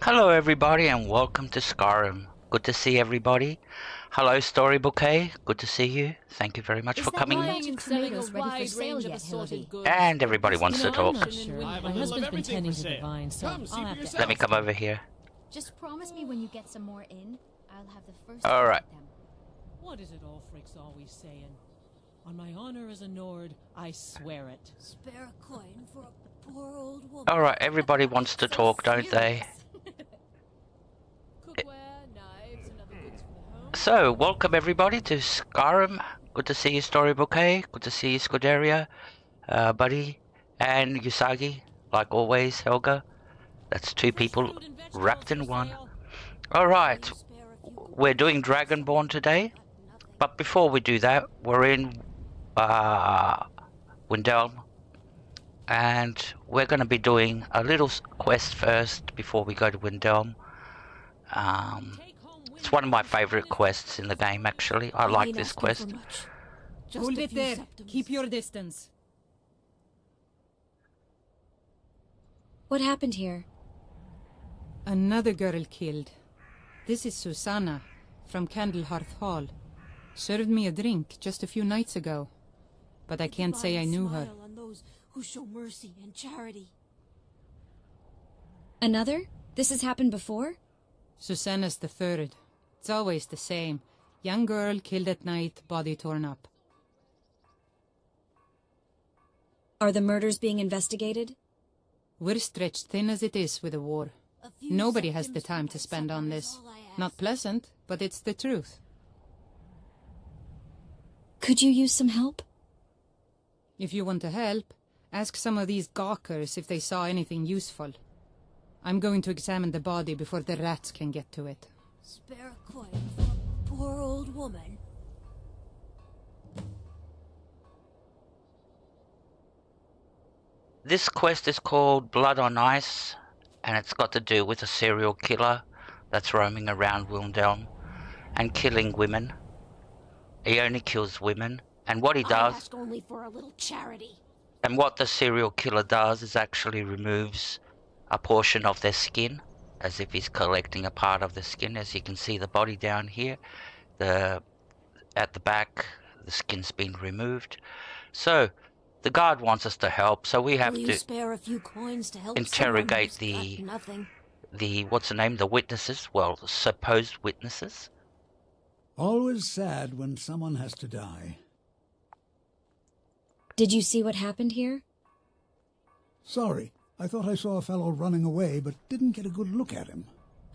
Hello everybody and welcome to Skyrim. Good to see everybody. Hello Story Bouquet, good to see you. Thank you very much for coming. And selling a wide range of assorted goods. And everybody wants to I'm talk. not sure. My husband's been tending to the vines, so I'll have to Let me come over here. Just promise me when you get some more in, I'll have the first All right. at them. What is it all Frick's always saying? On my honor as a Nord, I swear it. Spare a coin for a poor old woman. Alright, everybody wants to talk, don't they? Cookware, knives, and other goods for the home. So, welcome everybody to Skyrim. Good to see you Story Bouquet. Good to see you Scuderia, Buddy, and Usagi. Like always, Helga. That's two people wrapped in one. Alright, we're doing Dragonborn today. But before we do that, we're in Windhelm. And we're going to be doing a little quest first before we go to Windhelm. It's one of my favourite quests in the game, actually. I like this quest. Hold it there. Keep your distance. What happened here? Another girl killed. This is Susanna from Candlehearth Hall. Served me a drink just a few nights ago, but I can't say I knew her. On those who show mercy and charity. Another? This has happened before? Susanna's the third. It's always the same. Young girl killed at night, body torn up. Are the murders being investigated? We're stretched thin as it is with the war. Nobody has the time to spend on this. Not pleasant, but it's the truth. Could you use some help? If you want to help, ask some of these gawkers if they saw anything useful. I'm going to examine the body before the rats can get to it. Spare a coin for a poor old woman. This quest is called Blood on Ice, and it's got to do with a serial killer that's roaming around Windhelm and killing women. He only kills women, and what he I does, ask only for a little charity. and what the serial killer does is actually removes a portion of their skin, as if he's collecting a part of the skin. As you can see the body down here, at the back, the skin's been removed. So, the guard wants us to help, so we have Will you to spare a few coins to help interrogate someone who's got nothing? what's the name, the witnesses, well, supposed witnesses. Always sad when someone has to die. Did you see what happened here? Sorry, I thought I saw a fellow running away, but didn't get a good look at him.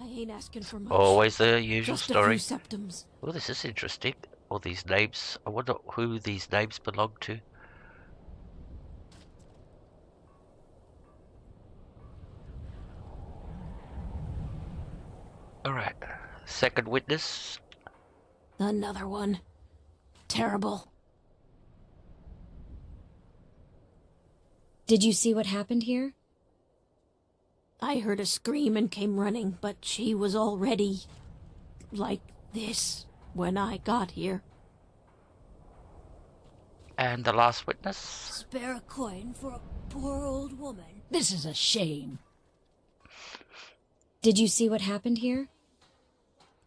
I ain't asking for much. Always the usual Just a story. few septums. Oh, this is interesting. All these names. I wonder who these names belong to. Alright. Second witness. Another one. Terrible. Did you see what happened here? I heard a scream and came running, but she was already like this when I got here. And the last witness. Spare a coin for a poor old woman. This is a shame. Did you see what happened here?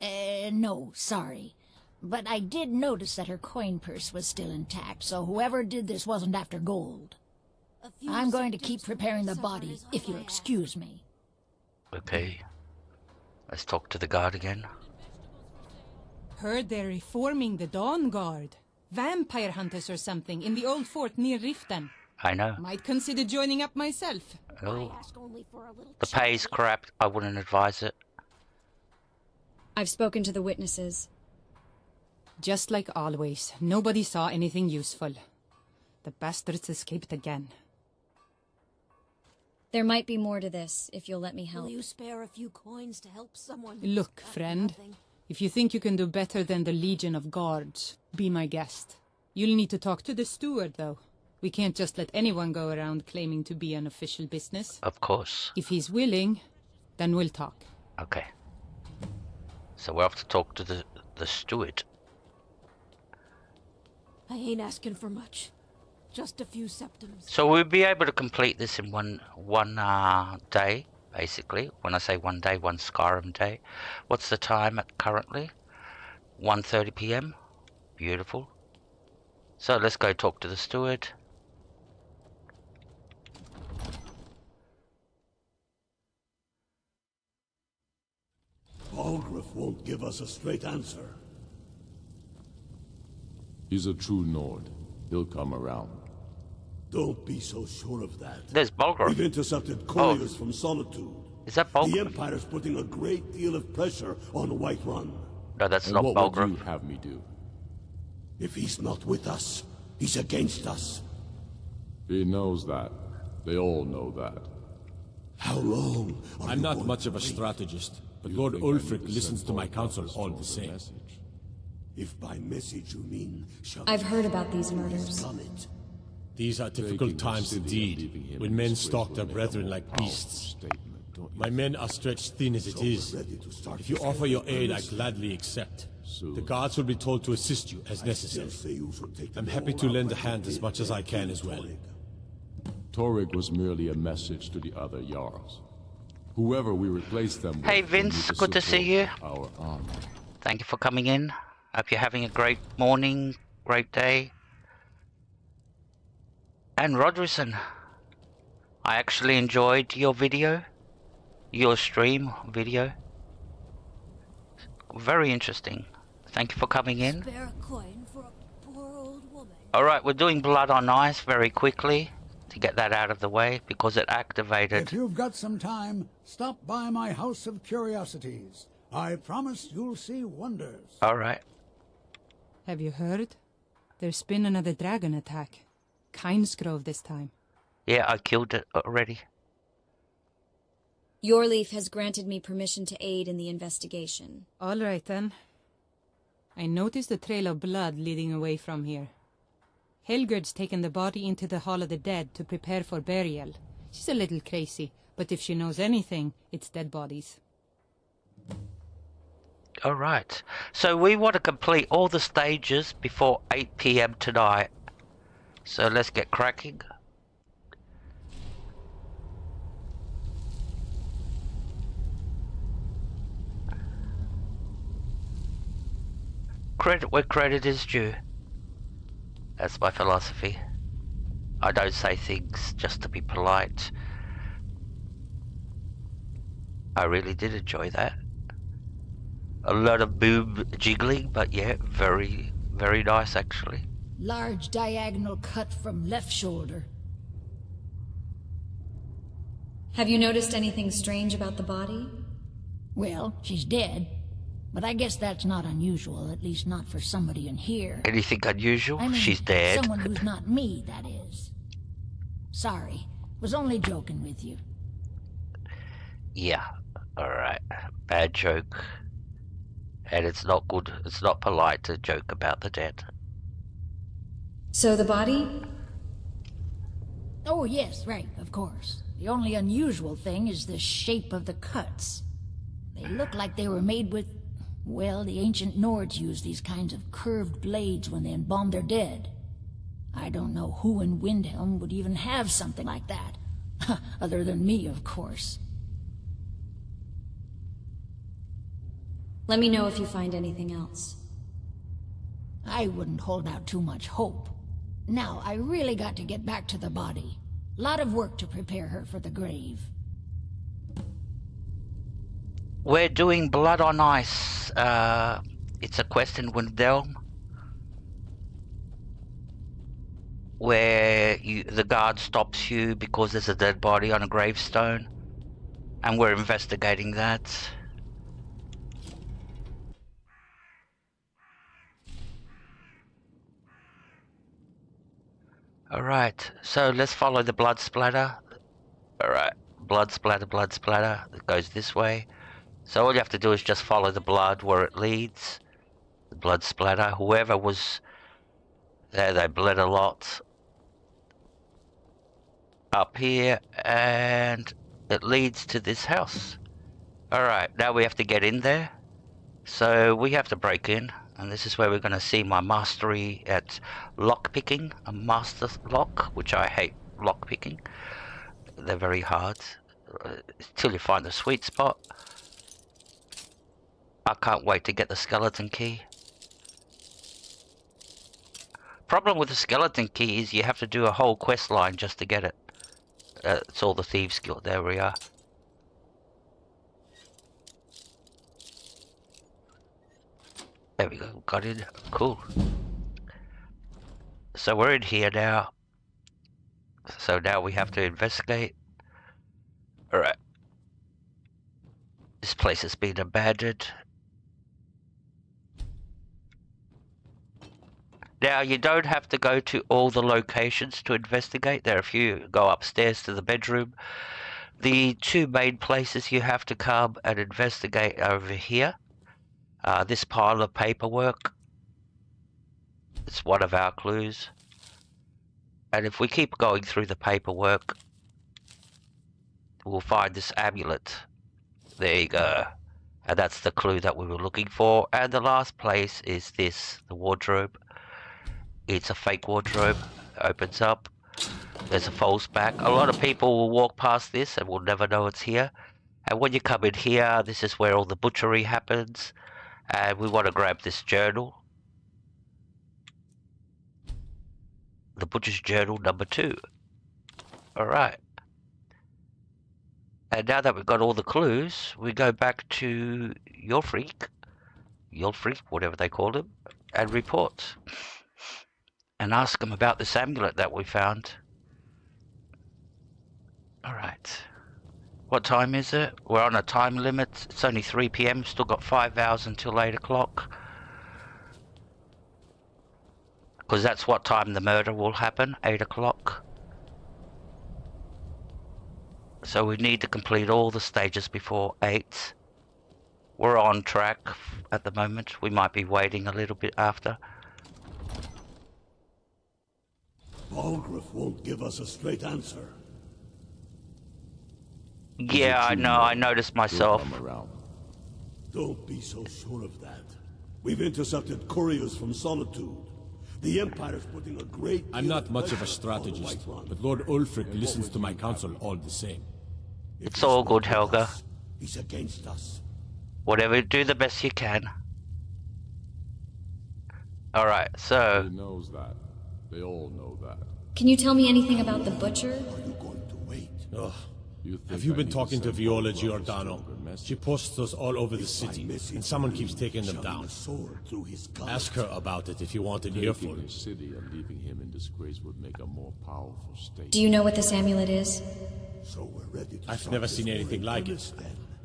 No, sorry. But I did notice that her coin purse was still intact, so whoever did this wasn't after gold. I'm going to keep preparing the body, if you'll excuse me. Okay. Let's talk to the guard again. Heard they're reforming the Dawn Guard. Vampire hunters or something in the old fort near Riften. I know. Might consider joining up myself. Oh. I ask only for a little The pay's crap. I wouldn't advise it. I've spoken to the witnesses. Just like always, nobody saw anything useful. The bastards escaped again. There might be more to this, if you'll let me help. Will you spare a few coins to help someone? who's Look, got friend, nothing? if you think you can do better than the Legion of Guards, be my guest. You'll need to talk to the steward, though. We can't just let anyone go around claiming to be an official business. Of course. If he's willing, then we'll talk. Okay. So we'll have to talk to the steward. I ain't asking for much. Just a few septums. So we'll be able to complete this in one day. basically. When I say one day, one Skyrim day. What's the time at currently? 1:30 p.m. Beautiful. So let's go talk to the steward. Balgruuf won't give us a straight answer. He's a true Nord. He'll come around. Don't be so sure of that. There's Balgruuf. We've intercepted couriers from Solitude. Is that The Balgruuf? Empire's putting a great deal of pressure on Whiterun. No, that's And not what would Balgruuf. you have me do? If he's not with us, he's against us. He knows that. They all know that. How long are I'm you not going much to of a wait? strategist, but You Lord think I need Ulfric to listens send to my Balgruuf counsel to all store the same. message? If by message you mean... shall I've we heard about these murders. done it? These are Taking difficult the times city and indeed, leaving him when in men disgrace stalk will their make a brethren more like powerful beasts. statement, don't you My men are stretched thin as it So we're is. ready to start If you the offer your aid, I earnestly. gladly accept. Soon. The guards will be told to assist you as Still necessary. say you should take I'm them happy all to out lend a like you hand as did much as I can in as well. Torrig. Torrig was merely a message to the other Jarls. Whoever we replace them with... Hey will Vince, need good to see you. support Our army. Thank you for coming in. Hope you're having a great morning, great day. And Rodrison, I actually enjoyed your video, your stream video. Very interesting. Thank you for coming in. Spare a coin for a poor old woman. Alright, we're doing Blood on Ice very quickly to get that out of the way because it activated. If you've got some time, stop by my House of Curiosities. I promise you'll see wonders. Alright. Have you heard? There's been another dragon attack. Kynesgrove this time. Yeah, I killed it already. Your Leaf has granted me permission to aid in the investigation. All right then. I noticed a trail of blood leading away from here. Helgerd's taken the body into the Hall of the Dead to prepare for burial. She's a little crazy, but if she knows anything, it's dead bodies. Alright. So we want to complete all the stages before 8 PM tonight. So let's get cracking. Credit where credit is due. That's my philosophy. I don't say things just to be polite. I really did enjoy that. A lot of boob jiggling, but yeah, very, very nice actually. Large diagonal cut from left shoulder. Have you noticed anything strange about the body? Well, she's dead. But I guess that's not unusual, at least not for somebody in here. Anything unusual? I mean, She's dead. someone who's not me, that is. Sorry, was only joking with you. Yeah, alright. Bad joke. And it's not good, it's not polite to joke about the dead. So the body? Oh yes, right, of course. The only unusual thing is the shape of the cuts. They look like they were made with... Well, the ancient Nords used these kinds of curved blades when they embalmed their dead. I don't know who in Windhelm would even have something like that. Other than me, of course. Let me know if you find anything else. I wouldn't hold out too much hope. Now, I really got to get back to the body. Lot of work to prepare her for the grave. We're doing Blood on Ice. It's a quest in Windhelm where the guard stops you because there's a dead body on a gravestone, and we're investigating that. Alright, so let's follow the blood splatter. Alright, blood splatter, it goes this way. So all you have to do is just follow the blood where it leads. The blood splatter, whoever was there, they bled a lot. Up here, and it leads to this house. Alright, now we have to get in there. So we have to break in, and this is where we're going to see my mastery at lockpicking, a master lock, which I hate lockpicking. They're very hard. till you find the sweet spot. I can't wait to get the skeleton key. Problem with the skeleton key is you have to do a whole quest line just to get it. It's all the thieves guild. There we are. There we go. Got it. Cool. So we're in here now. So now we have to investigate. Alright. This place has been abandoned. Now, you don't have to go to all the locations to investigate. There are a few. Go upstairs to the bedroom. The two main places you have to come and investigate are over here. This pile of paperwork. It's one of our clues. And if we keep going through the paperwork, we'll find this amulet. There you go. And that's the clue that we were looking for. And the last place is this, the wardrobe. It's a fake wardrobe. Opens up. There's a false back. A lot of people will walk past this and will never know it's here. And when you come in here, this is where all the butchery happens. And we want to grab this journal. The Butcher's Journal number 2. Alright. And now that we've got all the clues, we go back to Yulfreak, whatever they called him, and report. And ask him about this amulet that we found. Alright. What time is it? We're on a time limit. It's only 3 PM. Still got 5 hours until 8 o'clock. Because that's what time the murder will happen. 8 o'clock. So we need to complete all the stages before 8. We're on track at the moment. We might be waiting a little bit after. Balgruuf won't give us a straight answer. Yeah, I know. I noticed myself. Don't be so sure of that. We've intercepted couriers from Solitude. The Empire's putting a great... I'm not much of a strategist, but Lord Ulfric listens to my counsel all the same. It's all good, Helga. He's against us. Whatever, do the best you can. Alright, so... He knows that. They all know that. Can you tell me anything about the Butcher? Are you going to wait? Ugh. Have you been talking to Viola Giordano? She posts us all over the city, and someone keeps taking them down. Ask her about it if you want an earful. Taking his city and leaving him in disgrace would make a more powerful state. Do you know what this amulet is? So we're ready to I've never seen anything like it.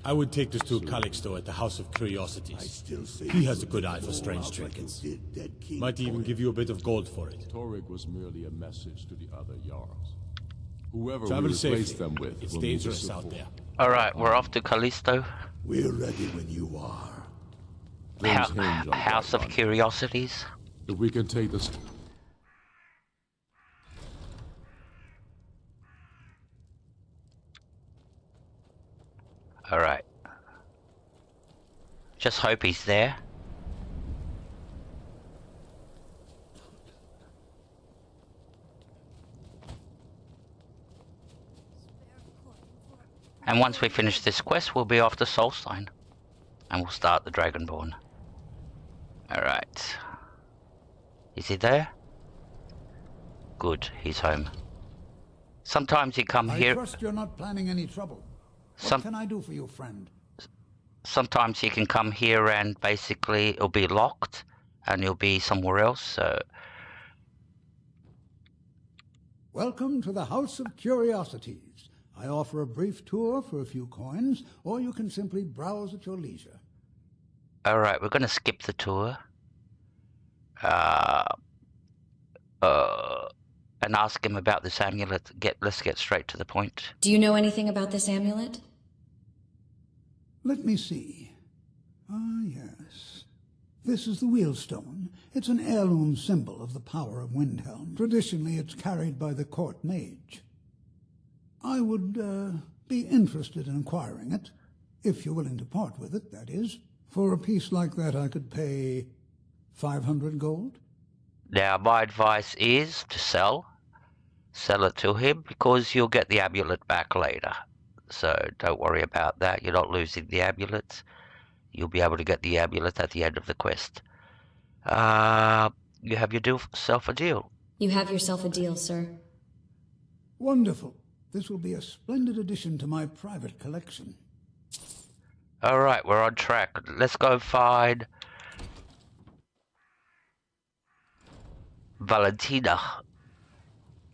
I would take this to Calixto at the House of Curiosities. He has a good eye for strange trinkets. Might even give you a bit of gold for it. Torrig was merely a message to the other Jarls. Whoever Travel we replace safely. them with, It's will need dangerous support. out there. Alright, we're off to Callisto. We're ready when you are. Things hinge on House that of one. Curiosities. If we can take this... Alright. Just hope he's there. And once we finish this quest, we'll be off to Solstein. And we'll start the Dragonborn. Alright. Is he there? Good, he's home. Sometimes you come I here... trust you're not planning any trouble. What Some- can I do for you, friend? Sometimes you can come here and basically it'll be locked. And you'll be somewhere else, so... Welcome to the House of Curiosities. I offer a brief tour for a few coins, or you can simply browse at your leisure. Alright, we're gonna skip the tour. And ask him about this amulet. Let's get straight to the point. Do you know anything about this amulet? Let me see. Ah, yes. This is the Wheelstone. It's an heirloom symbol of the power of Windhelm. Traditionally, it's carried by the court mage. I would be interested in acquiring it, if you're willing to part with it, that is. For a piece like that, I could pay 500 gold. Now, my advice is to sell. Sell it to him, because you'll get the amulet back later. so don't worry about that. You're not losing the amulets. You'll be able to get the amulet at the end of the quest. You have yourself a deal. You have yourself a deal, sir. Wonderful. This will be a splendid addition to my private collection. Alright, we're on track. Let's go find Valentina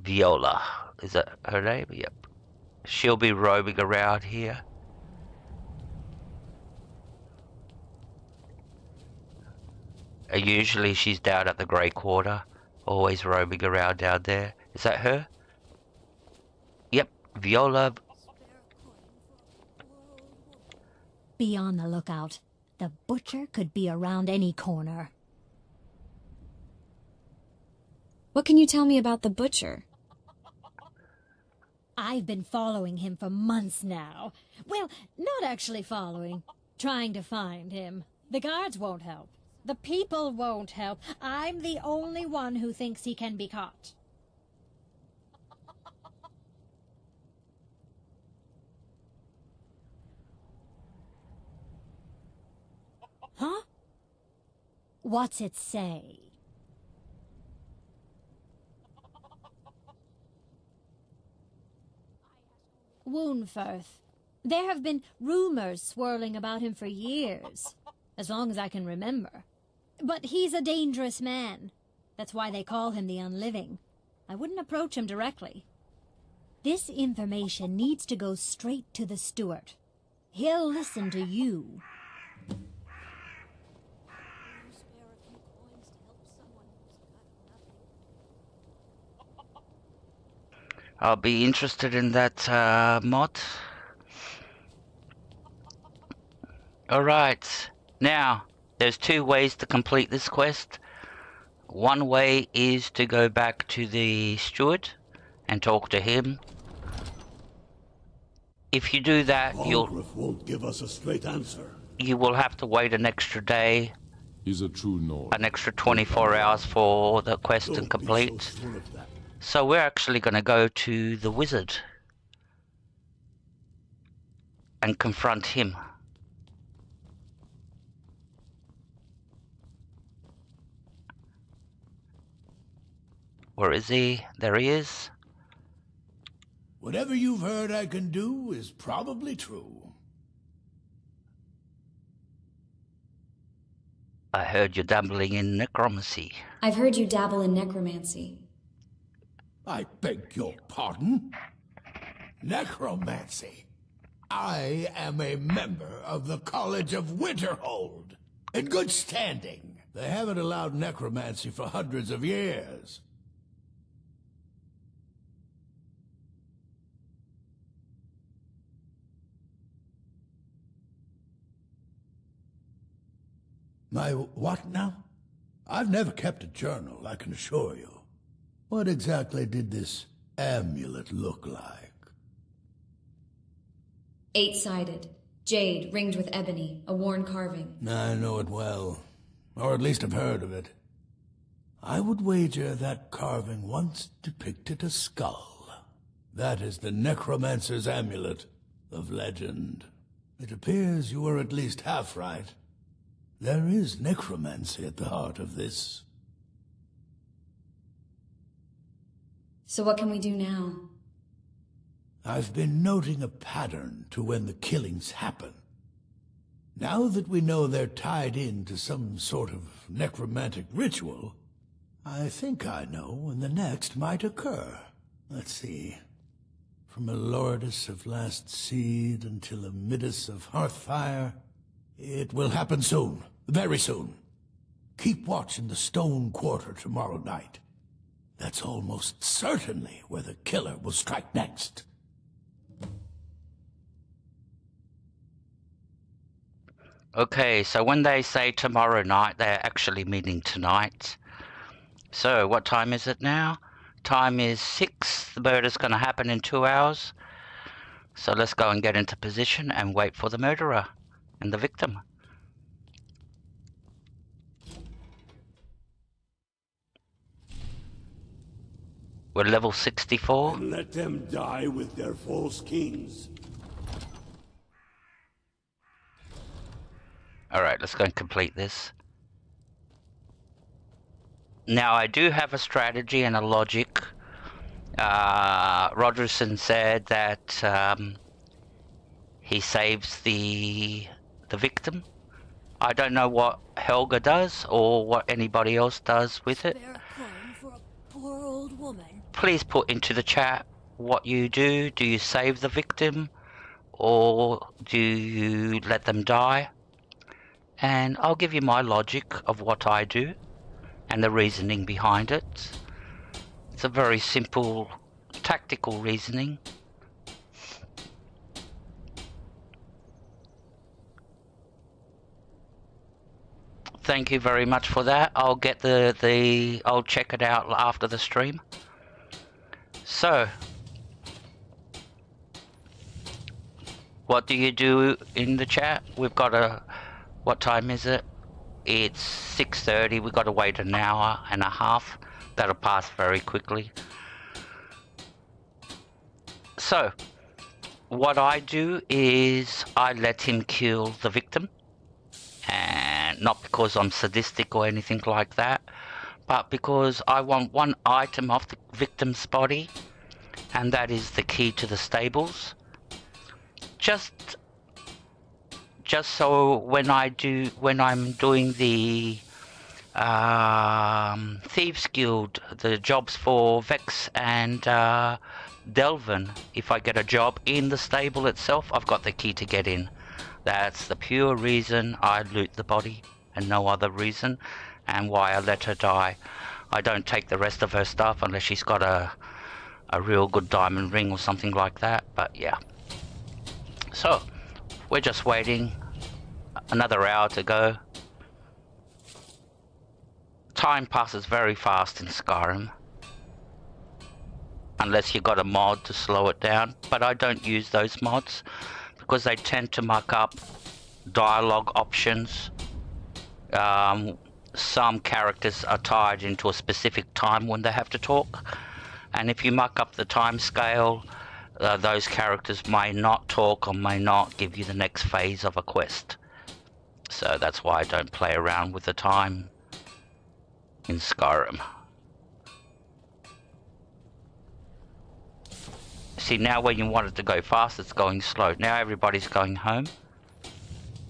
Viola. Is that her name? Yep. She'll be roaming around here. Usually she's down at the Grey Quarter, always roaming around down there. Is that her? Yep, Viola. Be on the lookout. The butcher could be around any corner. What can you tell me about the butcher? I've been following him for months now. Well, not actually following. Trying to find him. The guards won't help. The people won't help. I'm the only one who thinks he can be caught. Huh? What's it say? Woundfirth. There have been rumors swirling about him for years, as long as I can remember. But he's a dangerous man. That's why they call him the Unliving. I wouldn't approach him directly. This information needs to go straight to the steward. He'll listen to you. I'll be interested in that mod. Alright, now there's two ways to complete this quest. One way is to go back to the steward and talk to him. If you do that, Balgruuf won't give us a straight answer. You will have to wait an extra day. He's a true Nord. An extra 24 hours for the quest to complete. So we're actually going to go to the wizard and confront him. Where is he? There he is. Whatever you've heard I can do is probably true. I heard you're dabbling in necromancy. I've heard you dabble in necromancy. I beg your pardon? Necromancy. I am a member of the College of Winterhold. In good standing. They haven't allowed necromancy for hundreds of years. My what now? I've never kept a journal, I can assure you. What exactly did this amulet look like? 8-sided. Jade, ringed with ebony. A worn carving. I know it well. Or at least I've heard of it. I would wager that carving once depicted a skull. That is the necromancer's amulet of legend. It appears you were at least half right. There is necromancy at the heart of this. So what can we do now? I've been noting a pattern to when the killings happen. Now that we know they're tied into some sort of necromantic ritual, I think I know when the next might occur. Let's see. From a Lordess of Last Seed until a Midas of Hearthfire, it will happen soon. Very soon. Keep watch in the Stone Quarter tomorrow night. That's almost certainly where the killer will strike next. Okay, so when they say tomorrow night, they're actually meaning tonight. So, what time is it now? Time is 6. The murder's going to happen in 2 hours. So let's go and get into position and wait for the murderer and the victim. We're level 64. And let them die with their false kings. Alright, let's go and complete this. Now, I do have a strategy and a logic. Rogerson said that he saves the victim. I don't know what Helga does or what anybody else does with it. For a poor old woman. Please put into the chat what you do. Do you save the victim or do you let them die? And I'll give you my logic of what I do and the reasoning behind it. It's a very simple, tactical reasoning. Thank you very much for that. I'll get I'll check it out after the stream. So, what do you do in the chat? We've got what time is it? It's 6:30. We've got to wait an hour and a half. That'll pass very quickly. So, what I do is I let him kill the victim. And not because I'm sadistic or anything like that, but because I want one item off the victim's body, and that is the key to the stables. Just so when I'm doing the Thieves Guild, the jobs for Vex and Delvin, if I get a job in the stable itself, I've got the key to get in. That's the pure reason I loot the body, and no other reason, and why I let her die. I don't take the rest of her stuff unless she's got a real good diamond ring or something like that, but yeah. So, we're just waiting. Another hour to go. Time passes very fast in Skyrim. Unless you've got a mod to slow it down, but I don't use those mods because they tend to muck up dialogue options. Some characters are tied into a specific time when they have to talk, and if you muck up the time scale, those characters may not talk or may not give you the next phase of a quest. So that's why I don't play around with the time in Skyrim. See, now when you want it to go fast, it's going slow. Now everybody's going home.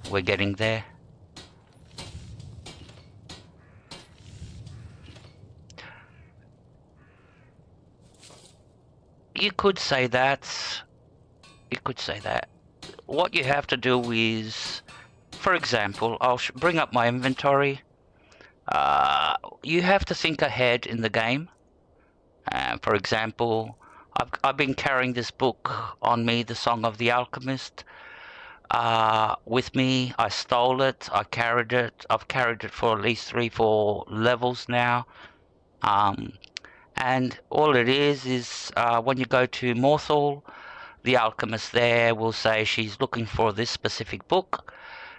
We're getting there. You could say that. You could say that. What you have to do is, for example, I'll bring up my inventory. You have to think ahead in the game. For example, I've been carrying this book on me, The Song of the Alchemist, with me. I stole it. I carried it. I've carried it for at least 3-4 levels now. And all it is when you go to Morthal, the alchemist there will say she's looking for this specific book,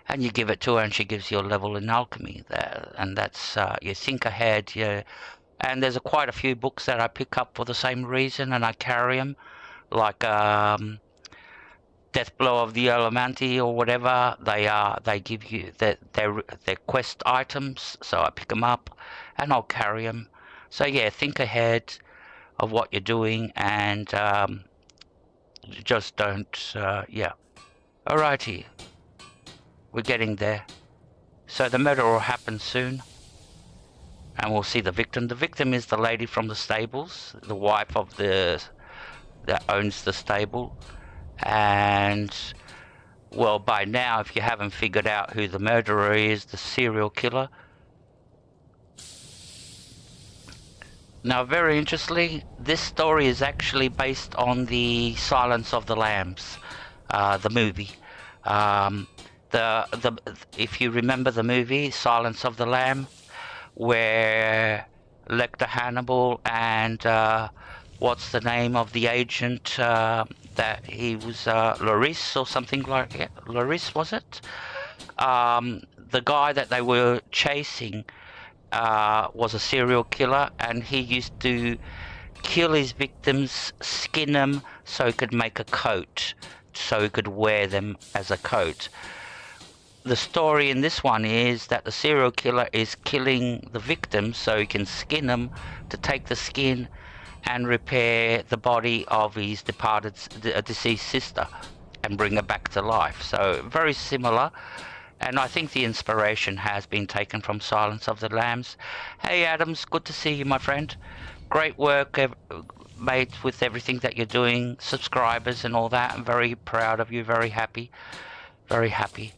and you give it to her and she gives you a level in alchemy there. And that's, you think ahead, and there's quite a few books that I pick up for the same reason, and I carry them, like Death Blow of the Elemanti or whatever. They give you they're quest items, so I pick them up and I'll carry them. So yeah, think ahead of what you're doing, and just don't, yeah. Alrighty, we're getting there. So the murder will happen soon, and we'll see the victim. The victim is the lady from the stables, the wife of that owns the stable. And, well, by now, if you haven't figured out who the murderer is, the serial killer. Now, very interestingly, this story is actually based on the Silence of the Lambs, the movie. If you remember the movie Silence of the Lamb, where Lecter Hannibal and what's the name of the agent that he was, Laris or something like that. Laris, was it? The guy that they were chasing was a serial killer, and he used to kill his victims, skin them so he could make a coat, so he could wear them as a coat. the story in this one is that the serial killer is killing the victims so he can skin them to take the skin and repair the body of his departed, deceased sister and bring her back to life. So very similar, and I think the inspiration has been taken from Silence of the Lambs. Hey Adams, good to see you, my friend. Great work, mate, with everything that you're doing, subscribers and all that. I'm very proud of you, very happy, very happy.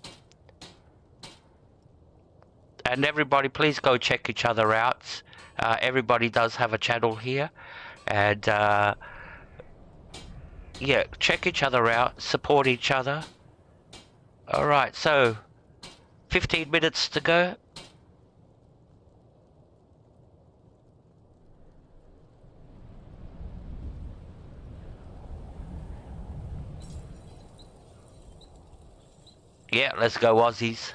And everybody, please go check each other out. Everybody does have a channel here, and yeah, check each other out, support each other. Alright, so 15 minutes to go. Yeah, let's go Aussies.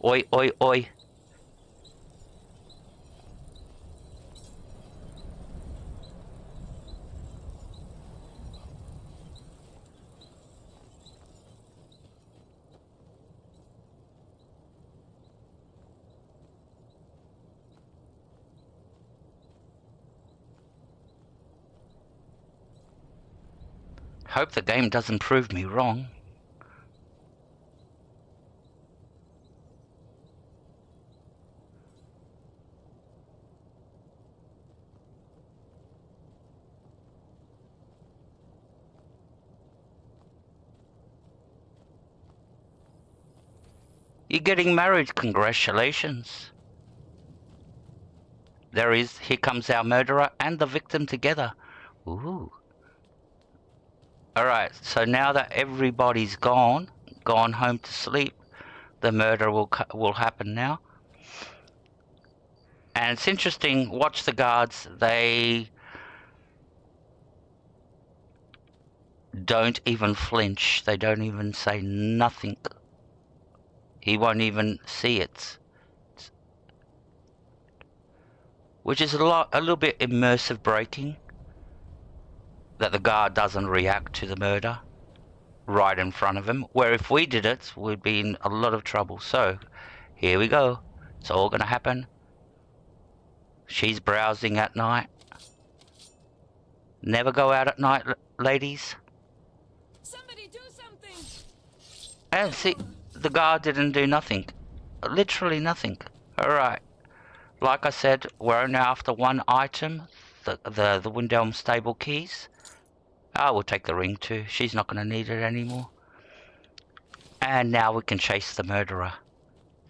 Oi, oi, oi. Hope the game doesn't prove me wrong. You're getting married, congratulations. Here comes our murderer and the victim together. Ooh. Alright, so now that everybody's gone home to sleep, the murder will happen now. And it's interesting, watch the guards, they don't even flinch, they don't even say nothing. He won't even see it. Which is a little bit immersive breaking. That the guard doesn't react to the murder right in front of him. Where if we did it, we'd be in a lot of trouble. So, here we go. It's all gonna happen. She's browsing at night. Never go out at night, ladies. Somebody do something. And see, the guard didn't do nothing. Literally nothing. Alright. Like I said, we're only after one item. The Windhelm stable keys. We'll take the ring too. She's not going to need it anymore. And now we can chase the murderer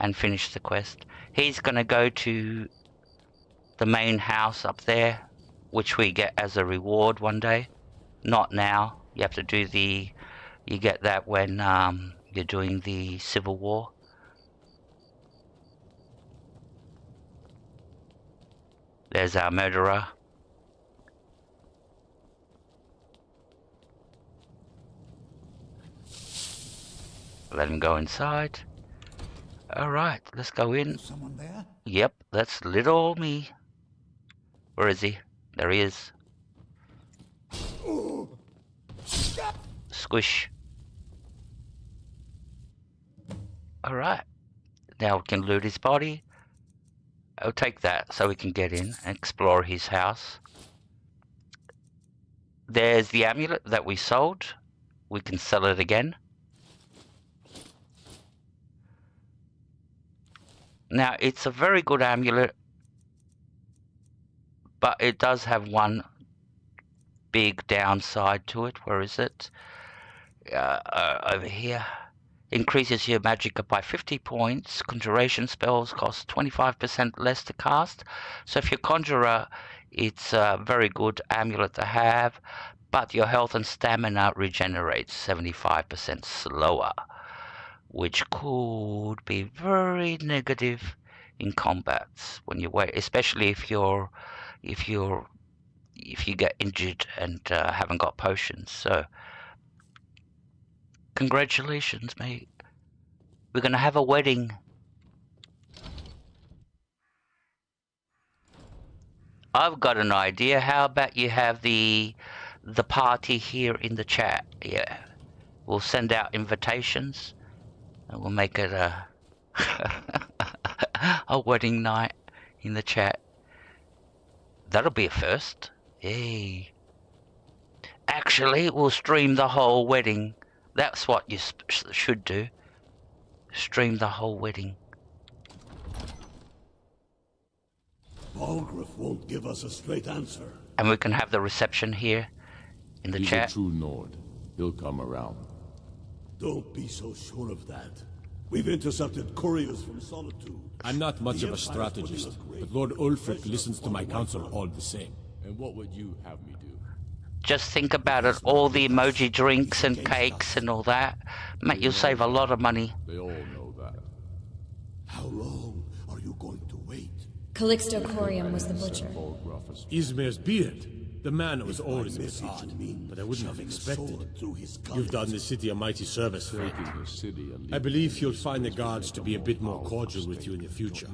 and finish the quest. He's going to go to the main house up there, which we get as a reward one day. Not now. You have to do you get that when you're doing the Civil War. There's our murderer. Let him go inside. Alright, let's go in. Someone there? Yep, that's little me. Where is he? There he is. Squish. Alright. Now we can loot his body. I'll take that so we can get in and explore his house. There's the amulet that we sold. We can sell it again. Now, it's a very good amulet, but it does have one big downside to it. Where is it? Over here. Increases your magic by 50 points. Conjuration spells cost 25% less to cast. So if you're conjurer, it's a very good amulet to have, but your health and stamina regenerates 75% slower, which could be very negative in combats when you wait, especially if you get injured and haven't got potions. So congratulations, mate. We're gonna have a wedding. I've got an idea. How about you have the party here in the chat? Yeah, we'll send out invitations. And we'll make it a a wedding night in the chat. That'll be a first. Yay. Actually, we'll stream the whole wedding. That's what you should do. Stream the whole wedding. Balgruuf won't give us a straight answer. And we can have the reception here in the chat. He's a true Nord. He'll come around. Don't be so sure of that. We've intercepted couriers from Solitude. I'm not much of a strategist, but Lord Ulfric listens to my counsel all the same. And what would you have me do? Just think about it, all the emoji drinks and cakes and all that. Mate, you'll save a lot of money. They all know that. How long are you going to wait? Calixto Corium was the butcher. Izmir's beard. The man was always a bit odd, but I wouldn't have expected. You've done the city a mighty service, Frank. I believe you'll find the guards to be a bit more cordial with you in the future.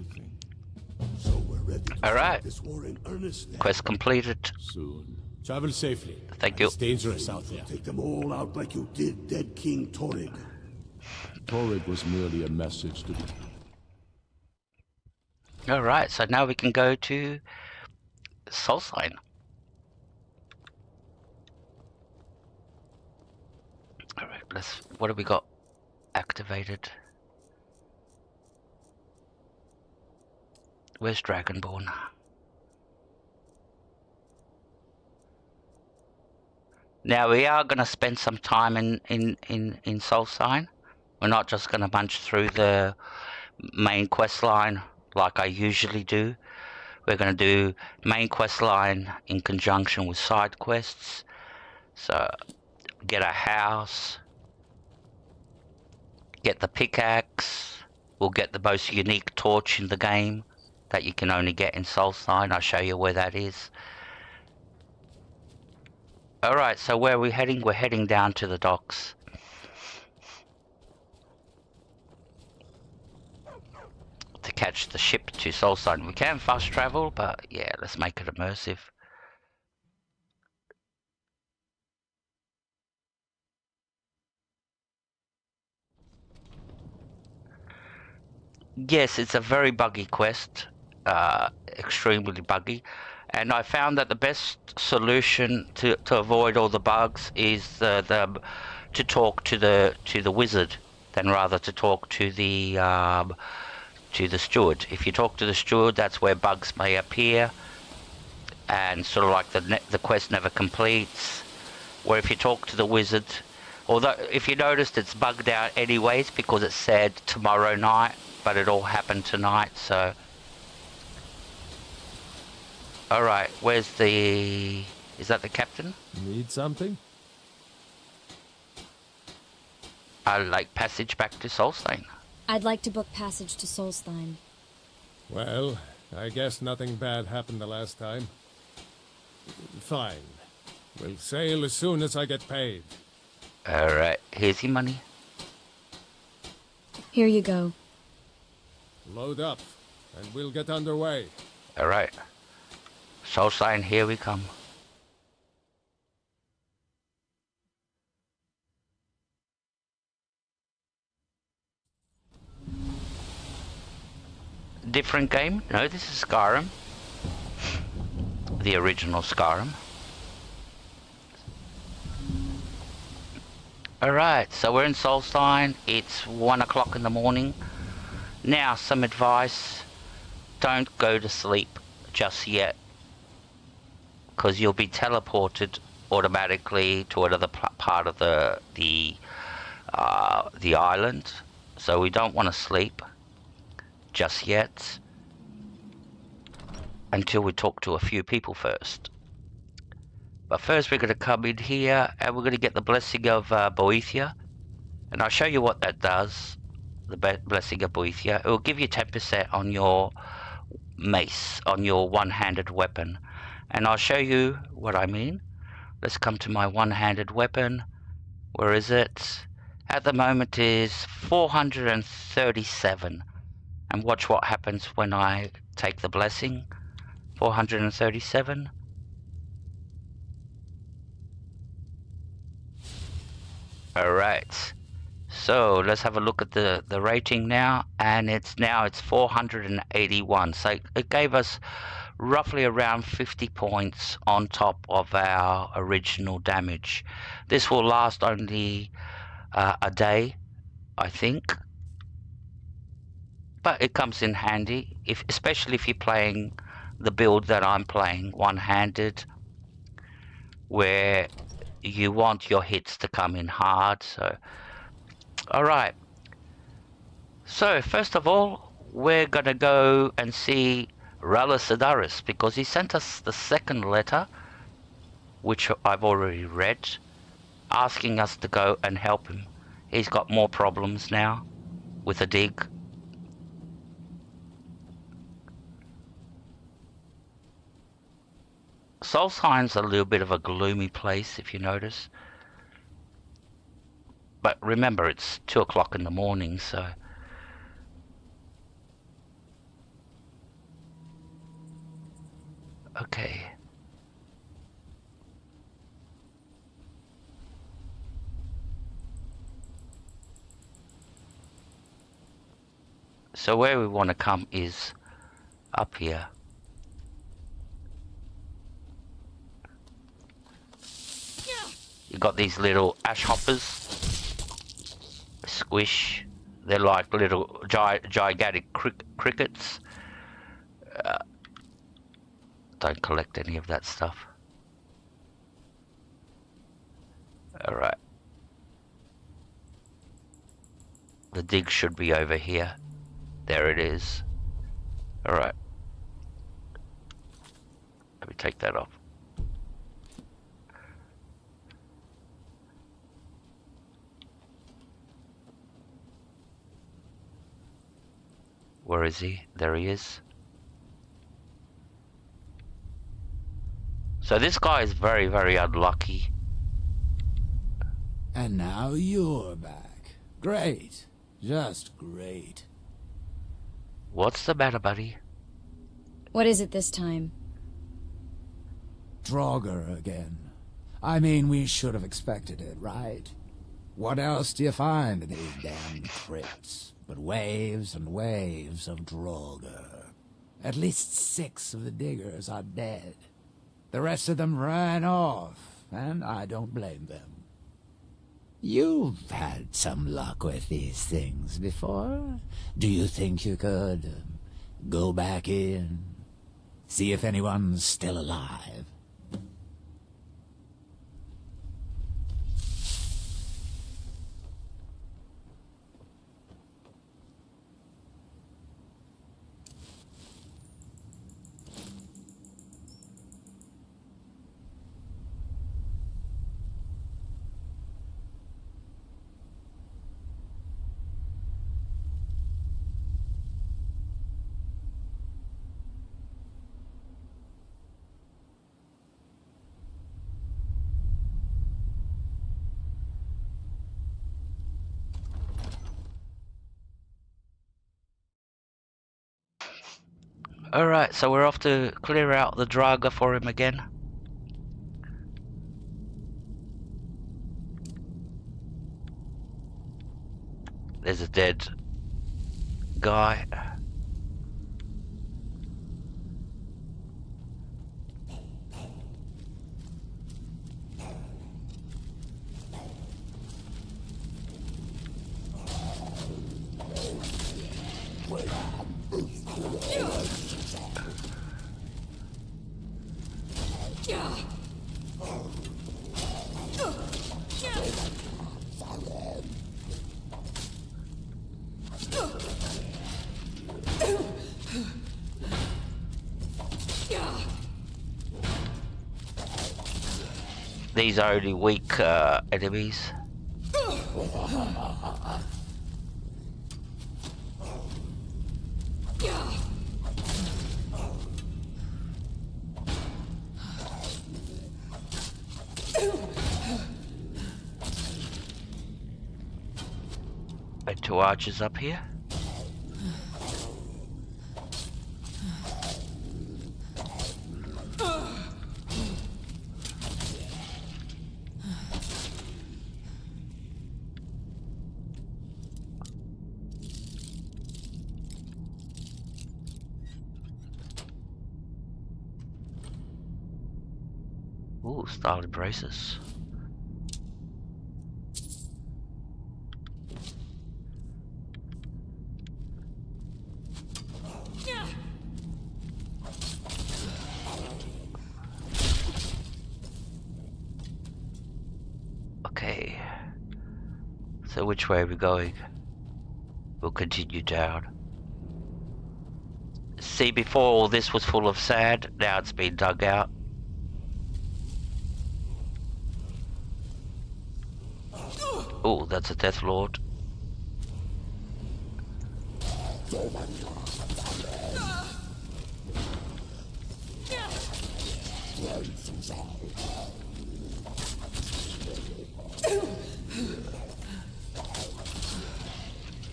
So we're ready to Alright. this war in earnest then. Quest completed. Soon. Travel safely. Thank you. It's dangerous out there. Take them all out like you did dead King Torrig. Torrig was merely a message to the... Alright, so now we can go to Soulsign. Alright, what have we got activated? Where's Dragonborn? Now we are going to spend some time in Soulsign. We're not just going to munch through the main quest line like I usually do. We're going to do main quest line in conjunction with side quests. So get a house, get the pickaxe, we'll get the most unique torch in the game that you can only get in Soulsign. I'll show you where that is. Alright, so where are we heading? We're heading down to the docks. To catch the ship to Soulsign. We can fast travel, but yeah, let's make it immersive. Yes, it's a very buggy quest, extremely buggy, and I found that the best solution to avoid all the bugs is to talk to the wizard, than rather to talk to the steward. If you talk to the steward, that's where bugs may appear, and sort of like the quest never completes. Where if you talk to the wizard, although if you noticed it's bugged out anyways because it said tomorrow night. But it all happened tonight, so... Alright, where's the... Is that the captain? Need something? I'd like passage back to Soulsign. I'd like to book passage to Solstheim. Well, I guess nothing bad happened the last time. Fine. We'll sail as soon as I get paid. Alright, here's your money. Here you go. Load up, and we'll get underway. Alright. Soulsign, here we come. Different game? No, this is Skyrim. The original Skyrim. Alright, so we're in Soulsign. It's 1 o'clock in the morning. Now, some advice. Don't go to sleep just yet. Because you'll be teleported automatically to another part of the island. So we don't want to sleep just yet. Until we talk to a few people first. But first we're going to come in here and we're going to get the Blessing of Boethia. And I'll show you what that does. The Blessing of Boethia. It will give you 10% on your mace, on your one-handed weapon. And I'll show you what I mean. Let's come to my one-handed weapon. Where is it? At the moment is 437. And watch what happens when I take the blessing. 437. Alright. So let's have a look at the rating now, and it's 481. So it gave us roughly around 50 points on top of our original damage. This will last only a day, I think, but it comes in handy, especially if you're playing the build that I'm playing, one-handed, where you want your hits to come in hard. So alright, so first of all we're gonna go and see Ralasidaris, because he sent us the second letter, which I've already read, asking us to go and help him. He's got more problems now with a dig. Solstheim's a little bit of a gloomy place, if you notice. But remember, it's 2 o'clock in the morning, so... Okay. So where we want to come is up here. You got these little ash hoppers. Squish. They're like little gigantic crickets. Don't collect any of that stuff. Alright. The dig should be over here. There it is. Alright. Let me take that off. Where is he? There he is. So this guy is very, very unlucky. And now you're back. Great. Just great. What's the matter, buddy? What is it this time? Draugr again. I mean, we should have expected it, right? What else do you find in these damn crypts but waves and waves of Draugr? At least 6 of the diggers are dead. The rest of them ran off, and I don't blame them. You've had some luck with these things before. Do you think you could go back in, see if anyone's still alive? Alright, so we're off to clear out the Draugr for him again. There's a dead guy. These are only weak enemies. And 2 archers up here. Ooh, style embraces. Okay. So which way are we going? We'll continue down. See, before all this was full of sand, now it's been dug out. Oh, that's a Death Lord.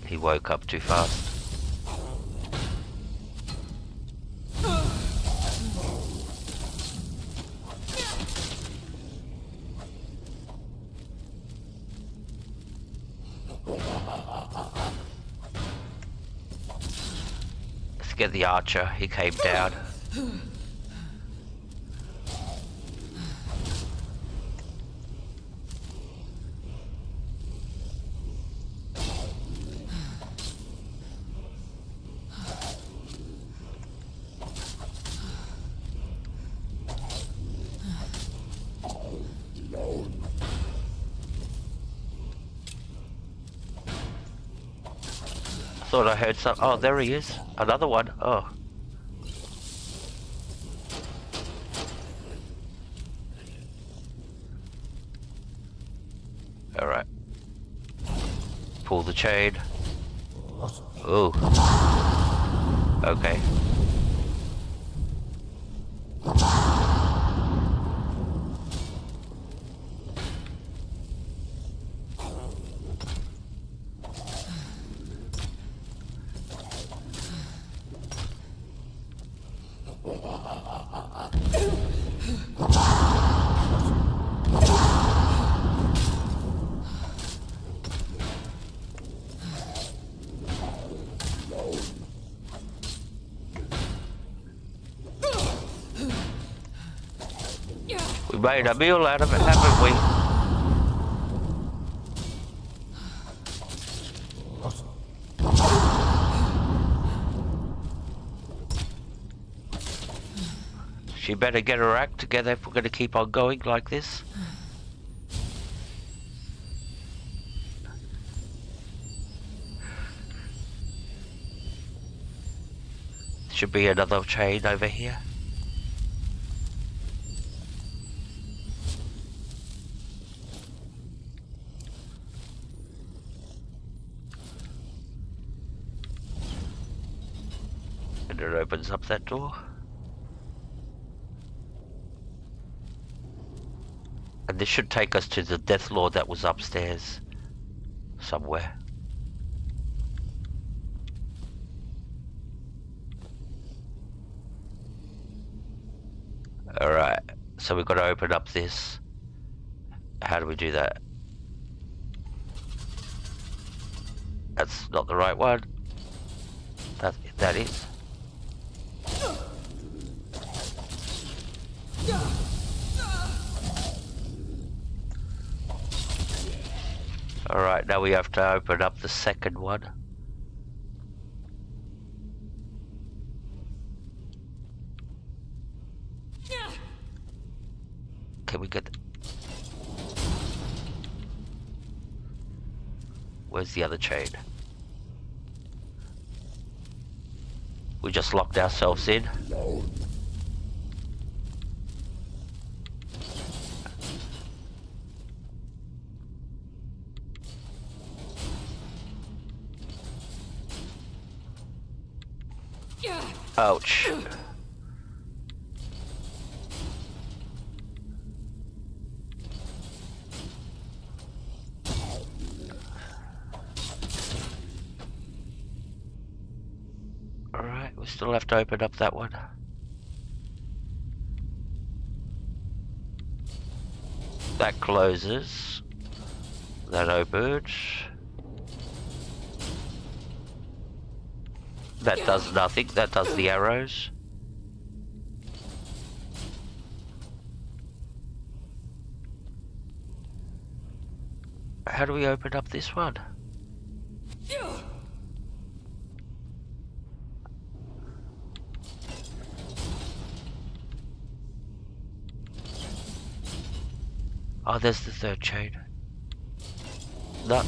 He woke up too fast. Let's get the archer. He came down. Thought I heard some. Oh, there he is. Another one. Oh. Alright. Pull the chain. Ooh. Okay. We made a meal out of it, haven't we? She better get her act together if we're going to keep on going like this. Should be another chain over here. And it opens up that door. And this should take us to the Death Lord that was upstairs somewhere. Alright, so we've got to open up this. How do we do that? That's not the right one. That is. Alright, now we have to open up the second one. Can we get... Where's the other chain? We just locked ourselves in. Ouch. Alright, we still have to open up that one. That closes. That opens. That does nothing. That does the arrows. How do we open up this one? Oh, there's the third chain. No.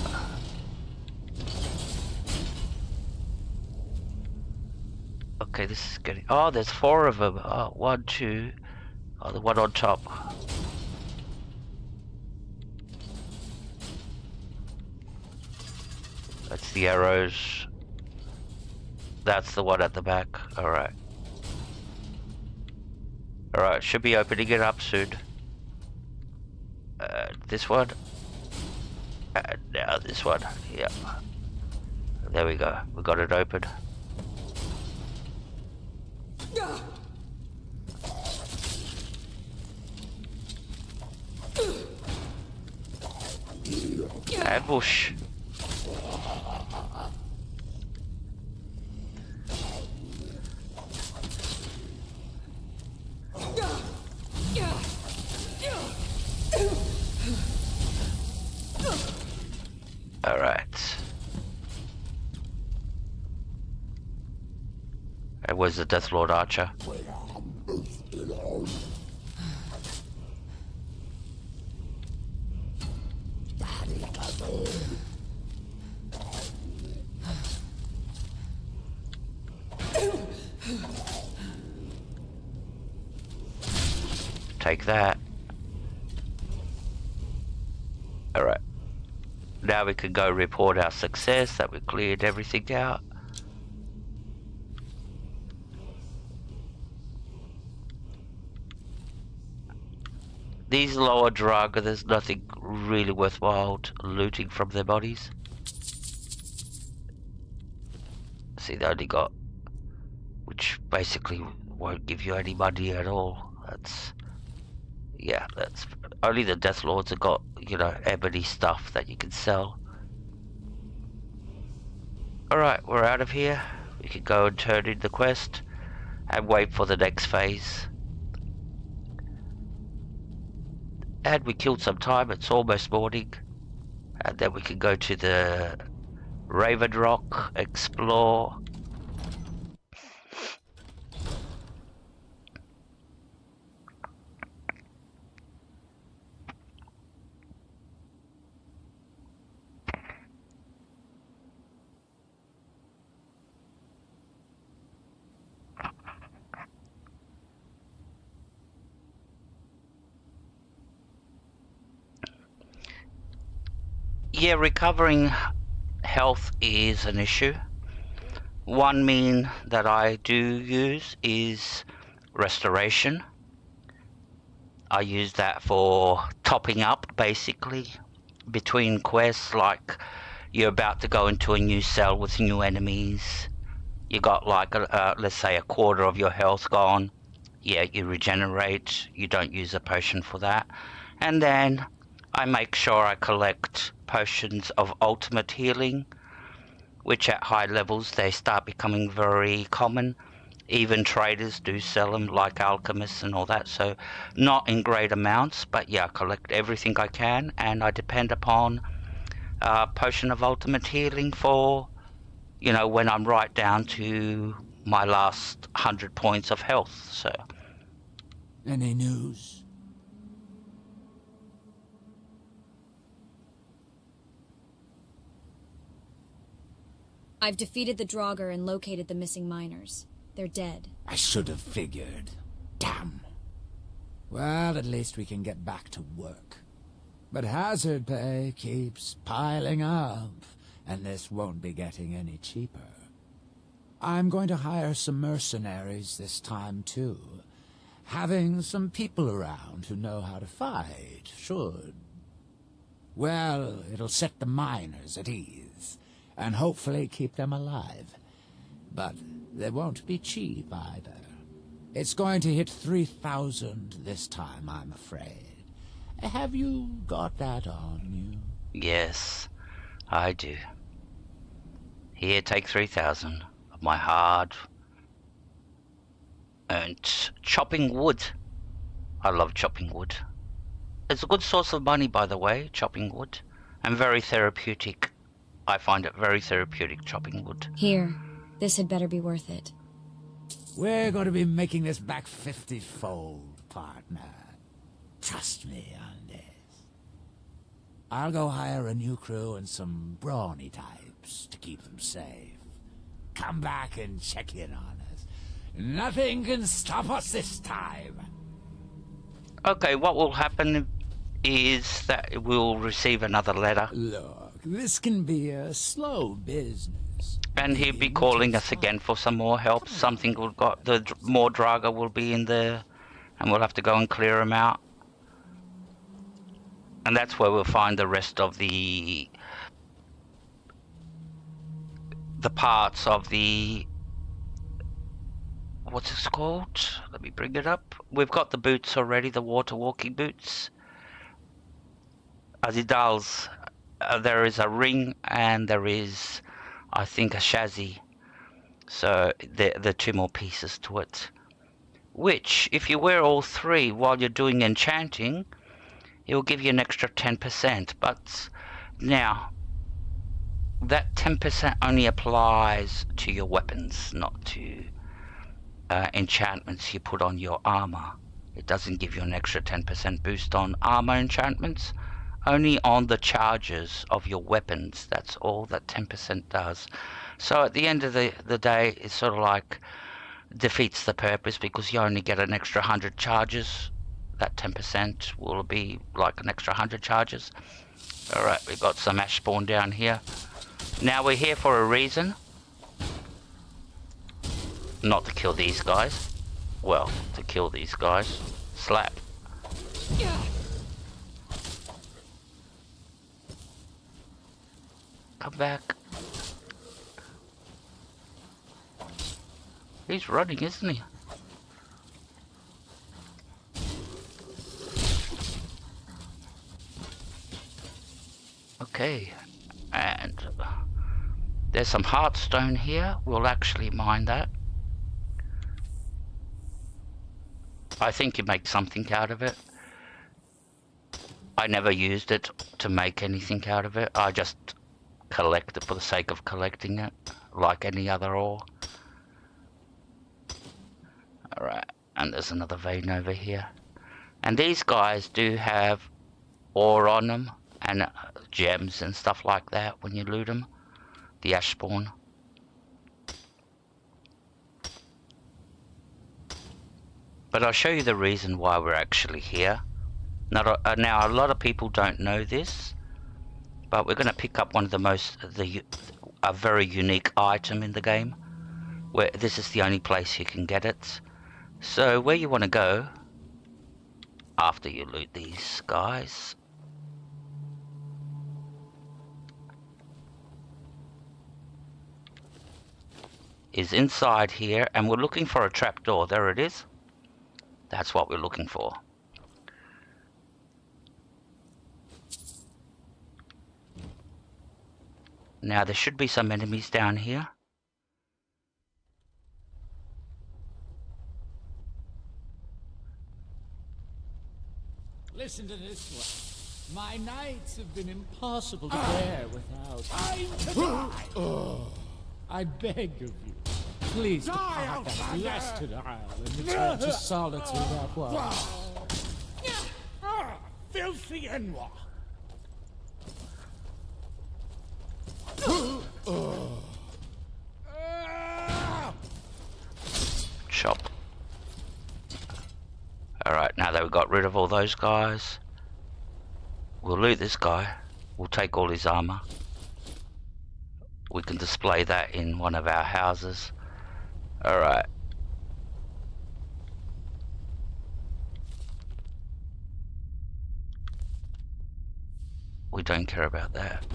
Okay, this is getting... Oh, there's 4 of them. Oh, 1, 2. Oh, the one on top. That's the arrows. That's the one at the back. Alright. Alright, should be opening it up soon. This one. And now this one. Yep. There we go. We got it open. Ambush. All right. It was the Death Lord Archer. Take that. Alright. Now we can go report our success that we cleared everything out. These lower Draga, there's nothing really worthwhile looting from their bodies. See, they only got, which basically won't give you any money at all. That's, yeah, that's only the Death Lords have got, you know, ebony stuff that you can sell. Alright, we're out of here. We can go and turn in the quest and wait for the next phase. And we killed some time, it's almost morning. And then we can go to the Raven Rock, explore. Yeah, recovering health is an issue. One mean that I do use is restoration. I use that for topping up, basically, between quests, like you're about to go into a new cell with new enemies. You got like, let's say, a quarter of your health gone. Yeah, you regenerate. You don't use a potion for that. And then I make sure I collect potions of ultimate healing, which at high levels they start becoming very common. Even traders do sell them, like alchemists and all that, so not in great amounts, but yeah, I collect everything I can, and I depend upon potion of ultimate healing for, you know, when I'm right down to my last 100 points of health. So any news? I've defeated the Draugr and located the missing miners. They're dead. I should have figured. Damn. Well, at least we can get back to work. But hazard pay keeps piling up, and this won't be getting any cheaper. I'm going to hire some mercenaries this time, too. Having some people around who know how to fight should, well, it'll set the miners at ease, and hopefully keep them alive. But they won't be cheap either. It's going to hit 3,000 this time, I'm afraid. Have you got that on you? yes, I do. Here, take 3,000 of my hard earned chopping wood. I love chopping wood. It's a good source of money, by the way, chopping wood. and very therapeutic. I find it very therapeutic chopping wood. Here, this had better be worth it. We're going to be making this back 50-fold, partner. Trust me on this. I'll go hire a new crew and some brawny types to keep them safe. Come back and check in on us. Nothing can stop us this time. Okay, what will happen is that we'll receive another letter. Look, this can be a slow business. And he'll be calling us again for some more help. Something will got more Draga will be in there, and we'll have to go and clear them out. And that's where we'll find the rest of the parts of the, what's this called? Let me bring it up. We've got the boots already, the water walking boots. Azidal's, there is a ring and there is, I think, a chassis. So there are 2 more pieces to it. Which, if you wear all 3 while you're doing enchanting, it will give you an extra 10%. But now, that 10% only applies to your weapons, not to enchantments you put on your armor. It doesn't give you an extra 10% boost on armor enchantments. Only on the charges of your weapons. That's all that 10% does. So at the end of the day, it's sort of like defeats the purpose, because you only get an extra 100 charges. That 10% will be like an extra 100 charges. Alright, we've got some ash spawn down here. Now we're here for a reason. Not to kill these guys. Well, to kill these guys. Slap. Come back. He's running, isn't he? Okay, and there's some heartstone here. We'll actually mine that. I think you make something out of it. I never used it to make anything out of it. I just collect it for the sake of collecting it, like any other ore. Alright, and there's another vein over here. And these guys do have ore on them, and gems and stuff like that when you loot them. The ash spawn. But I'll show you the reason why we're actually here. Now a lot of people don't know this, but we're going to pick up one of a very unique item in the game, where this is the only place you can get it. So where you want to go after you loot these guys is inside here, and we're looking for a trapdoor. There it is. That's what we're looking for. Now there should be some enemies down here. Listen to this one. My nights have been impossible to bear without... Time to die! I beg of you, please depart that blasted isle and return to solitude at once. Filthy Enwa! Chop. Alright, now that we've got rid of all those guys, we'll loot this guy. We'll take all his armor. We can display that in one of our houses. Alright. We don't care about that.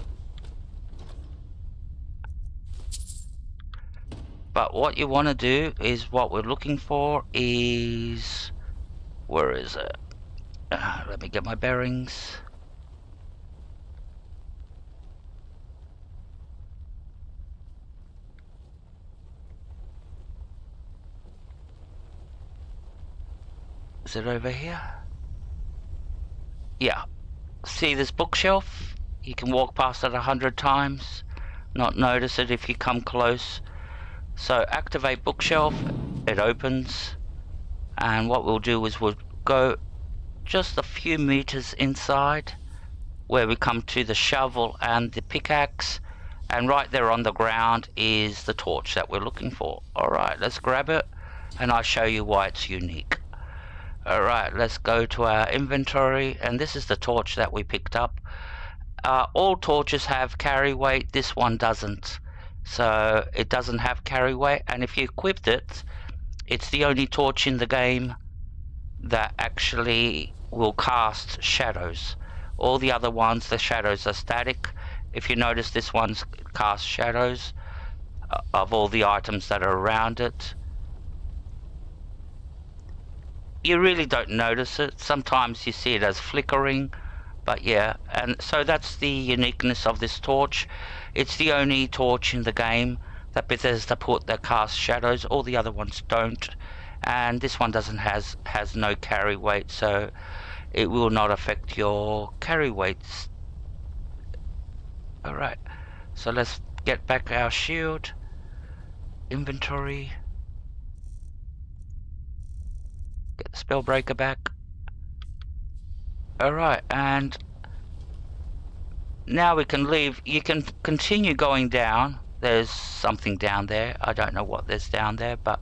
But what you want to do is, what we're looking for is... Where is it? Let me get my bearings. Is it over here? Yeah. See this bookshelf? You can walk past it 100 times, not notice it if you come close. So activate bookshelf, it opens, and what we'll do is we'll go just a few meters inside where we come to the shovel and the pickaxe, and right there on the ground is the torch that we're looking for. Alright, let's grab it and I'll show you why it's unique. Alright, let's go to our inventory, and this is the torch that we picked up. All torches have carry weight, this one doesn't. So it doesn't have carry weight, and if you equipped it, it's the only torch in the game that actually will cast shadows. All the other ones, the shadows are static. If you notice, this one's cast shadows of all the items that are around it. You really don't notice it. Sometimes you see it as flickering, but yeah, and so that's the uniqueness of this torch. It's the only torch in the game that Bethesda put that casts shadows. All the other ones don't, and this one doesn't has no carry weight, so it will not affect your carry weights. Alright, so let's get back our shield, inventory, get the spellbreaker back. Alright, and now we can leave. You can continue going down. There's something down there. I don't know what there's down there, but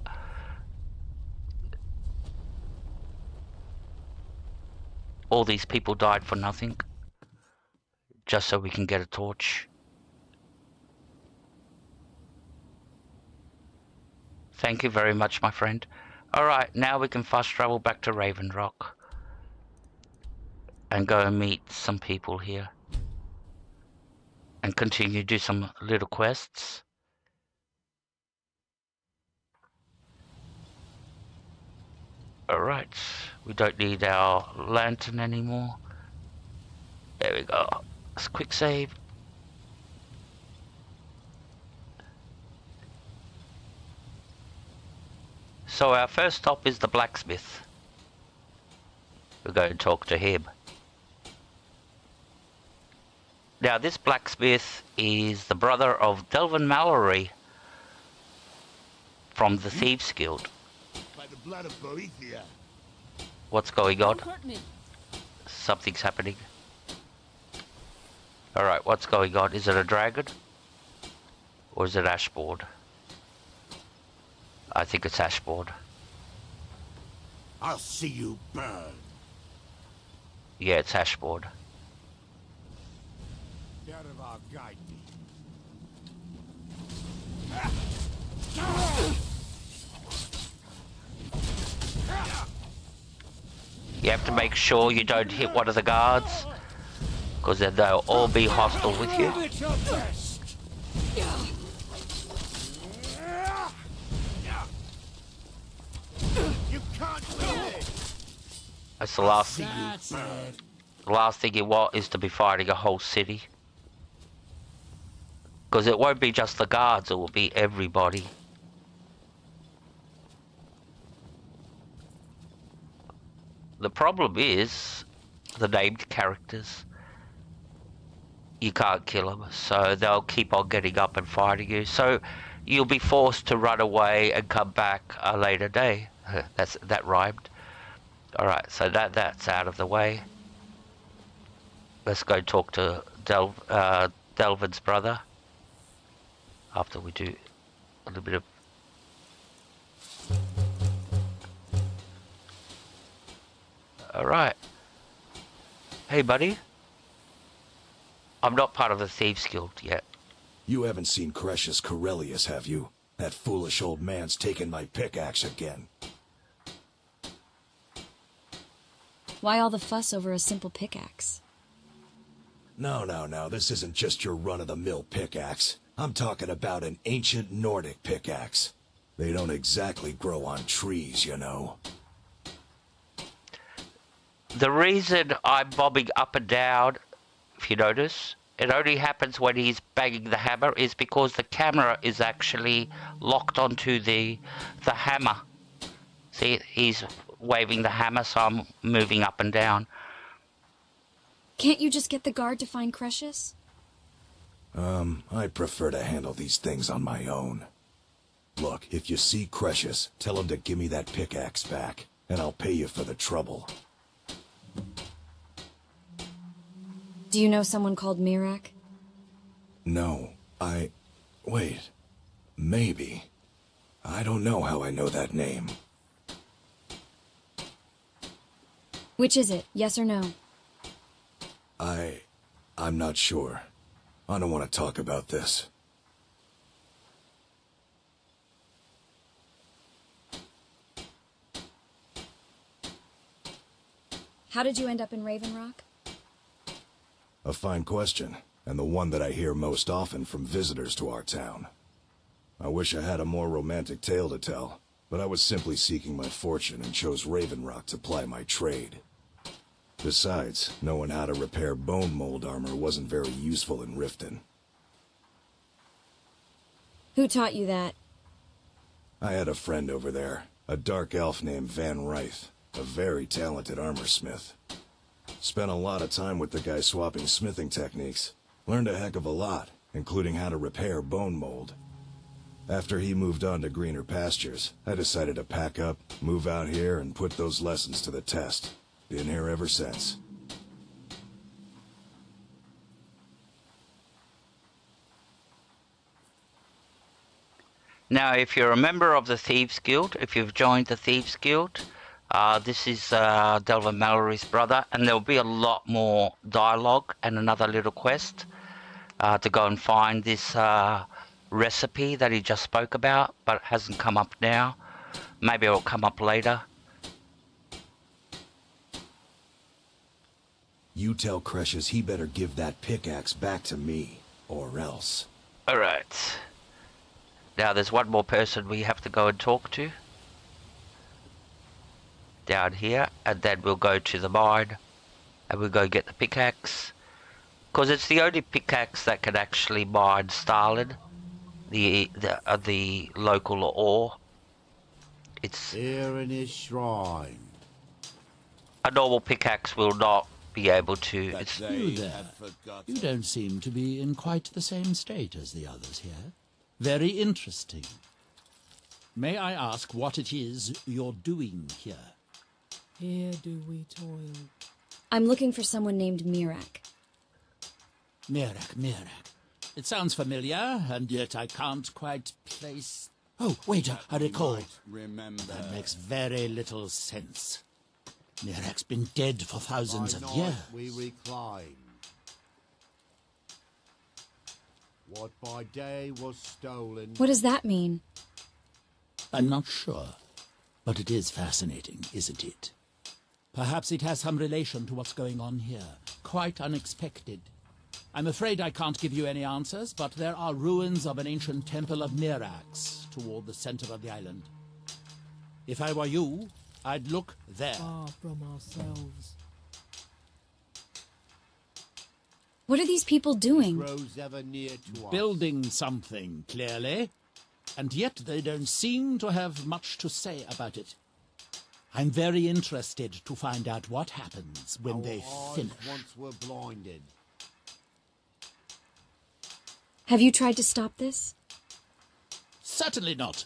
all these people died for nothing, just so we can get a torch. Thank you very much, my friend. Alright, now we can fast travel back to Raven Rock and go and meet some people here and continue to do some little quests. Alright, we don't need our lantern anymore. There we go. Let's quick save. So our first stop is the blacksmith. We'll go and talk to him. Now this blacksmith is the brother of Delvin Mallory from the Thieves Guild. By the blood of Boethia. What's going on? Something's happening. Alright, what's going on? Is it a dragon? Or is it Ashboard? I think it's Ashboard. I'll see you burn. Yeah, it's Ashboard. Guide me. You have to make sure you don't hit one of the guards, because then they'll all be hostile with you. That's the last thing. The last thing you want is to be fighting a whole city. Because it won't be just the guards, it will be everybody. The problem is the named characters. You can't kill them, so they'll keep on getting up and fighting you. So you'll be forced to run away and come back a later day. That rhymed. Alright, so that's out of the way. Let's go talk to Delvin's brother. After we do a little bit of... Alright. Hey, buddy. I'm not part of the Thieves Guild yet. You haven't seen Cretius Corellius, have you? That foolish old man's taken my pickaxe again. Why all the fuss over a simple pickaxe? No, this isn't just your run-of-the-mill pickaxe. I'm talking about an ancient Nordic pickaxe. They don't exactly grow on trees, you know. The reason I'm bobbing up and down, if you notice, it only happens when he's banging the hammer, is because the camera is actually locked onto the hammer. See, he's waving the hammer, so I'm moving up and down. Can't you just get the guard to find Crucius? I prefer to handle these things on my own. Look, if you see Crucius, tell him to give me that pickaxe back, and I'll pay you for the trouble. Do you know someone called Mirac? No, wait. Maybe. I don't know how I know that name. Which is it, yes or no? I'm not sure. I don't want to talk about this. How did you end up in Raven Rock? A fine question, and the one that I hear most often from visitors to our town. I wish I had a more romantic tale to tell, but I was simply seeking my fortune and chose Raven Rock to ply my trade. Besides, knowing how to repair bone mold armor wasn't very useful in Riften. Who taught you that? I had a friend over there, a dark elf named Van Ryth, a very talented armor smith. Spent a lot of time with the guy swapping smithing techniques. Learned a heck of a lot, including how to repair bone mold. After he moved on to greener pastures, I decided to pack up, move out here, and put those lessons to the test. Been here ever since. Now, if you're a member of the Thieves Guild, if you've joined the Thieves Guild, this is Delvin Mallory's brother, and there'll be a lot more dialogue and another little quest to go and find this recipe that he just spoke about, but it hasn't come up now. Maybe it'll come up later. You tell Crucius he better give that pickaxe back to me, or else. Alright. Now there's one more person we have to go and talk to. Down here, and then we'll go to the mine, and we'll go get the pickaxe. Because it's the only pickaxe that can actually mine Stalin, the local ore. It's here in his shrine. A normal pickaxe will not be able to. You there. You don't seem to be in quite the same state as the others here. Very interesting. May I ask what it is you're doing here? Here do we toil. I'm looking for someone named Mirac. Mirac. It sounds familiar, and yet I can't quite place... Oh, wait, I recall. Remember. That makes very little sense. Mirac's been dead for thousands of years. We recline. What by day was stolen... What does that mean? I'm not sure, but it is fascinating, isn't it? Perhaps it has some relation to what's going on here. Quite unexpected. I'm afraid I can't give you any answers, but there are ruins of an ancient temple of Mirac's toward the center of the island. If I were you, I'd look there. Far from ourselves. What are these people doing? Grows ever near to us. Building something, clearly. And yet they don't seem to have much to say about it. I'm very interested to find out what happens when they finish. Once were blinded. Have you tried to stop this? Certainly not.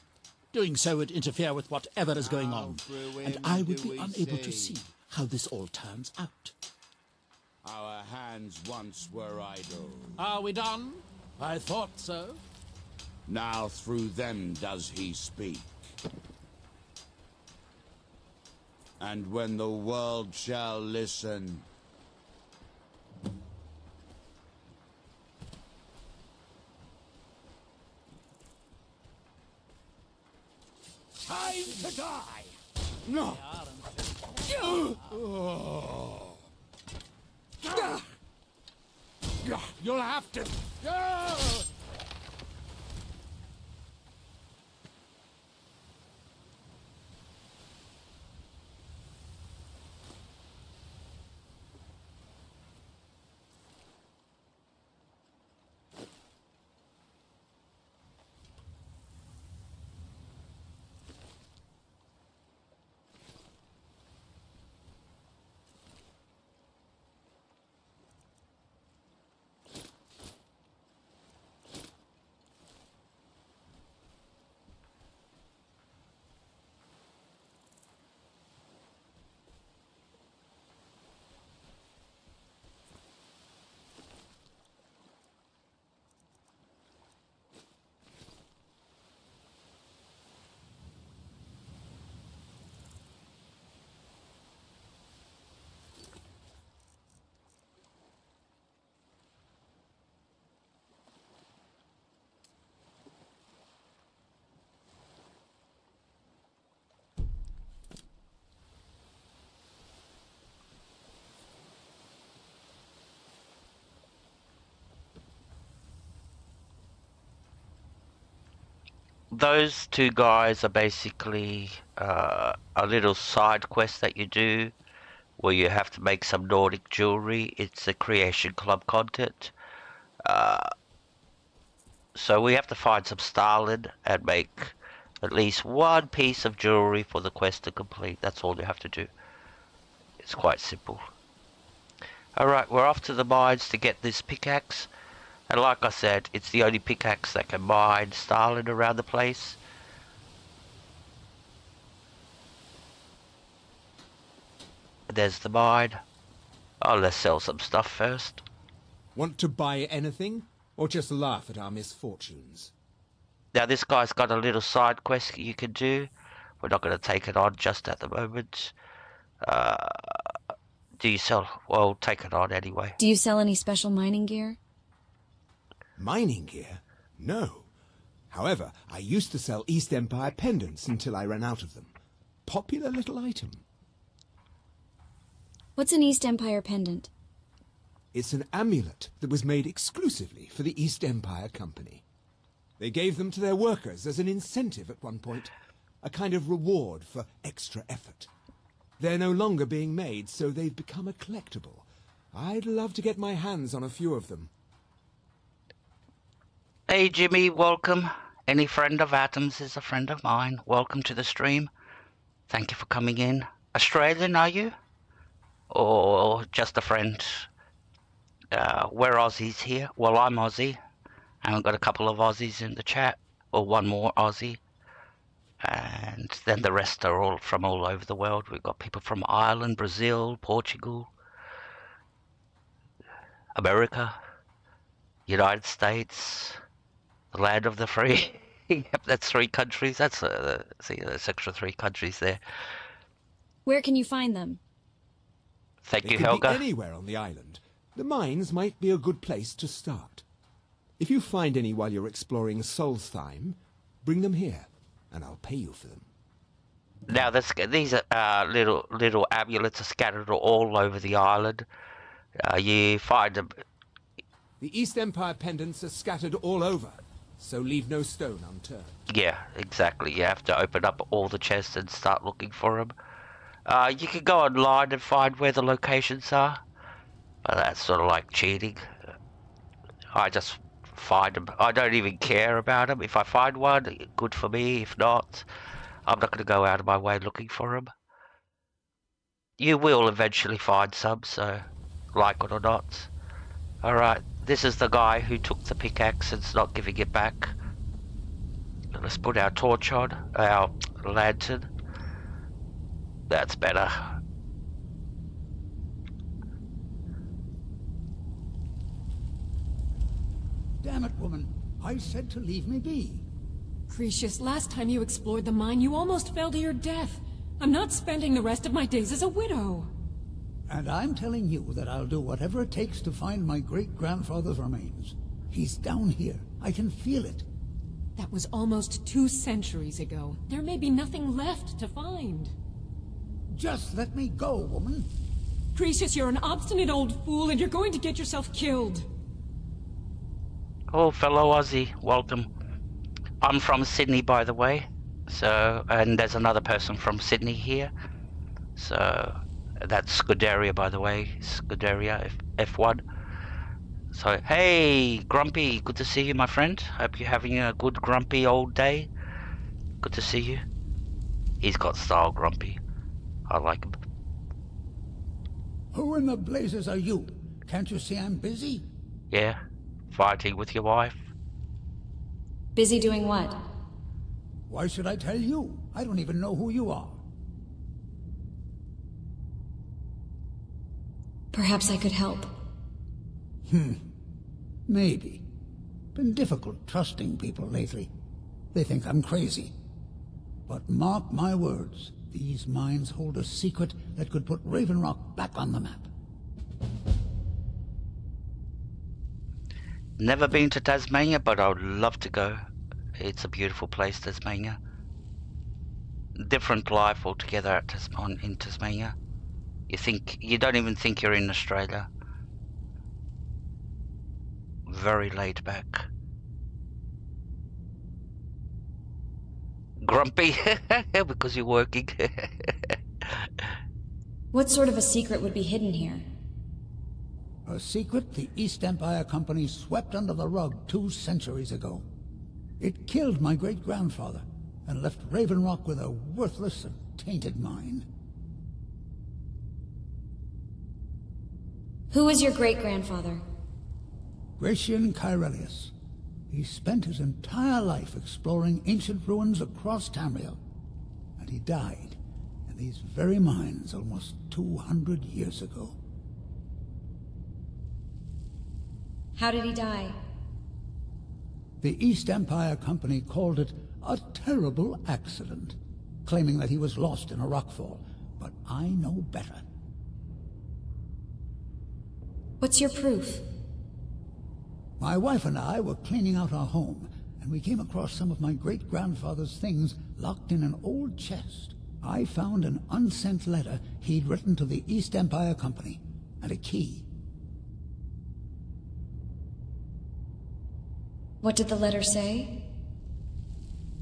Doing so would interfere with whatever is going on, and I would be unable to see how this all turns out. Our hands once were idle. Are we done? I thought so. Now through them does he speak. And when the world shall listen... Time to die! No! You'll have to... those two guys are basically a little side quest that you do where you have to make some Nordic jewelry. It's a Creation Club content. So we have to find some Stalin and make at least one piece of jewelry for the quest to complete. That's all you have to do. It's quite simple. Alright, we're off to the mines to get this pickaxe. And like I said, it's the only pickaxe that can mine Stalin around the place. There's the mine. Oh, let's sell some stuff first. Want to buy anything? Or just laugh at our misfortunes? Now this guy's got a little side quest you can do. We're not going to take it on just at the moment. Do you sell? Well, take it on anyway. Do you sell any special mining gear? Mining gear? No. However, I used to sell East Empire pendants until I ran out of them. Popular little item. What's an East Empire pendant? It's an amulet that was made exclusively for the East Empire Company. They gave them to their workers as an incentive at one point, a kind of reward for extra effort. They're no longer being made, so they've become a collectible. I'd love to get my hands on a few of them. Hey Jimmy, welcome. Any friend of Atom's is a friend of mine. Welcome to the stream. Thank you for coming in. Australian, are you? Or just a friend? We're Aussies here. Well, I'm Aussie. And we've got a couple of Aussies in the chat. Or one more Aussie. And then the rest are all from all over the world. We've got people from Ireland, Brazil, Portugal, America, United States, the land of the free. Yep, that's 3 countries. That's see, there's extra 3 countries there. Where can you find them? Thank you, They could Helga. be anywhere on the island. The mines might be a good place to start. If you find any while you're exploring Solstheim, bring them here, and I'll pay you for them. Now, these little amulets are scattered all over the island. You find them. The East Empire pendants are scattered all over, so leave no stone unturned. Yeah, exactly. You have to open up all the chests and start looking for them. You can go online and find where the locations are, but that's sort of like cheating. I just find them. I don't even care about them. If I find one, good for me. If not, I'm not going to go out of my way looking for them. You will eventually find some, so like it or not. Alright, this is the guy who took the pickaxe and's not giving it back. Let's put our torch on, our lantern. That's better. Damn it, woman. I said to leave me be. Cretius, last time you explored the mine, you almost fell to your death. I'm not spending the rest of my days as a widow. And I'm telling you that I'll do whatever it takes to find my great-grandfather's remains. He's down here. I can feel it. That was almost 2 centuries ago. There may be nothing left to find. Just let me go, woman. Cretius, you're an obstinate old fool, and you're going to get yourself killed. Oh, fellow Aussie, welcome. I'm from Sydney, by the way. So, and there's another person from Sydney here. So, that's Scuderia, by the way. Scuderia F1. So, hey, Grumpy, good to see you, my friend. Hope you're having a good grumpy old day. Good to see you. He's got style, Grumpy. I like him. Who in the blazes are you? Can't you see I'm busy? Yeah, fighting with your wife. Busy doing what? Why should I tell you? I don't even know who you are. Perhaps I could help. Maybe. Been difficult trusting people lately. They think I'm crazy. But mark my words, these mines hold a secret that could put Raven Rock back on the map. Never been to Tasmania, but I would love to go. It's a beautiful place, Tasmania. Different life altogether in Tasmania. You don't even think you're in Australia. Very laid back. grumpy because you're working. What sort of a secret would be hidden here? A secret the East Empire Company swept under the rug 2 centuries ago. It killed my great-grandfather and left Raven Rock with a worthless and tainted mine. Who was your great-grandfather? Gratian Kyrelius. He spent his entire life exploring ancient ruins across Tamriel, and he died in these very mines almost 200 years ago. How did he die? The East Empire Company called it a terrible accident, claiming that he was lost in a rockfall, but I know better. What's your proof? My wife and I were cleaning out our home, and we came across some of my great-grandfather's things locked in an old chest. I found an unsent letter he'd written to the East Empire Company, and a key. What did the letter say?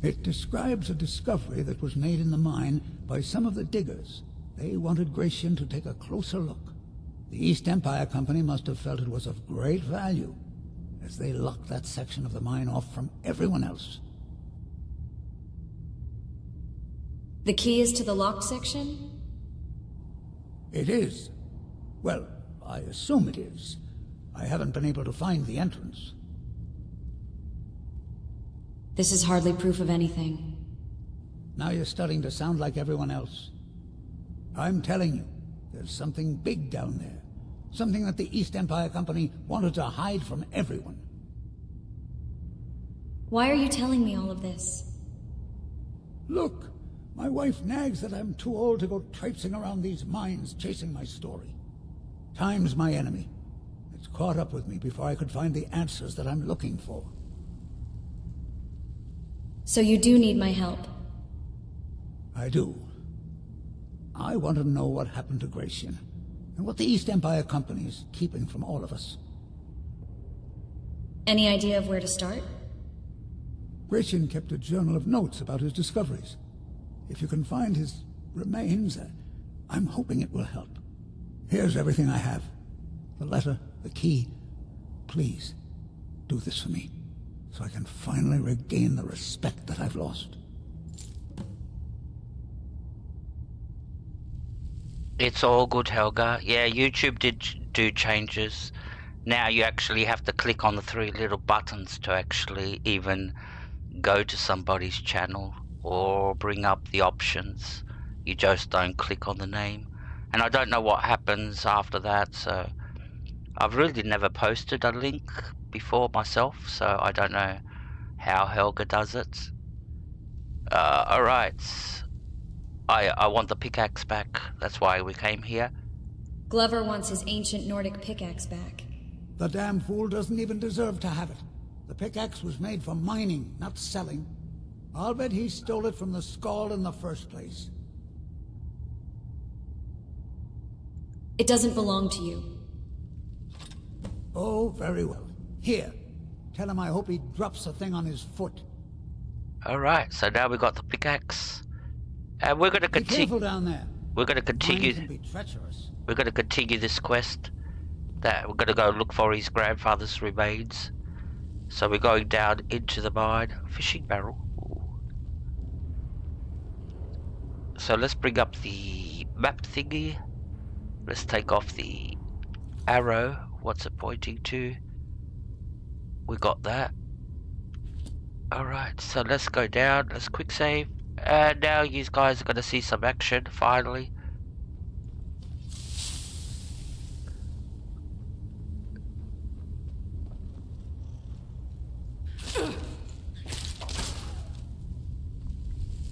It describes a discovery that was made in the mine by some of the diggers. They wanted Gratian to take a closer look. The East Empire Company must have felt it was of great value, as they locked that section of the mine off from everyone else. The key is to the locked section? It is. Well, I assume it is. I haven't been able to find the entrance. This is hardly proof of anything. Now you're starting to sound like everyone else. I'm telling you, there's something big down there. Something that the East Empire Company wanted to hide from everyone. Why are you telling me all of this? Look, my wife nags that I'm too old to go traipsing around these mines chasing my story. Time's my enemy. It's caught up with me before I could find the answers that I'm looking for. So you do need my help? I do. I want to know what happened to Gratian, and what the East Empire Company is keeping from all of us. Any idea of where to start? Gratian kept a journal of notes about his discoveries. If you can find his remains, I'm hoping it will help. Here's everything I have. The letter, the key. Please, do this for me, so I can finally regain the respect that I've lost. It's all good, Helga. Yeah, YouTube did do changes. Now you actually have to click on the 3 little buttons to actually even go to somebody's channel or bring up the options. You just don't click on the name. And I don't know what happens after that, so I've really never posted a link before myself, so I don't know how Helga does it. Alright. I want the pickaxe back. That's why we came here. Glover wants his ancient Nordic pickaxe back. The damn fool doesn't even deserve to have it. The pickaxe was made for mining, not selling. I'll bet he stole it from the Skald in the first place. It doesn't belong to you. Oh, very well. Here. Tell him I hope he drops the thing on his foot. Alright, so now we got the pickaxe. And we're gonna continue. Be careful down there. We're gonna continue. Mines can be treacherous. We're gonna continue this quest. That we're gonna go look for his grandfather's remains. So we're going down into the mine. Fishing barrel. Ooh. So let's bring up the map thingy. Let's take off the arrow. What's it pointing to? We got that. Alright, so let's go down. Let's quick save. And now you guys are going to see some action, finally.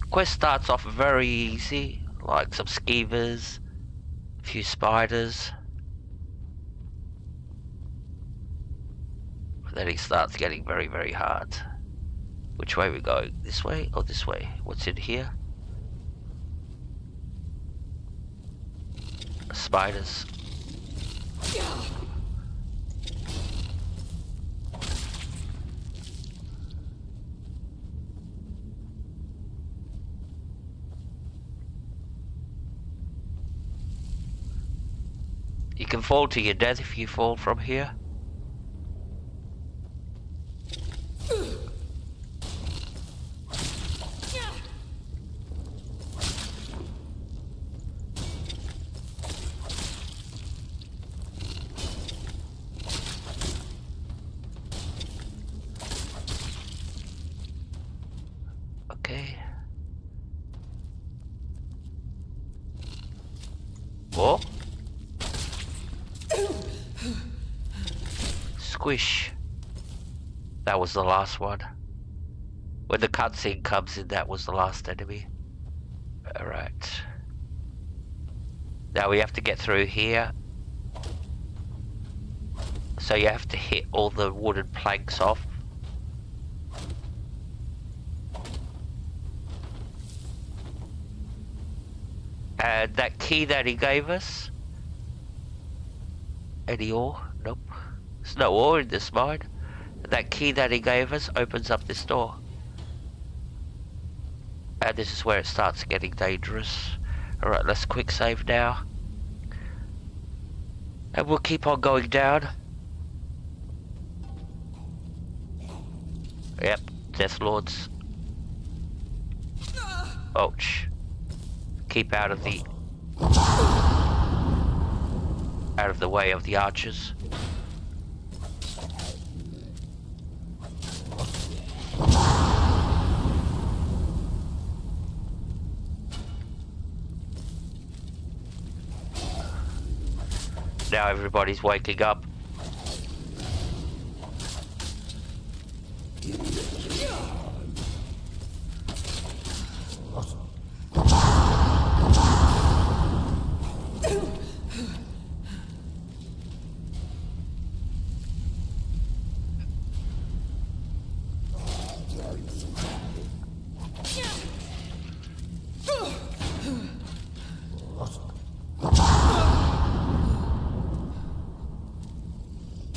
Quest starts off very easy, like some skeevers, a few spiders. But then it starts getting very, very hard. Which way we go? This way or this way? What's in here? Spiders. You can fall to your death if you fall from here. Okay. Oh. Squish. That was the last one. When the cutscene comes in, that was the last enemy. Alright. Now we have to get through here. So you have to hit all the wooden planks off. And that key that he gave us. Any ore? Nope. There's no ore in this mine. That key that he gave us opens up this door. And this is where it starts getting dangerous. Alright, let's quick save now. And we'll keep on going down. Yep, Death Lords. Ouch. Keep out of the way of the archers. Now everybody's waking up.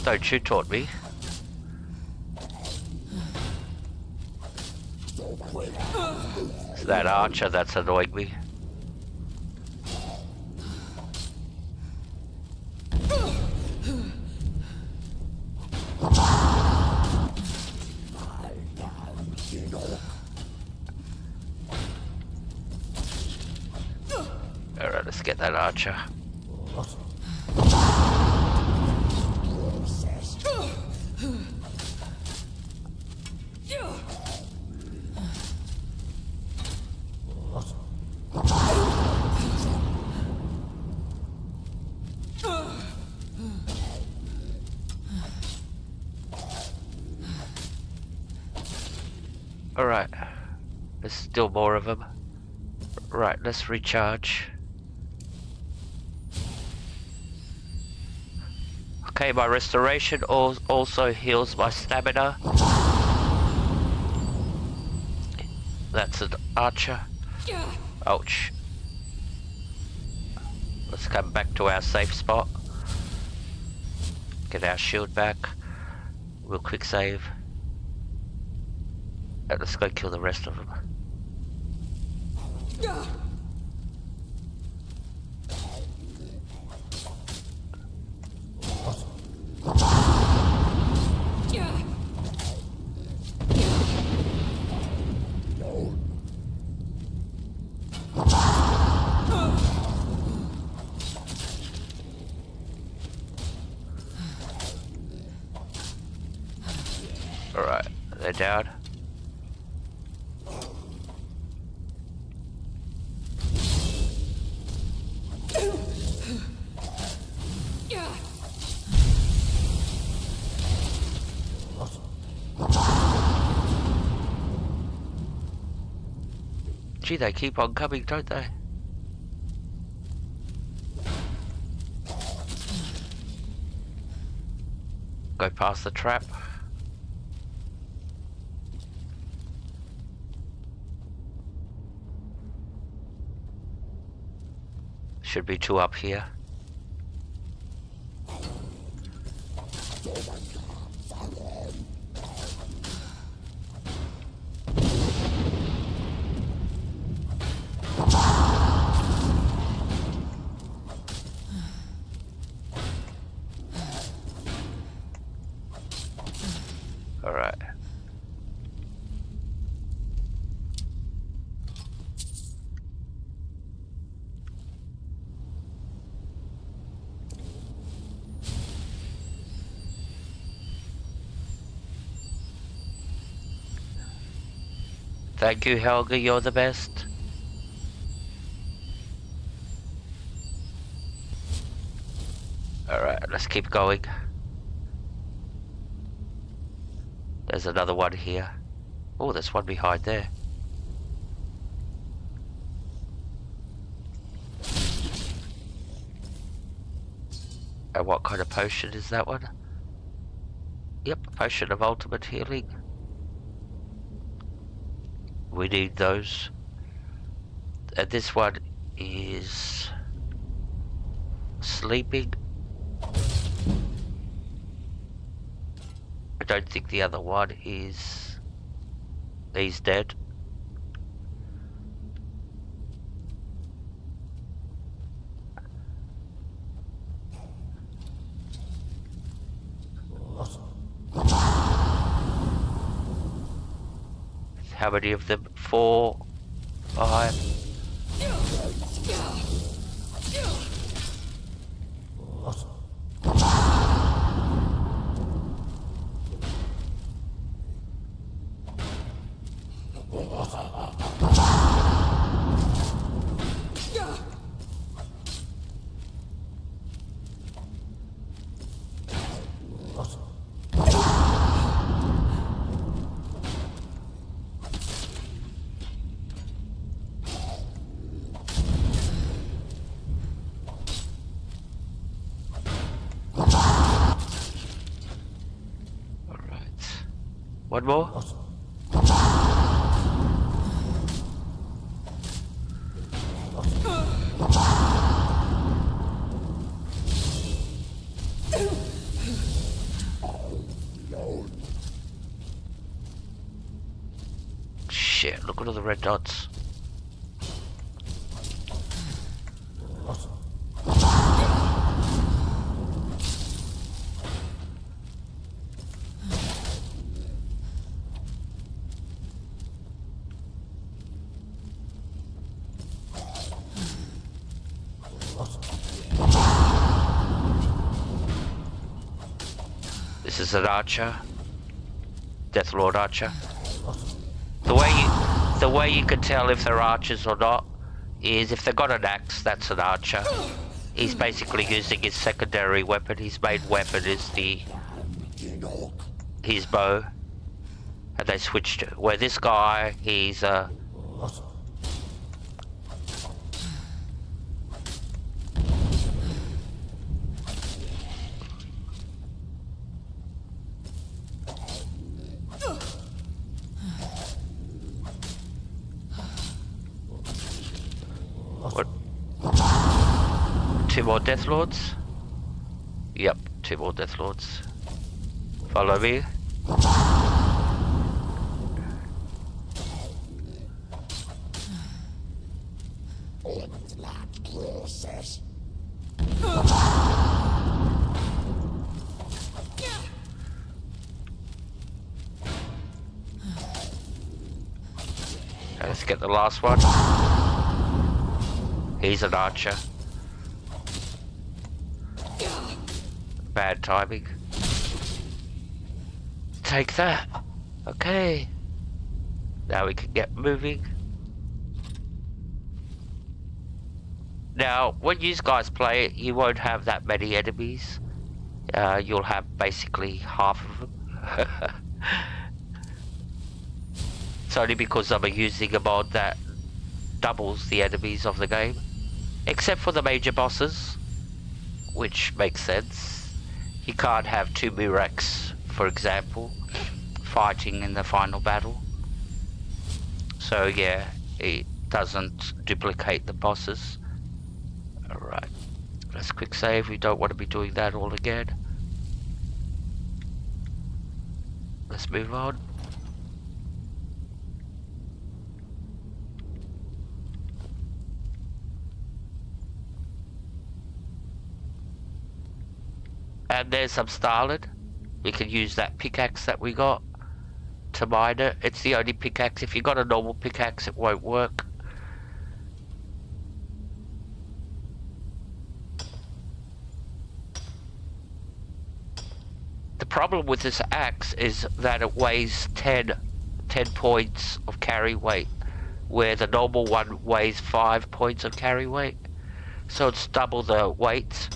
Don't you taught me. It's that archer that's annoying me. Alright, let's get that archer. Alright, there's still more of them. Right, let's recharge. Okay, my restoration also heals my stamina. That's an archer. Ouch. Let's come back to our safe spot. Get our shield back. We'll quick save. And let's go kill the rest of them. Alright, they're down. Gee, they keep on coming, don't they? Go past the trap. Should be two up here. Alright. Thank you, Helga, you're the best. Alright, let's keep going. There's another one here. Oh, there's one behind there. And what kind of potion is that one? Yep, potion of ultimate healing. We need those. And this one is sleeping. I don't think the other one is... He's dead. How many of them? 4, 5. One more? Shit, look at all the red dots. This is an archer, Deathlord archer. The way you can tell if they're archers or not is if they've got an axe, that's an archer. He's basically using his secondary weapon. His main weapon is his bow, and they switched. Where this guy, he's two more Deathlords? Yep, 2 more Deathlords. Follow me. Let's get the last one. He's an archer. Bad timing. Take that. Okay. Now we can get moving. Now, when you guys play it, you won't have that many enemies. You'll have basically half of them. It's only because I'm using a mod that doubles the enemies of the game. Except for the major bosses, which makes sense. You can't have 2 Muraks, for example, fighting in the final battle. So yeah, it doesn't duplicate the bosses. Alright, let's quick save. We don't want to be doing that all again. Let's move on. And there's some Starlid. We can use that pickaxe that we got. to mine it. It's the only pickaxe. If you got a normal pickaxe, it won't work. The problem with this axe is that it weighs 10 points of carry weight, where the normal one weighs 5 points of carry weight. So it's double the weight.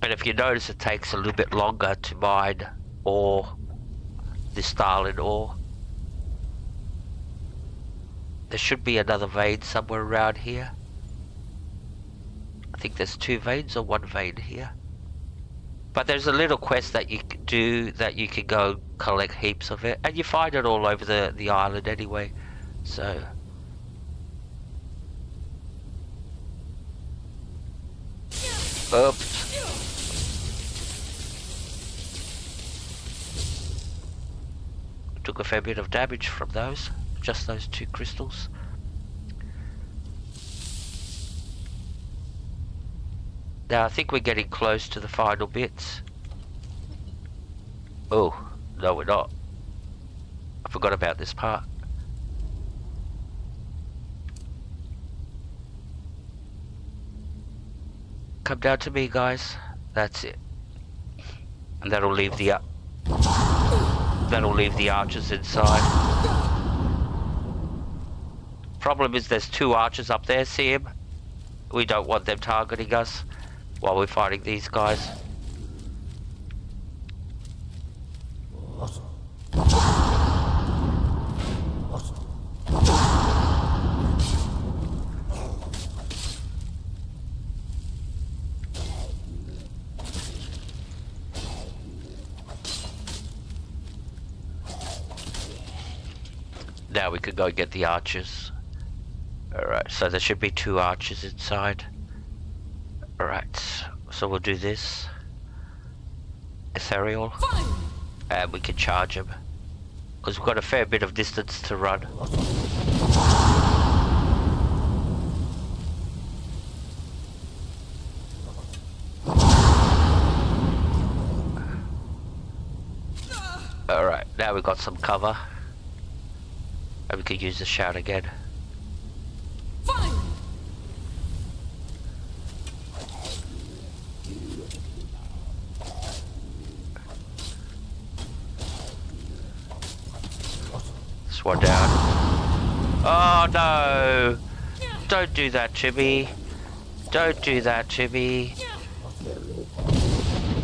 And if you notice, it takes a little bit longer to mine ore, this Starlin ore. There should be another vein somewhere around here. I think there's 2 veins or 1 vein here. But there's a little quest that you can do that you can go collect heaps of it. And you find it all over the island anyway. So... Oops. Took a fair bit of damage from those. Just those 2 crystals. Now I think we're getting close to the final bits. Oh, no we're not. I forgot about this part. Come down to me, guys. That's it. And that'll leave the archers inside. Problem is there's 2 archers up there, see him? We don't want them targeting us while we're fighting these guys. Now we could go get the archers. Alright, so there should be 2 archers inside. Alright, so we'll do this. Ethereal. And we can charge him. Because we've got a fair bit of distance to run. Alright, now we've got some cover. And we could use the shout again. One down. Oh no! Don't do that to me. Don't do that to me.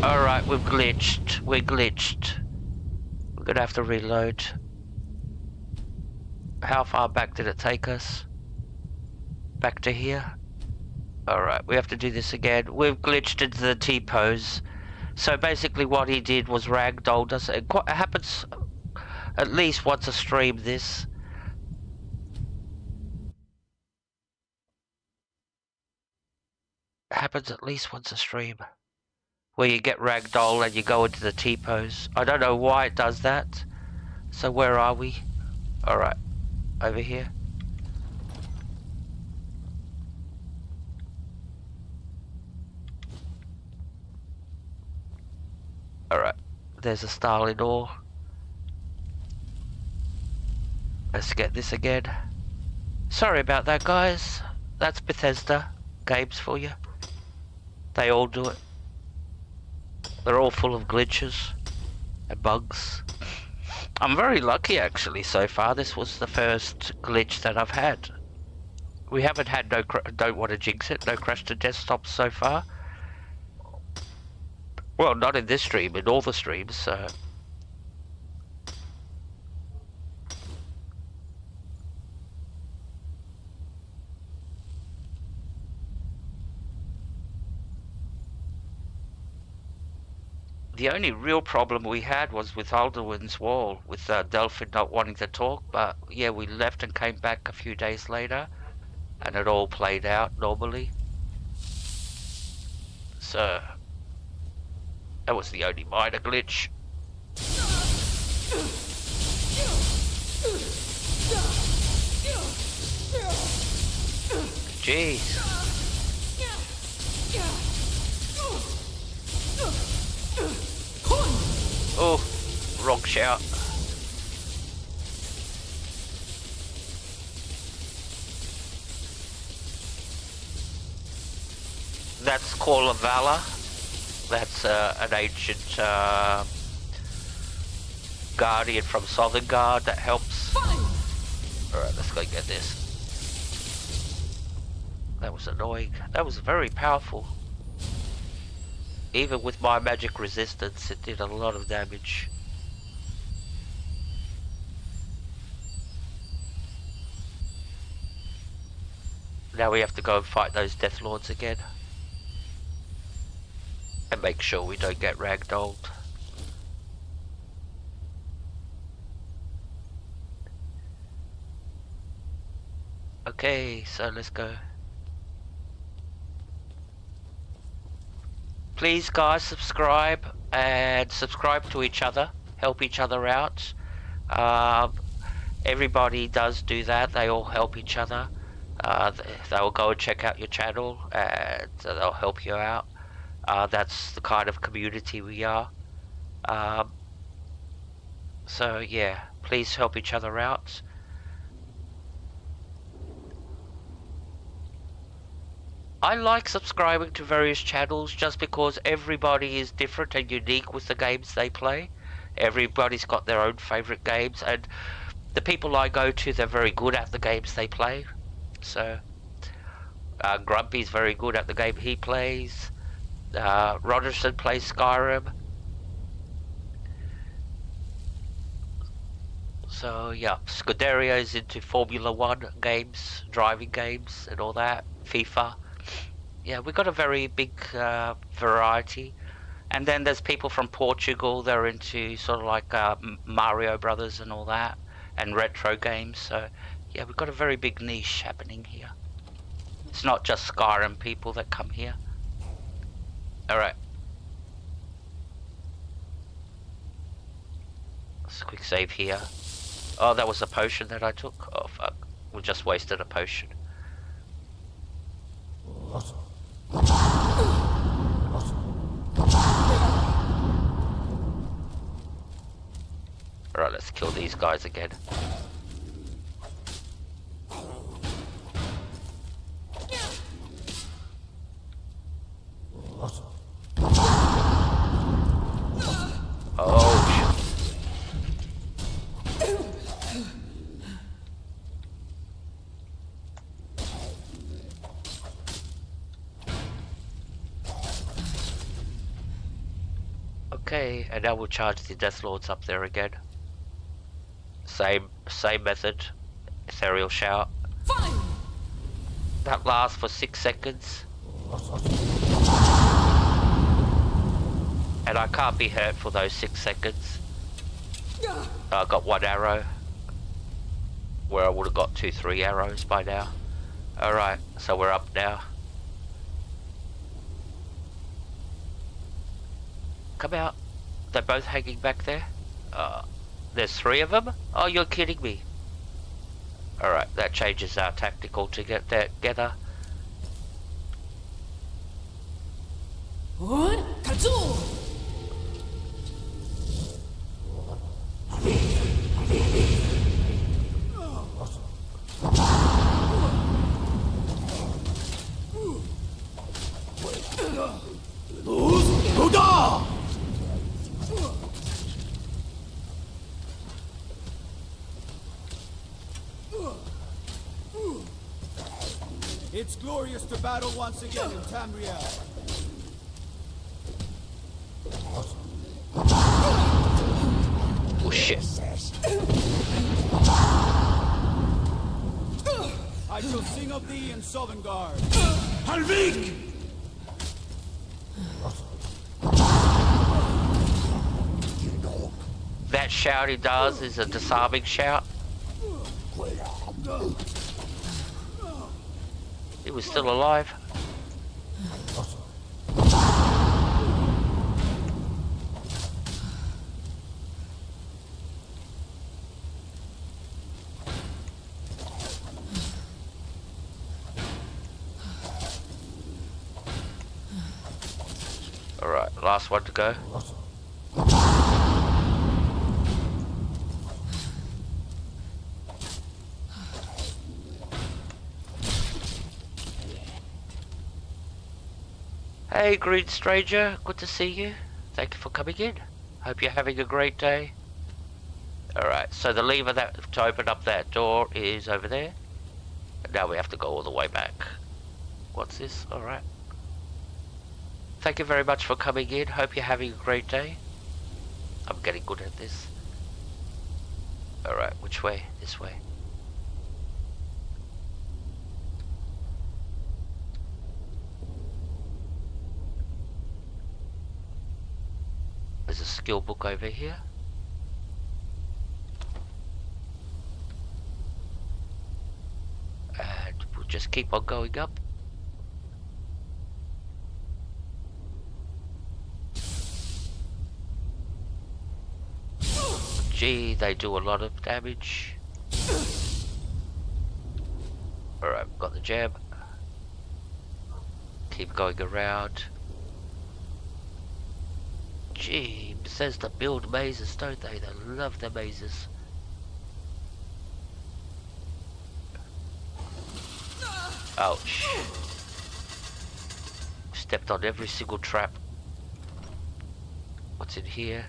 Alright, we've glitched. We're glitched. We're gonna have to reload. How far back did it take us? Back to here? Alright, we have to do this again. We've glitched into the T-pose. So basically what he did was ragdolled us. It happens at least once a stream, this. Happens at least once a stream. Where you get ragdoll and you go into the T-pose. I don't know why it does that. So where are we? Alright. Over here. Alright. There's a Starlin ore. Let's get this again. Sorry about that, guys. That's Bethesda games for you. They all do it. They're all full of glitches and bugs. I'm very lucky actually so far. This was the first glitch that I've had. We haven't had don't want to jinx it, no crash to desktops so far. Well, not in this stream, in all the streams, so... The only real problem we had was with Alduin's Wall, with Delphin not wanting to talk, but yeah, we left and came back a few days later, and it all played out normally. So, that was the only minor glitch. Jeez. Oh, wrong shout. That's Call of Valor. That's an ancient guardian from Southern that helps. Alright, let's go get this. That was annoying. That was very powerful. Even with my magic resistance, it did a lot of damage. Now we have to go and fight those Death Lords again. And make sure we don't get ragdolled. Okay, so let's go. Please guys, subscribe and subscribe to each other. Help each other out. Everybody does do that. They all help each other. They'll go and check out your channel and they'll help you out. That's the kind of community we are. So yeah, please help each other out. I like subscribing to various channels just because everybody is different and unique with the games they play. Everybody's got their own favourite games, and the people I go to, they're very good at the games they play. So Grumpy's very good at the game he plays. Rogerson plays Skyrim. So yeah, Scuderia is into Formula 1 games, driving games and all that, FIFA. Yeah, we've got a very big variety. And then there's people from Portugal, they're into sort of like Mario Brothers and all that, and retro games. So yeah, we've got a very big niche happening here. It's not just Skyrim people that come here. Alright. Let's quick save here. Oh, that was a potion that I took. Oh fuck, we just wasted a potion. Alright, let's kill these guys again. Oh shit. Okay, and now we'll charge the Death Lords up there again. Same method. Ethereal shout. Fine. That lasts for 6 seconds. And I can't be hurt for those 6 seconds. I got 1 arrow. Where I would have got 2-3 arrows by now. Alright, so we're up now. Come out. They're both hanging back there. There's 3 of them? Oh, you're kidding me. Alright, that changes our tactic altogether. It's glorious to battle once again in Tamriel. Oh shit. I shall sing of thee in Sovngarde. Halvik! That shout he does is a disarming shout. He was still alive. Alright, last one to go. Hey, green stranger, good to see you. Thank you for coming in. Hope you're having a great day. Alright, so the lever to open up that door is over there. And now we have to go all the way back. What's this? Alright. Thank you very much for coming in. Hope you're having a great day. I'm getting good at this. Alright, which way? This way. There's a skill book over here. And we'll just keep on going up. Gee, they do a lot of damage. Alright, got the jab. Keep going around. Gee, Bethesda build mazes, don't they? They love their mazes. Ouch. Stepped on every single trap. What's in here?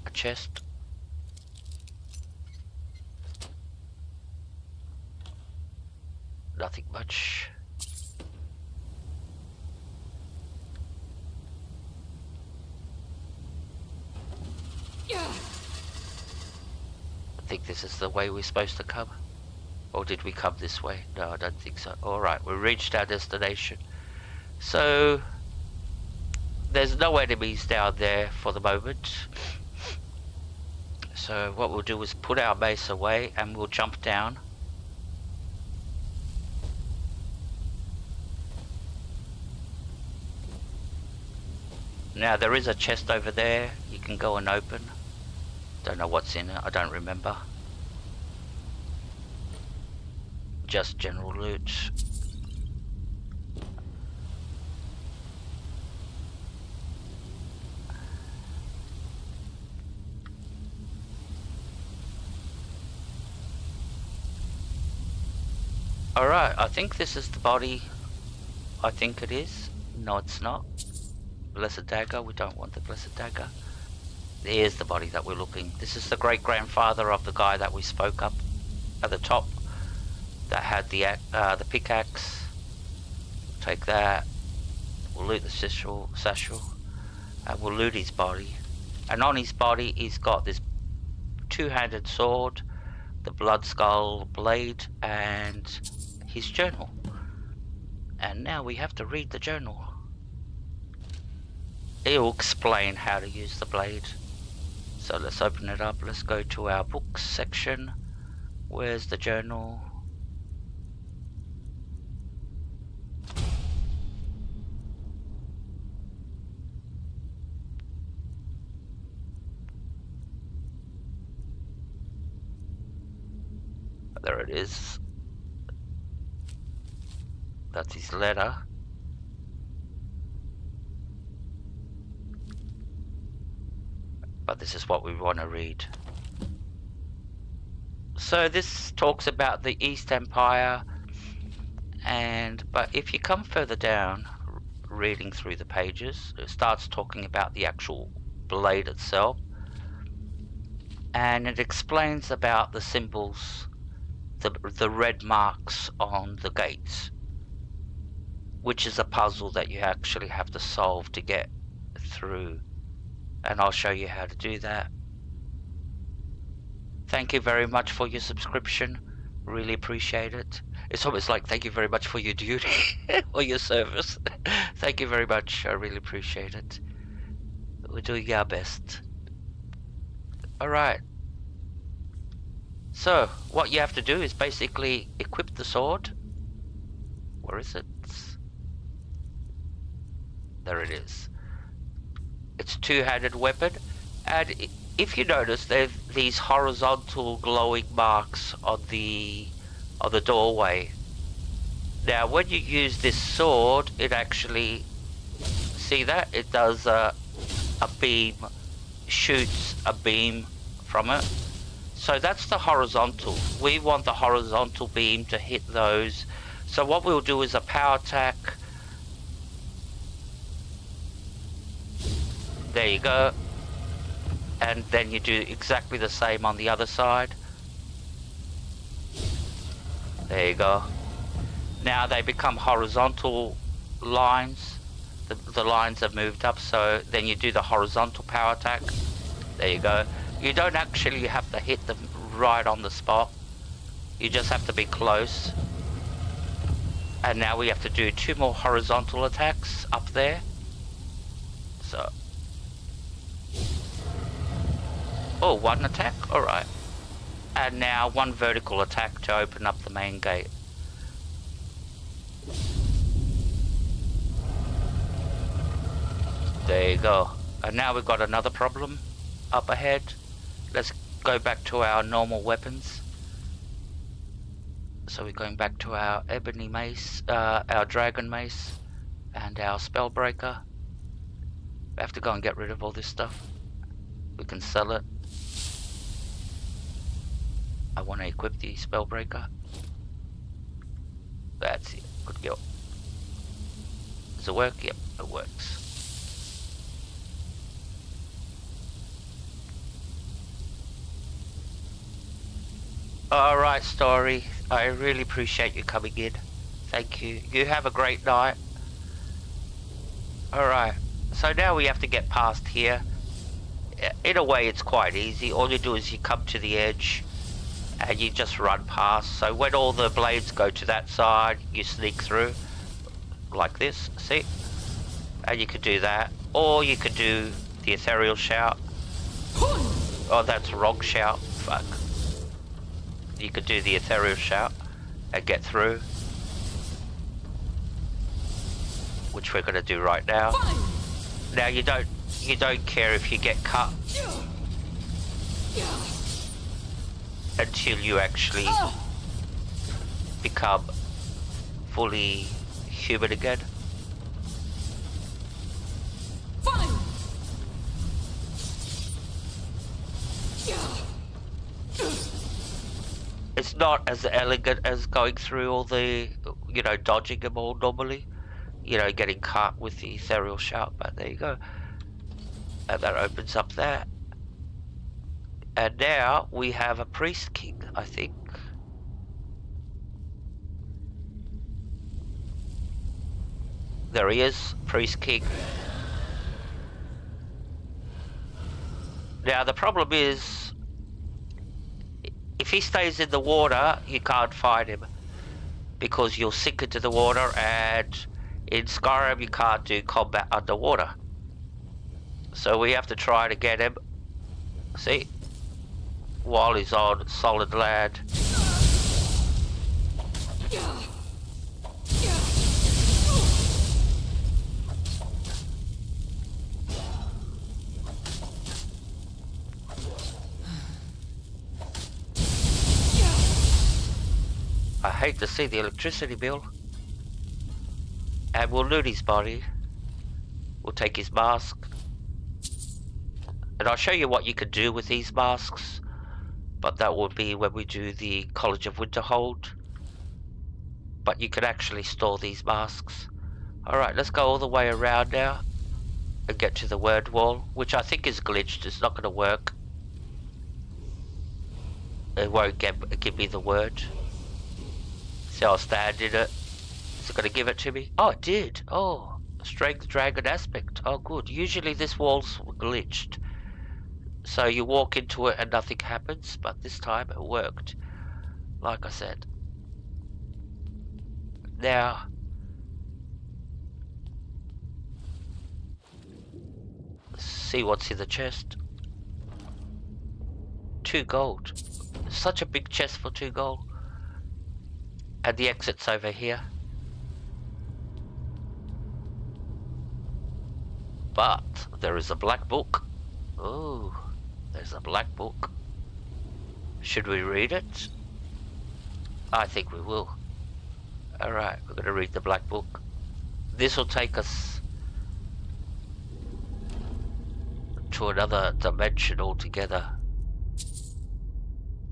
A chest. Nothing much. I think this is the way we're supposed to come. Or did we come this way? No, I don't think so. Alright, we reached our destination. So, there's no enemies down there for the moment. So what we'll do is put our mace away and we'll jump down. Now there is a chest over there you can go and open. Don't know what's in it, I don't remember. Just general loot. Alright, I think this is the body. I think it is. No, it's not. Blessed dagger, we don't want the blessed dagger. There's the body that we're looking. This is the great grandfather of the guy that we spoke up at the top that had the pickaxe. Take that. We'll loot the satchel. And we'll loot his body. And on his body he's got this two-handed sword, the blood skull blade, and his journal. And now we have to read the journal. It'll explain how to use the blade. So let's open it up. Let's go to our books section. Where's the journal? There it is. That's his letter. But this is what we want to read. So this talks about the East Empire, but if you come further down, reading through the pages, it starts talking about the actual blade itself, and it explains about the symbols, the red marks on the gates, which is a puzzle that you actually have to solve to get through. And I'll show you how to do that. Thank you very much for your subscription. Really appreciate it. It's almost like thank you very much for your duty or your service. Thank you very much. I really appreciate it. We're doing our best. Alright. So, what you have to do is basically equip the sword. Where is it? There it is. It's a two-handed weapon, and if you notice, there's these horizontal glowing marks on the doorway. Now, when you use this sword, it actually see that? It does a beam, shoots a beam from it. So that's the horizontal. We want the horizontal beam to hit those. So what we'll do is a power attack. There you go. And then you do exactly the same on the other side. There you go. Now they become horizontal lines. The lines have moved up, so then you do the horizontal power attack. There you go. You don't actually have to hit them right on the spot. You just have to be close. And now we have to do 2 more horizontal attacks up there. So. Oh, 1 attack? Alright. And now 1 vertical attack to open up the main gate. There you go. And now we've got another problem up ahead. Let's go back to our normal weapons. So we're going back to our ebony mace, our dragon mace, and our spellbreaker. We have to go and get rid of all this stuff. We can sell it. I want to equip the spellbreaker. That's it. Good go. Does it work? Yep, it works. Alright, story. I really appreciate you coming in. Thank you. You have a great night. Alright. So now we have to get past here. In a way, it's quite easy. All you do is you come to the edge and you just run past. So when all the blades go to that side, you sneak through like this. See? And you could do that. Or you could do the ethereal shout. Oh, that's a wrong shout. Fuck. You could do the ethereal shout and get through, which we're going to do right now. Now you don't care if you get cut until you actually become fully human again. It's not as elegant as going through all the, you know, dodging them all normally. You know, getting cut with the ethereal shout, but there you go. And that opens up that. And now we have a priest king, I think. There he is, priest king. Now the problem is, if he stays in the water, you can't fight him because you'll sink into the water, and in Skyrim you can't do combat underwater. So we have to try to get him, see, while he's on solid land. I hate to see the electricity bill. And we'll loot his body. We'll take his mask. And I'll show you what you could do with these masks. But that will be when we do the College of Winterhold. But you can actually store these masks. Alright, let's go all the way around now. And get to the word wall. Which I think is glitched. It's not going to work. It won't give me the word. See, I'll stand in it. Is it going to give it to me? Oh, it did. Oh, strength dragon aspect. Oh, good. Usually this wall's glitched. So you walk into it and nothing happens, but this time it worked. Like I said. Now, see what's in the chest. 2 gold. Such a big chest for 2 gold. And the exit's over here. But there is a black book. Oh, there's a black book. Should we read it? I think we will. Alright, we're going to read the black book. This will take us to another dimension altogether.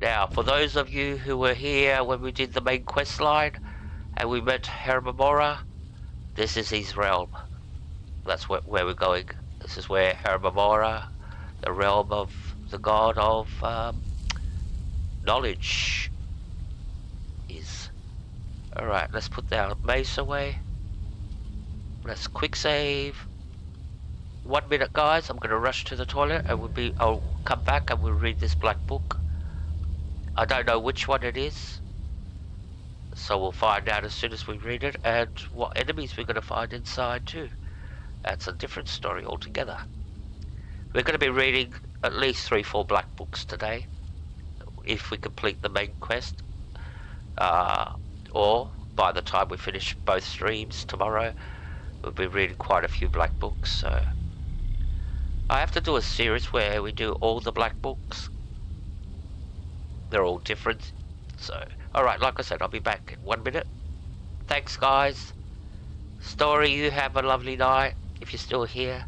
Now, for those of you who were here when we did the main quest line and we met Herbamora, this is his realm. That's where we're going. This is where Herbamora, the realm of the god of knowledge, is. Alright, let's put our mace away. Let's quick save. 1 minute, guys. I'm gonna rush to the toilet and I'll come back and we'll read this black book. I don't know which one it is, so we'll find out as soon as we read it, and what enemies we're gonna find inside too. That's a different story altogether. We're gonna be reading at least 3-4 black books today, if we complete the main quest, or by the time we finish both streams tomorrow, we'll be reading quite a few black books. So I have to do a series where we do all the black books. They're all different. So, alright, like I said, I'll be back in 1 minute. Thanks, guys. Story, you have a lovely night, if you're still here.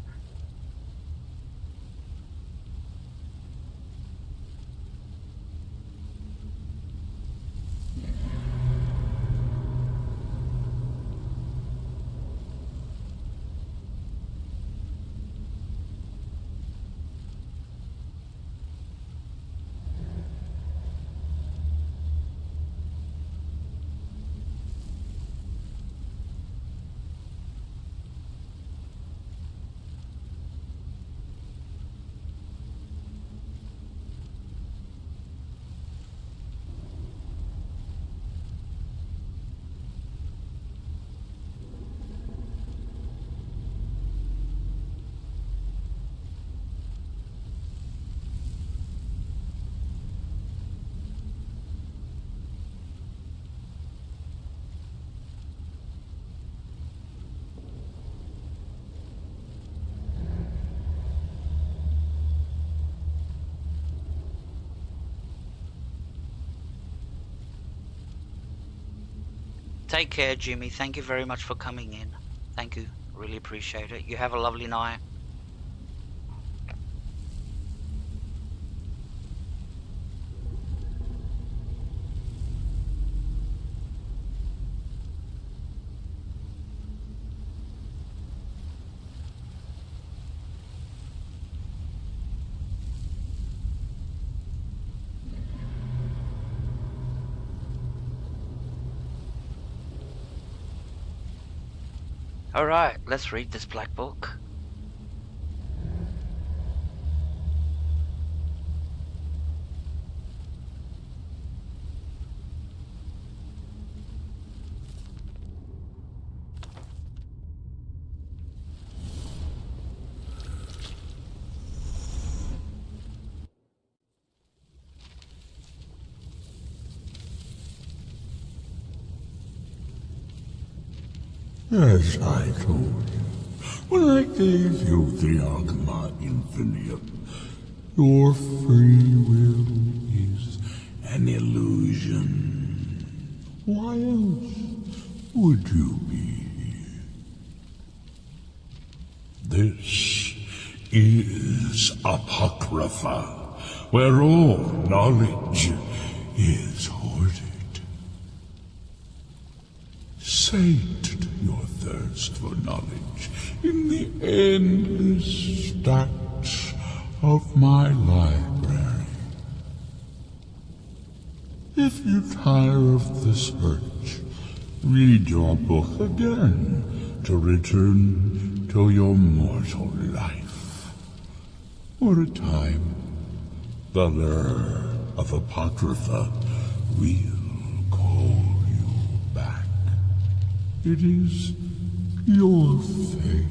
Take care, Jimmy. Thank you very much for coming in. Thank you. Really appreciate it. You have a lovely night. Alright, let's read this black book. As I told you, when I gave you the Agma Infinium, your free will is an illusion. Why else would you be here? This is Apocrypha, where all knowledge is hoarded. Sate your thirst for knowledge in the endless stacks of my library. If you tire of the search, read your book again to return to your mortal life. For a time, the lure of Apocrypha will call you back. It is your fate.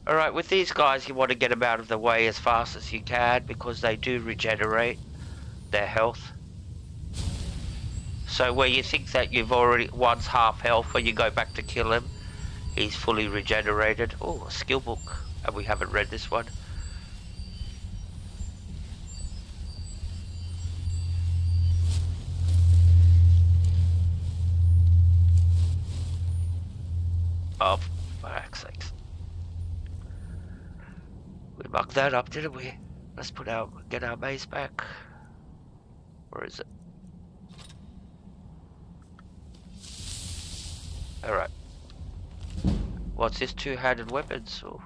Alright, with these guys you want to get them out of the way as fast as you can because they do regenerate their health. So where you think that you've already one's half health, when you go back to kill him, he's fully regenerated. Oh, a skill book. And we haven't read this one. Oh, for heck's sakes. We mucked that up, didn't we? Let's get our mace back. Where is it? Alright. What's this? Two-handed weapons? Oh.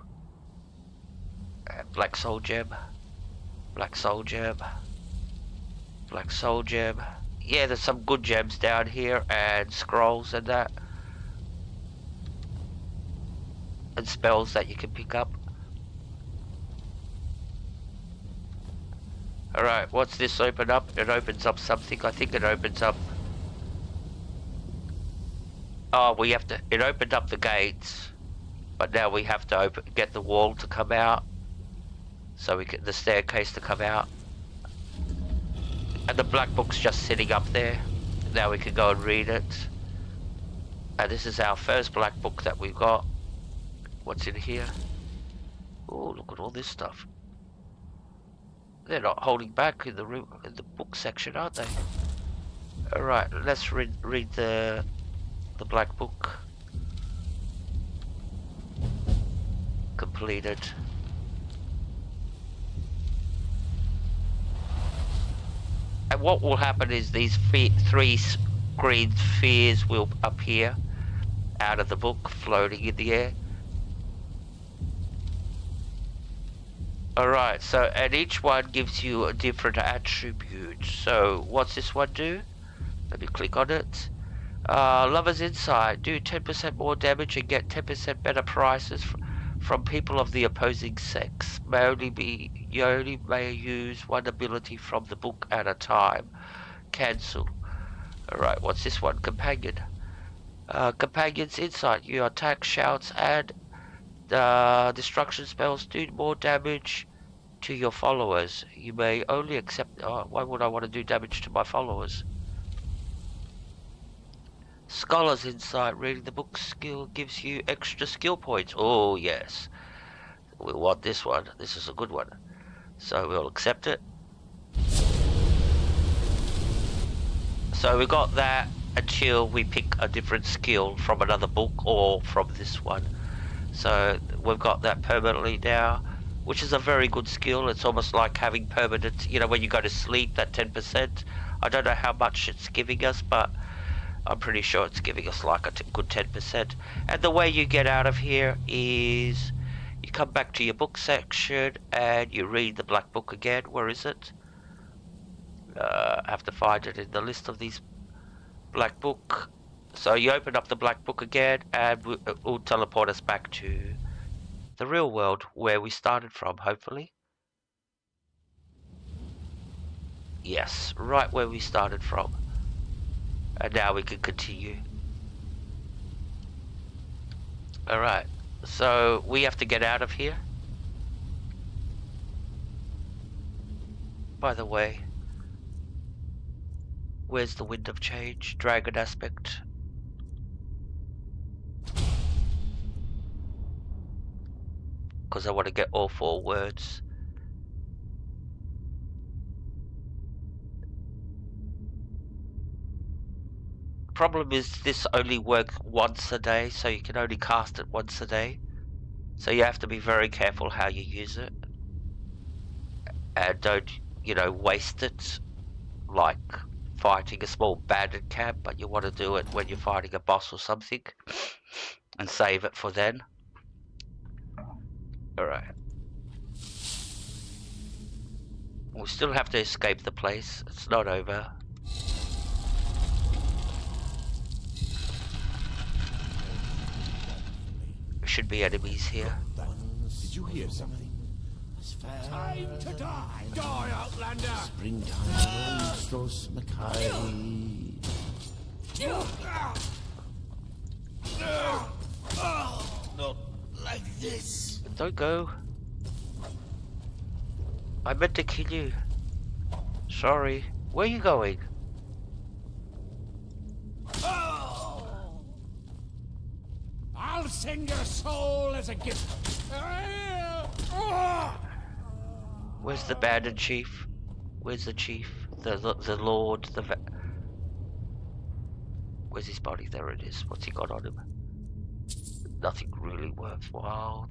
Black soul gem. Black soul gem. Black soul gem. Yeah, there's some good gems down here and scrolls and that. And spells that you can pick up. Alright, what's this open up? It opens up something. I think it opens up... Oh, we have to... It opened up the gates. But now we have to get the wall to come out. So we get the staircase to come out. And the black book's just sitting up there. Now we can go and read it. And this is our first black book that we've got. What's in here? Oh, look at all this stuff. They're not holding back in the room, in the book section, aren't they? Alright, let's read the black book. Completed. And what will happen is these three green spheres will appear out of the book, floating in the air. Alright, so, and each one gives you a different attribute. So, what's this one do? Let me click on it. Lover's Insight. Do 10% more damage and get 10% better prices from people of the opposing sex. You only may use one ability from the book at a time. Cancel. Alright, what's this one? Companion. Companion's Insight. Your attack, shouts, and destruction spells do more damage to your followers. You may only accept... why would I want to do damage to my followers? Scholar's Insight. Reading the book skill gives you extra skill points. Oh, yes. We want this one. This is a good one. So we'll accept it. So we got that until we pick a different skill from another book or from this one. So we've got that permanently now, which is a very good skill. It's almost like having permanent, you know, when you go to sleep, that 10%. I don't know how much it's giving us, but I'm pretty sure it's giving us like a good 10%. And the way you get out of here is you come back to your book section and you read the black book again. Where is it? I have to find it in the list of these black book. So you open up the black book again and it will teleport us back to the real world where we started from, hopefully. Yes, right where we started from. And now we can continue. Alright, so we have to get out of here. By the way, where's the Wind of Change? Dragon aspect. because I want to get all 4 words. Problem is this only works once a day, so you can only cast it once a day. So you have to be very careful how you use it. And don't, you know, waste it like fighting a small bandit camp, but you want to do it when you're fighting a boss or something and save it for then. Alright. We still have to escape the place. It's not over. There should be enemies here. Did you hear something? Time to die! Die, Outlander! Springtime, Monstrous Mackay. Not like this. Don't go. I meant to kill you. Sorry. Where are you going? I'll send your soul as a gift. Where's the bandit chief? Where's the chief? The lord? Where's his body? There it is. What's he got on him? Nothing really worthwhile.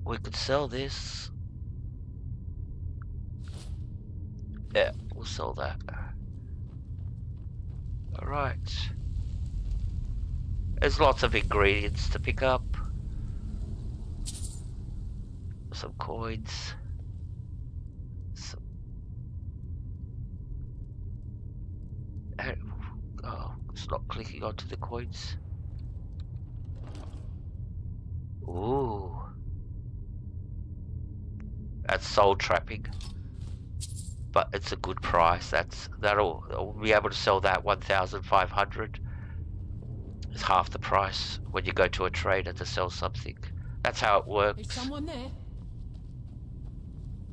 We could sell this. Yeah, we'll sell that. Alright. There's lots of ingredients to pick up. Some coins. Oh, it's not clicking onto the coins. Ooh. That's soul trapping. But it's a good price. I'll be able to sell that 1,500. It's half the price when you go to a trader to sell something. That's how it works. Is someone there?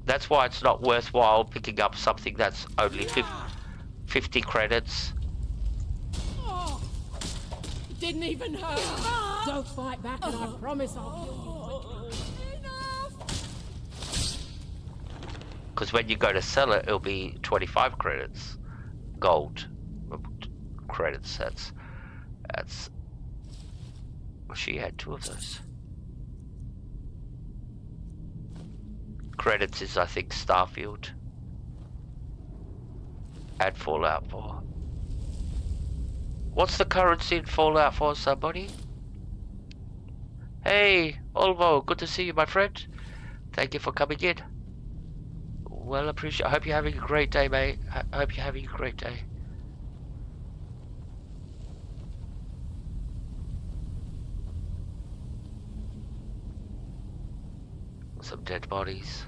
That's why it's not worthwhile picking up something that's only 50 credits. Oh, it didn't even hurt. Don't fight back, and I promise I'll kill you quickly. Enough! Because when you go to sell it, it'll be 25 credits. Gold credits. That's. Well, she had 2 of those. Credits is, I think, Starfield. And Fallout 4. What's the currency in Fallout 4, somebody? Hey, Olvo, good to see you, my friend. Thank you for coming in. Well appreciate. I hope you're having a great day, mate. I hope you're having a great day. Some dead bodies.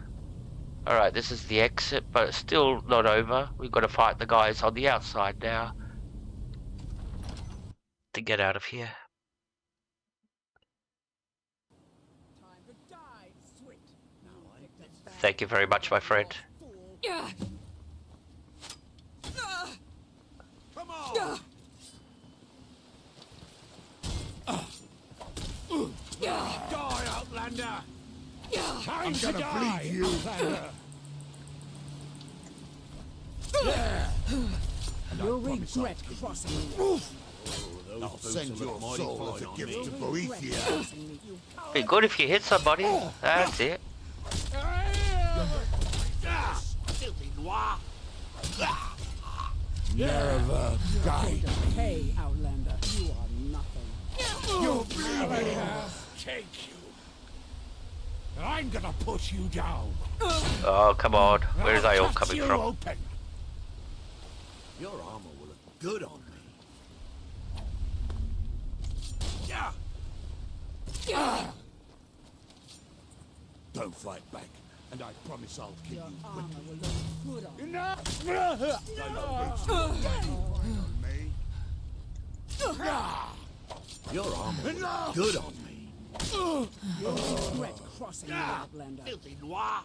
Alright, this is the exit, but it's still not over. We've got to fight the guys on the outside now to get out of here. Thank you very much, my friend. Come on! Die, Outlander! Time to die, you Outlander! You'll regret crossing me. I'll send your soul as a gift to Boethia. Be good if you hit somebody. That's it. Never guide me. Hey, Outlander, you are nothing. You'll bleed. Take you. I'm gonna put you down. Oh, come on. Where are they all coming from? Open. Your armor will look good on me. Don't fight back, and I promise I'll kill you quickly. Enough! Your armor will look good on me. You'll regret crossing me, Outlander. Filthy noir!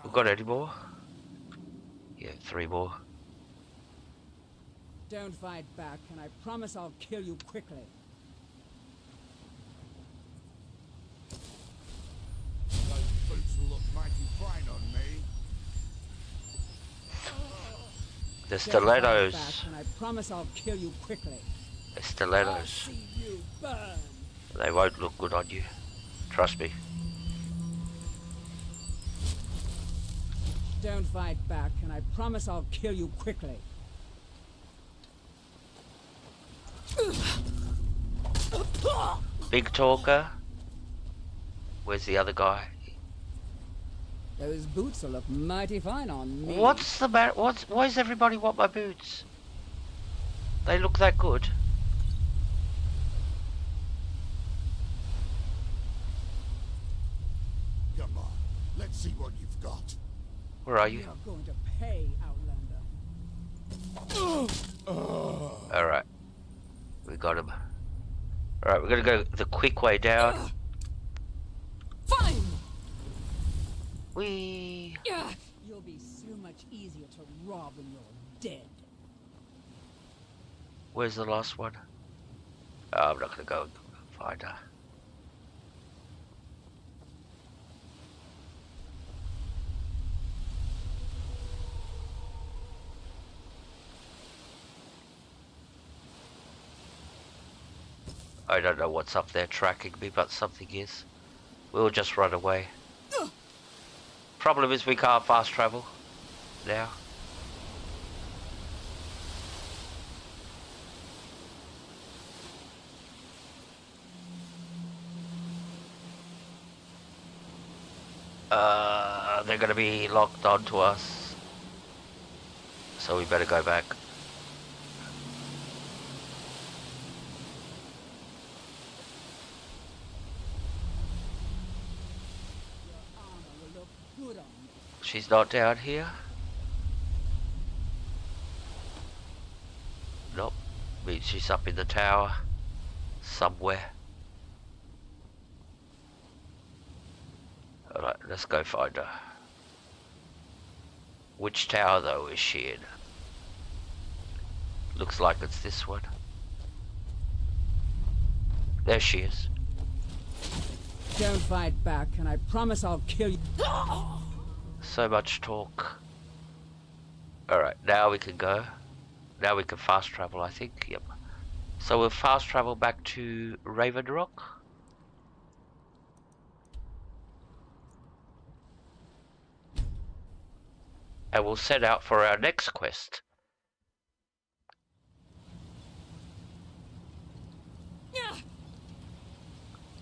We've got any more? Yeah, 3 more. Don't fight back, and I promise I'll kill you quickly. The Stand back, stilettos. and I promise I'll kill you quickly. The I'll stilettos. see you burn. They won't look good on you. Trust me. Don't fight back, and I promise I'll kill you quickly. Big talker. Where's the other guy? Those boots will look mighty fine on me. What's the matter? Why does everybody want my boots? They look that good. Come on, let's see what you've got. Where are you? You're going to pay, Outlander. Alright. We got him. Alright, we're gonna go the quick way down. Fine! Whee! You'll be so much easier to rob when you're dead. Where's the last one? Oh, I'm not gonna go find her. I don't know what's up there tracking me, but something is. We'll just run away. Problem is we can't fast travel now. They're gonna be locked onto us. So we better go back. She's not down here. Nope. Means she's up in the tower. Somewhere. Alright, let's go find her. Which tower though is she in? Looks like it's this one. There she is. Don't fight back, and I promise I'll kill you. So much talk. Alright, now we can go. Now we can fast travel, I think. Yep. So we'll fast travel back to Raven Rock. And we'll set out for our next quest.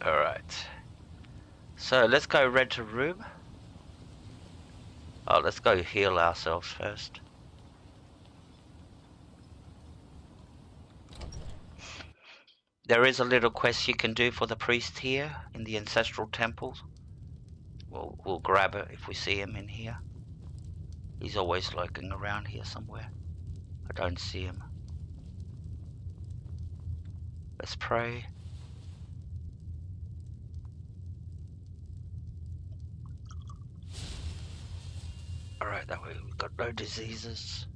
Alright. So let's go rent a room. Oh, let's go heal ourselves first. There is a little quest you can do for the priest here in the ancestral temples. We'll grab it if we see him in here. He's always lurking around here somewhere. I don't see him. Let's pray. Alright, that way we've got no diseases.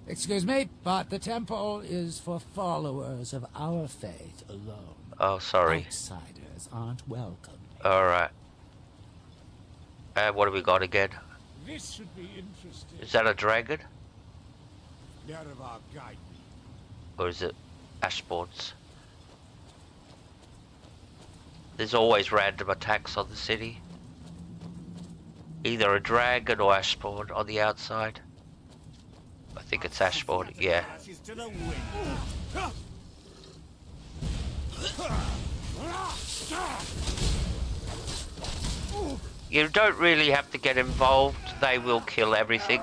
Excuse me, but the temple is for followers of our faith alone. Oh, sorry. Outsiders aren't welcome. Alright. What have we got again? This should be interesting. Is that a dragon? Out of our guide. Or is it ashboards? There's always random attacks on the city. Either a dragon or ashboard on the outside. I think it's ashboard, yeah. You don't really have to get involved. They will kill everything.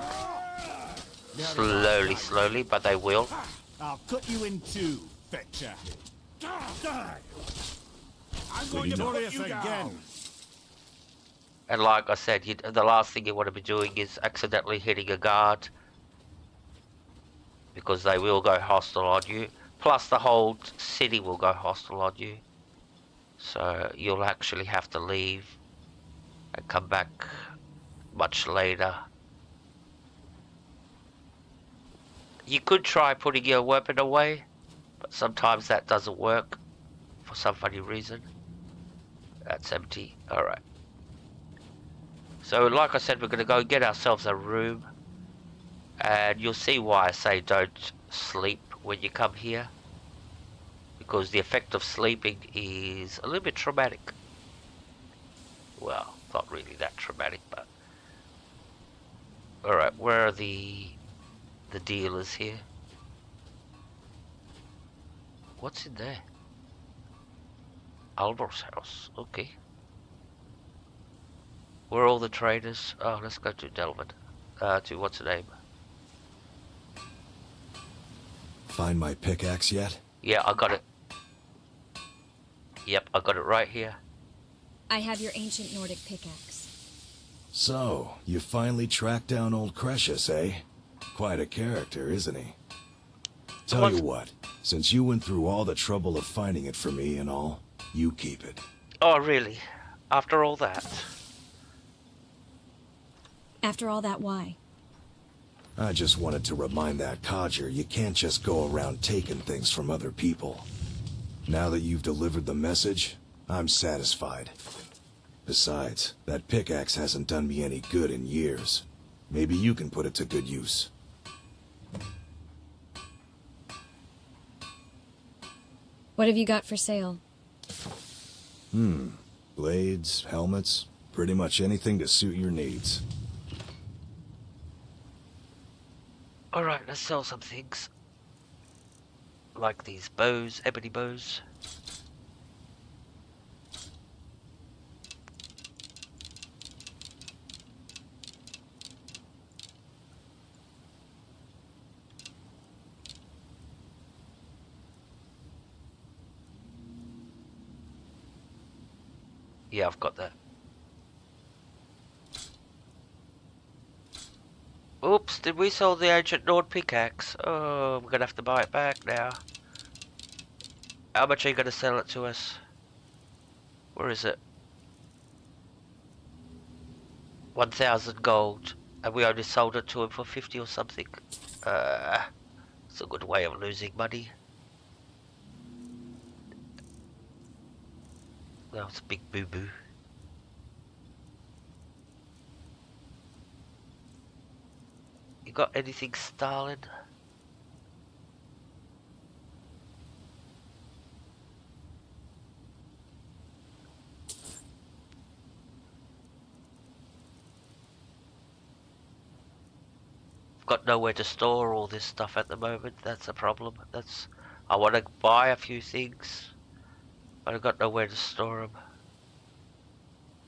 Slowly, slowly, but they will. I'll cut you in two, fetcher. I'm going to put you again. And like I said, the last thing you want to be doing is accidentally hitting a guard. Because they will go hostile on you. Plus the whole city will go hostile on you. So you'll actually have to leave and come back much later. You could try putting your weapon away, but sometimes that doesn't work for some funny reason. That's empty. Alright. So like I said, we're going to go get ourselves a room. And you'll see why I say don't sleep when you come here. Because the effect of sleeping is a little bit traumatic. Well, not really that traumatic, but... Alright, where are the dealers here? What's in there? Albor's house, okay. Where are all the traders? Oh, let's go to Delvin. To what's the name? Find my pickaxe yet? Yeah, I got it. Yep, I got it right here. I have your ancient Nordic pickaxe. So, you finally tracked down old Cretius, eh? Quite a character, isn't he? Tell you what, since you went through all the trouble of finding it for me and all, you keep it. Oh, really? After all that? After all that, why? I just wanted to remind that codger you can't just go around taking things from other people. Now that you've delivered the message, I'm satisfied. Besides, that pickaxe hasn't done me any good in years. Maybe you can put it to good use. What have you got for sale? Blades, helmets, pretty much anything to suit your needs. Alright, let's sell some things. Like these bows, ebony bows. Yeah, I've got that. Oops, did we sell the ancient Nord pickaxe? Oh, we're gonna have to buy it back now. How much are you gonna sell it to us? Where is it? 1,000 gold. And we only sold it to him for 50 or something. It's a good way of losing money. That was a big boo-boo. You got anything, Stalin? I've got nowhere to store all this stuff at the moment. That's a problem. I want to buy a few things, but I've got nowhere to store them.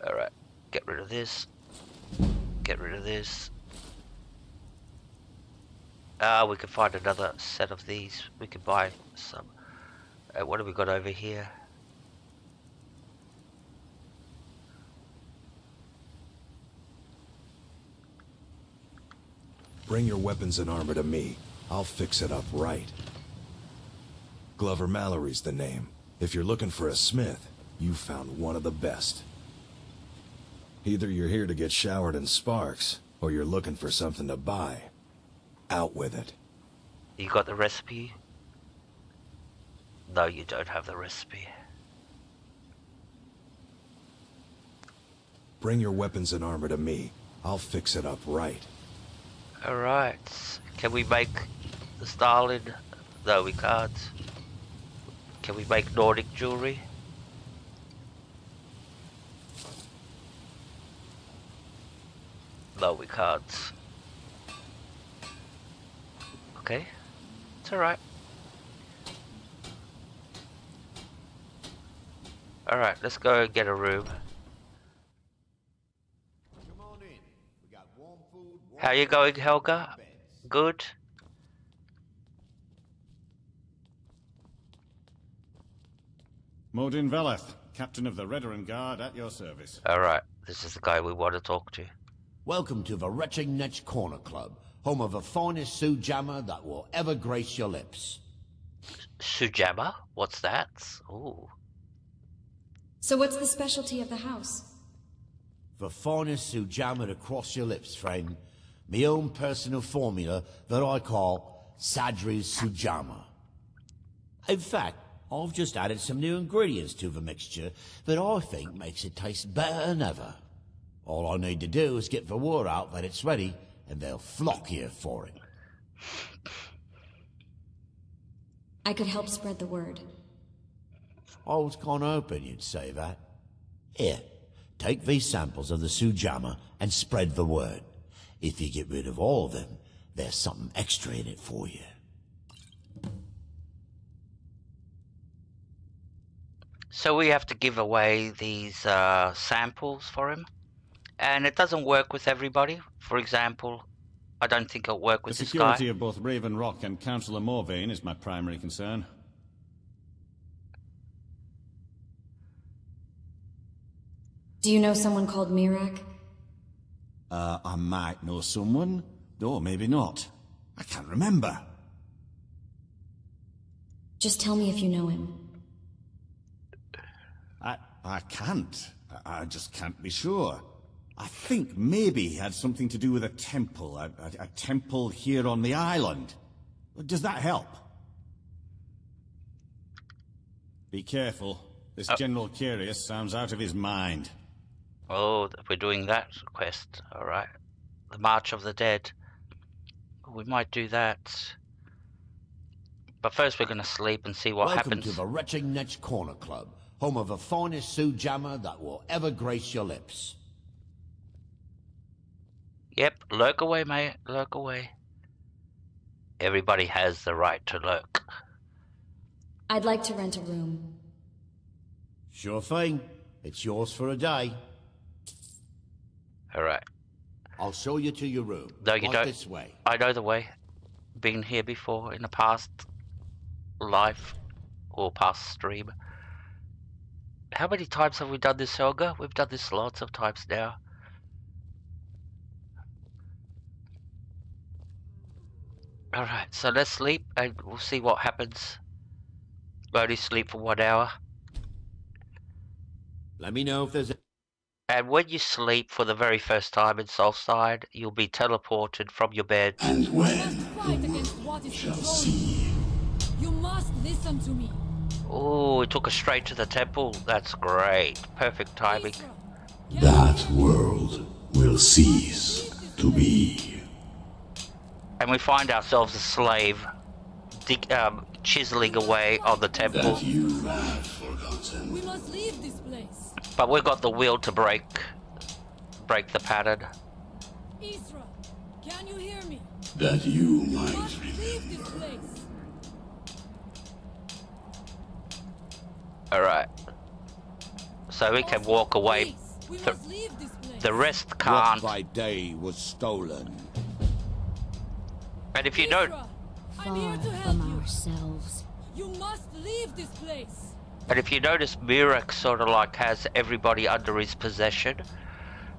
Alright, get rid of this. Get rid of this. We can find another set of these. We can buy some. What have we got over here? Bring your weapons and armor to me. I'll fix it up right. Glover Mallory's the name. If you're looking for a smith, you found one of the best. Either you're here to get showered in sparks, or you're looking for something to buy. Out with it. You got the recipe? No, you don't have the recipe. Bring your weapons and armor to me. I'll fix it up right. Alright. Can we make the Stalin? No, we can't. Can we make Nordic jewelry? No, we can't. Okay, it's alright. Alright, let's go get a room. How you going, Helga? Good? Modin Veleth, captain of the Dragonguard, at your service. Alright, this is the guy we want to talk to. Welcome to the Retching Netch Corner Club, home of the finest sujammer that will ever grace your lips. Sujammer? What's that? Ooh. So what's the specialty of the house? The finest sujammer to cross your lips, friend. Me own personal formula that I call Sadri's Sujama. In fact, I've just added some new ingredients to the mixture that I think makes it taste better than ever. All I need to do is get the word out that it's ready, and they'll flock here for it. I could help spread the word. I was kind of hoping you'd say that. Here, take these samples of the Sujama and spread the word. If you get rid of all of them, there's something extra in it for you. So we have to give away these samples for him. And it doesn't work with everybody. For example, I don't think it'll work with the this guy. security of both Raven Rock and Councillor Morvain is my primary concern. Do you know someone called Mirak? I might know someone. Or maybe not. I can't remember. Just tell me if you know him. I can't. I just can't be sure. I think maybe he had something to do with a temple. A temple here on the island. Does that help? Be careful. This General Curious sounds out of his mind. Oh, we're doing that quest. Alright. The March of the Dead. We might do that. But first we're going to sleep and see what happens. Welcome to the Retching Netch Corner Club, home of the finest Sujama that will ever grace your lips. Yep, lurk away, mate. Lurk away. Everybody has the right to lurk. I'd like to rent a room. Sure thing. It's yours for a day. Alright. I'll show you to your room. No, you don't. This way. I know the way. Been here before in a past life or past stream. How many times have we done this, Helga? We've done this lots of times now. Alright, so let's sleep and we'll see what happens. Only sleep for 1 hour. Let me know if there's a... And when you sleep for the very first time in Soulside, you'll be teleported from your bed. And when shall see. You must listen to me. Oh, it took us straight to the temple. That's great. Perfect timing. That world will cease to be. And we find ourselves a slave, chiseling away on the temple. That you have forgotten. We must leave this place. But we've got the will to break the pattern. Isra, can you hear me? That you might leave this place. Alright. So we can walk away. The rest can't. What by day was stolen. And if you don't... I'm here to help you. Ourselves. You must leave this place. And if you notice, Mirak sort of like has everybody under his possession.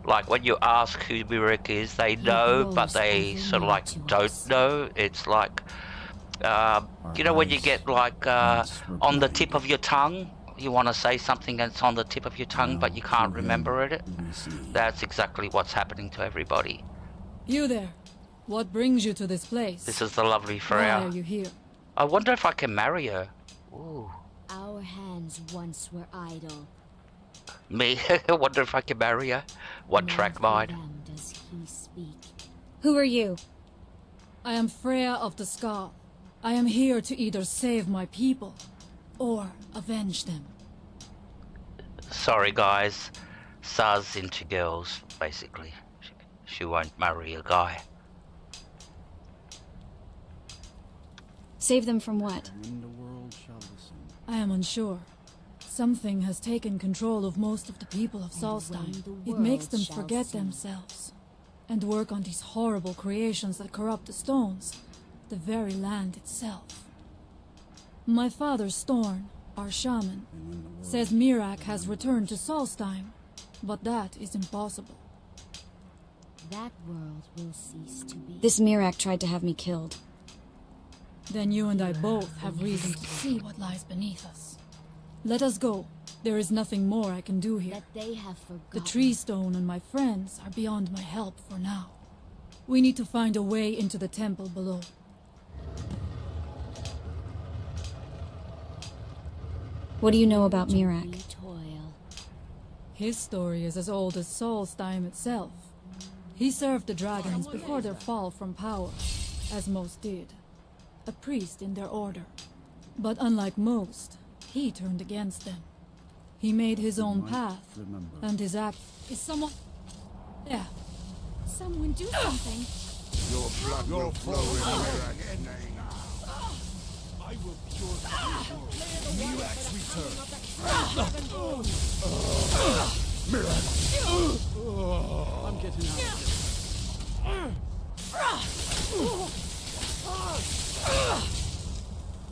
Like when you ask who Mirak is, they know, but they sort of like don't know. It's like, you know when you get like on the tip of your tongue? You want to say something that's on the tip of your tongue, but you can't remember it? That's exactly what's happening to everybody. You there. What brings you to this place? This is the lovely Freya. Why are you here? I wonder if I can marry her. Ooh. Our hands once were idle. Me? I wonder if I can marry her. One track mind. Does he speak? Who are you? I am Freya of the Skull. I am here to either save my people or avenge them. Sorry guys. Saz into girls, basically. She won't marry a guy. Save them from what? I am unsure. Something has taken control of most of the people of Solstein. It makes them forget themselves and work on these horrible creations that corrupt the stones, the very land itself. My father, Storn, our shaman, says Mirak has returned to Solstein, but that is impossible. That world will cease to be. This Mirak tried to have me killed. Then you and I both have reason to see what lies beneath us. Let us go. There is nothing more I can do here. That they have forgotten. The tree stone and my friends are beyond my help for now. We need to find a way into the temple below. What do you know about Mirak? His story is as old as Solstheim itself. He served the dragons before their fall from power, as most did. A priest in their order. But unlike most, he turned against them. He made his own path, and his act is somewhat... Yeah. Someone do something. Your blood will flow in Mirak. I will purify Mirak's return. Mirak! I'm getting out of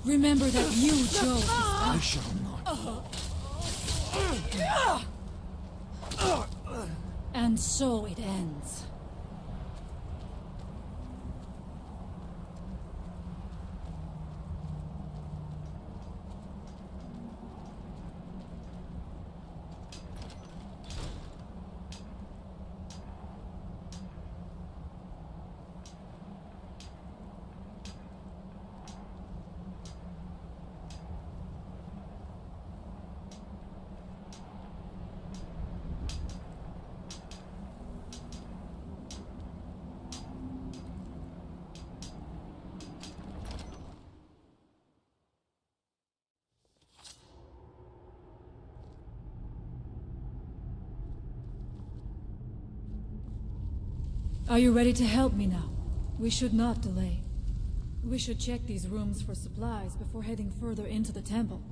here. Remember that you chose. I shall not. And so it ends. Are you ready to help me now? We should not delay. We should check these rooms for supplies before heading further into the temple.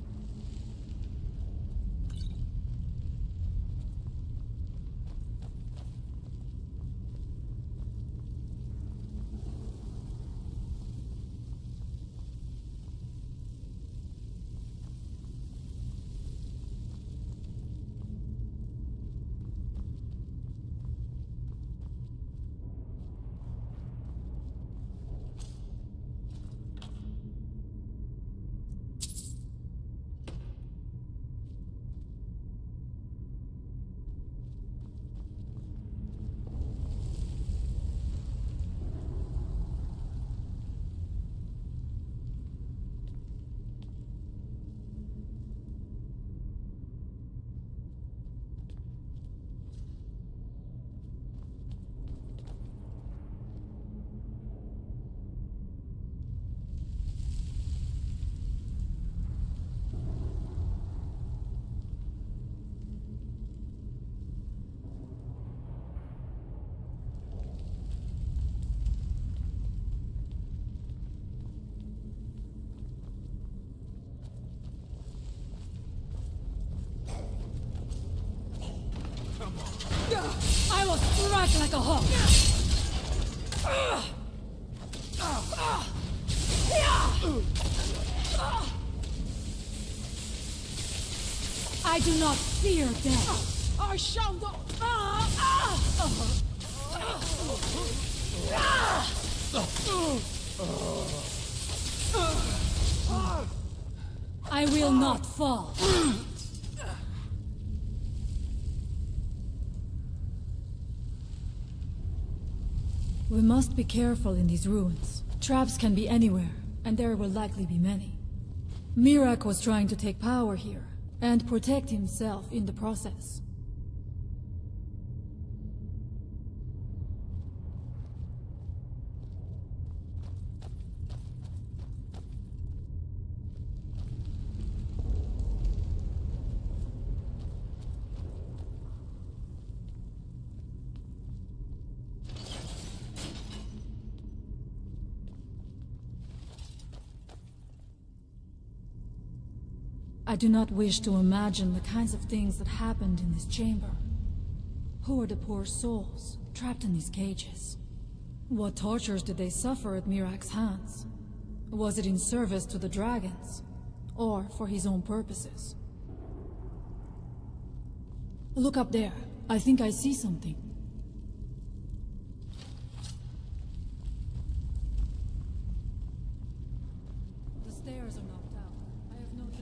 I will strike like a hawk! I do not fear death! I shall not... I will not fall! We must be careful in these ruins. Traps can be anywhere, and there will likely be many. Mirak was trying to take power here, and protect himself in the process. I do not wish to imagine the kinds of things that happened in this chamber. Who are the poor souls, trapped in these cages? What tortures did they suffer at Mirak's hands? Was it in service to the dragons, or for his own purposes? Look up there. I think I see something. The stairs are knocked out. I have no doubt.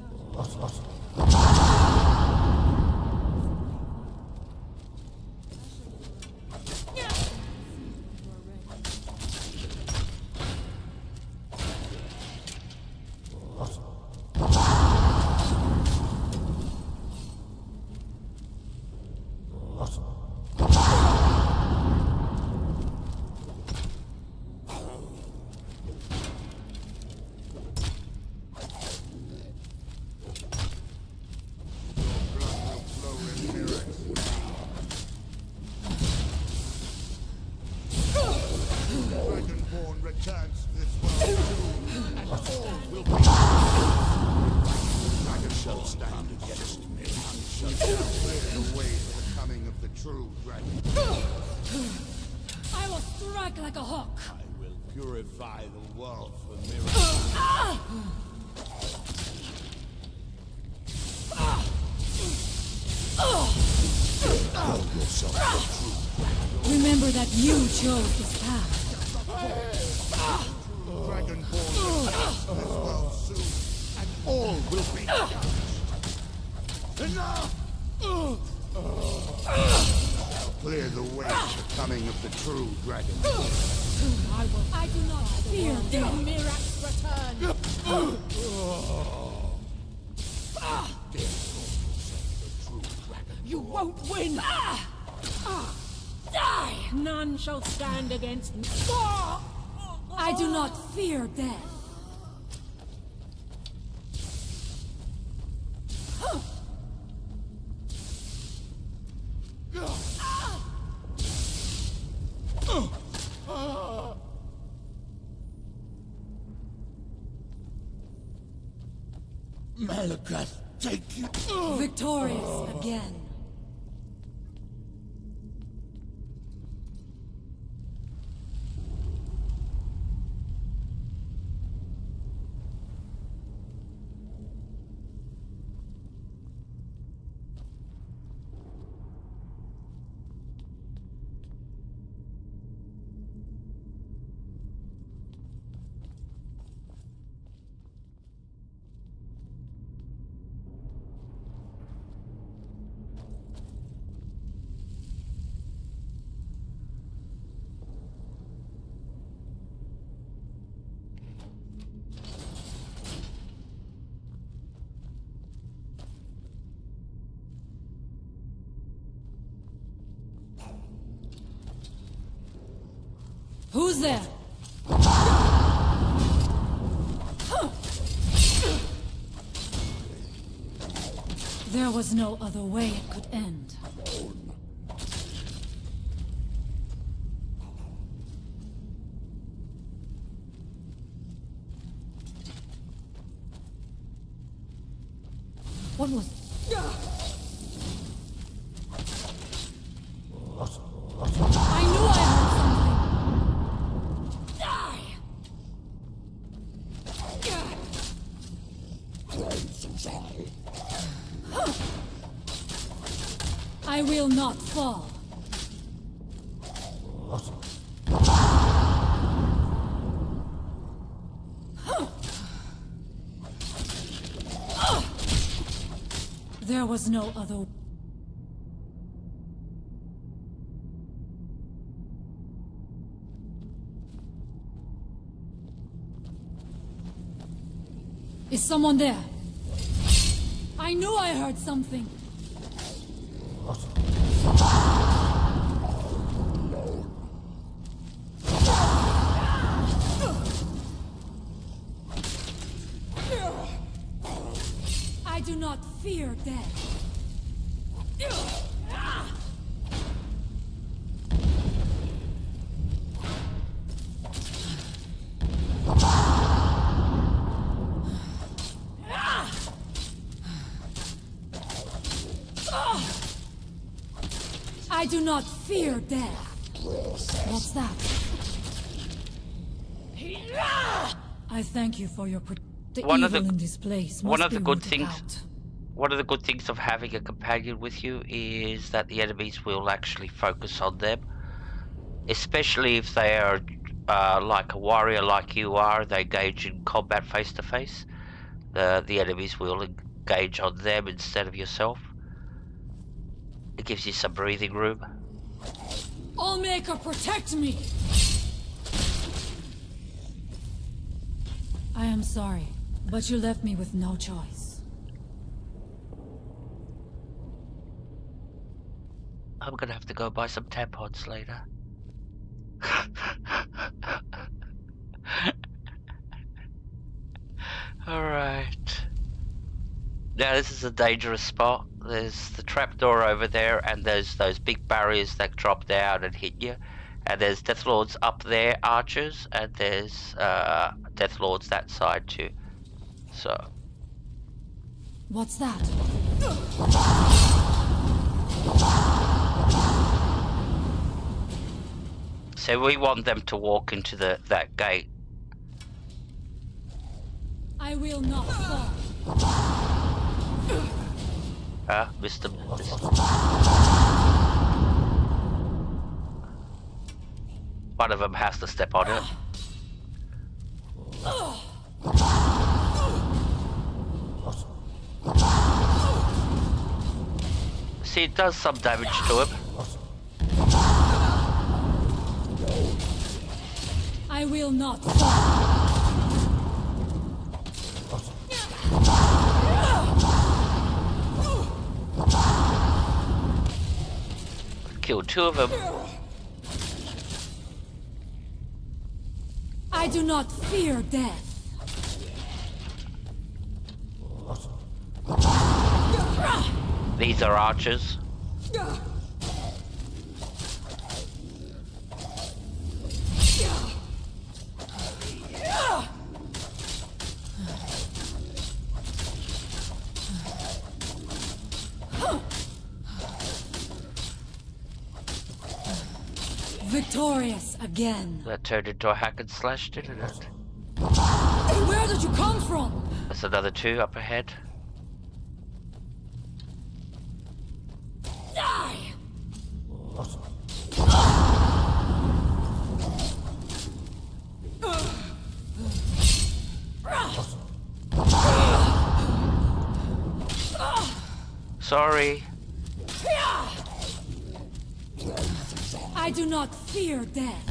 Dragonborn returns to this world soon, and all will be. Dragon shall stand against me. None shall clear the way for the coming of the true dragon. I will strike like a hawk. I will purify the world for miracles. Call yourself the true dragon. Remember that you chose this path. Dragonborn returns to this world soon, and all will be judged. Enough! Shall clear the way for the coming of the true dragon. I do not fear death. Mirax return! You won't win! Die! None shall stand against me. I do not fear death. Malakath, take you! Victorious again. Who's there? There was no other way it could end. What was... I knew I heard something! Die! I will not fall. There was no other... Is someone there? I knew I heard something. I do not fear death. I do not fear death. What's that? I thank you for your One of the in this place. one of the good rooted things out. one of the good things of having a companion with you is that the enemies will actually focus on them, especially if they are like a warrior like you are. They engage in combat face to face. The enemies will engage on them instead of yourself. It gives you some breathing room. Allmaker, protect me! I am sorry, but you left me with no choice. I'm gonna have to go buy some tampons later. Alright. Now this is a dangerous spot. There's the trapdoor over there, and there's those big barriers that drop down and hit you. And there's Death Lords up there, archers, and there's Death Lords that side too. So. What's that? So we want them to walk into that gate. I will not fall. Mr. One of them has to step on it. See, it does some damage to him. I will not fall. Killed two of them. I do not fear death. These are archers. Victorious again. That turned into a hack and slash, didn't it? Where did you come from? There's another two up ahead. Die! Sorry. I do not fear death.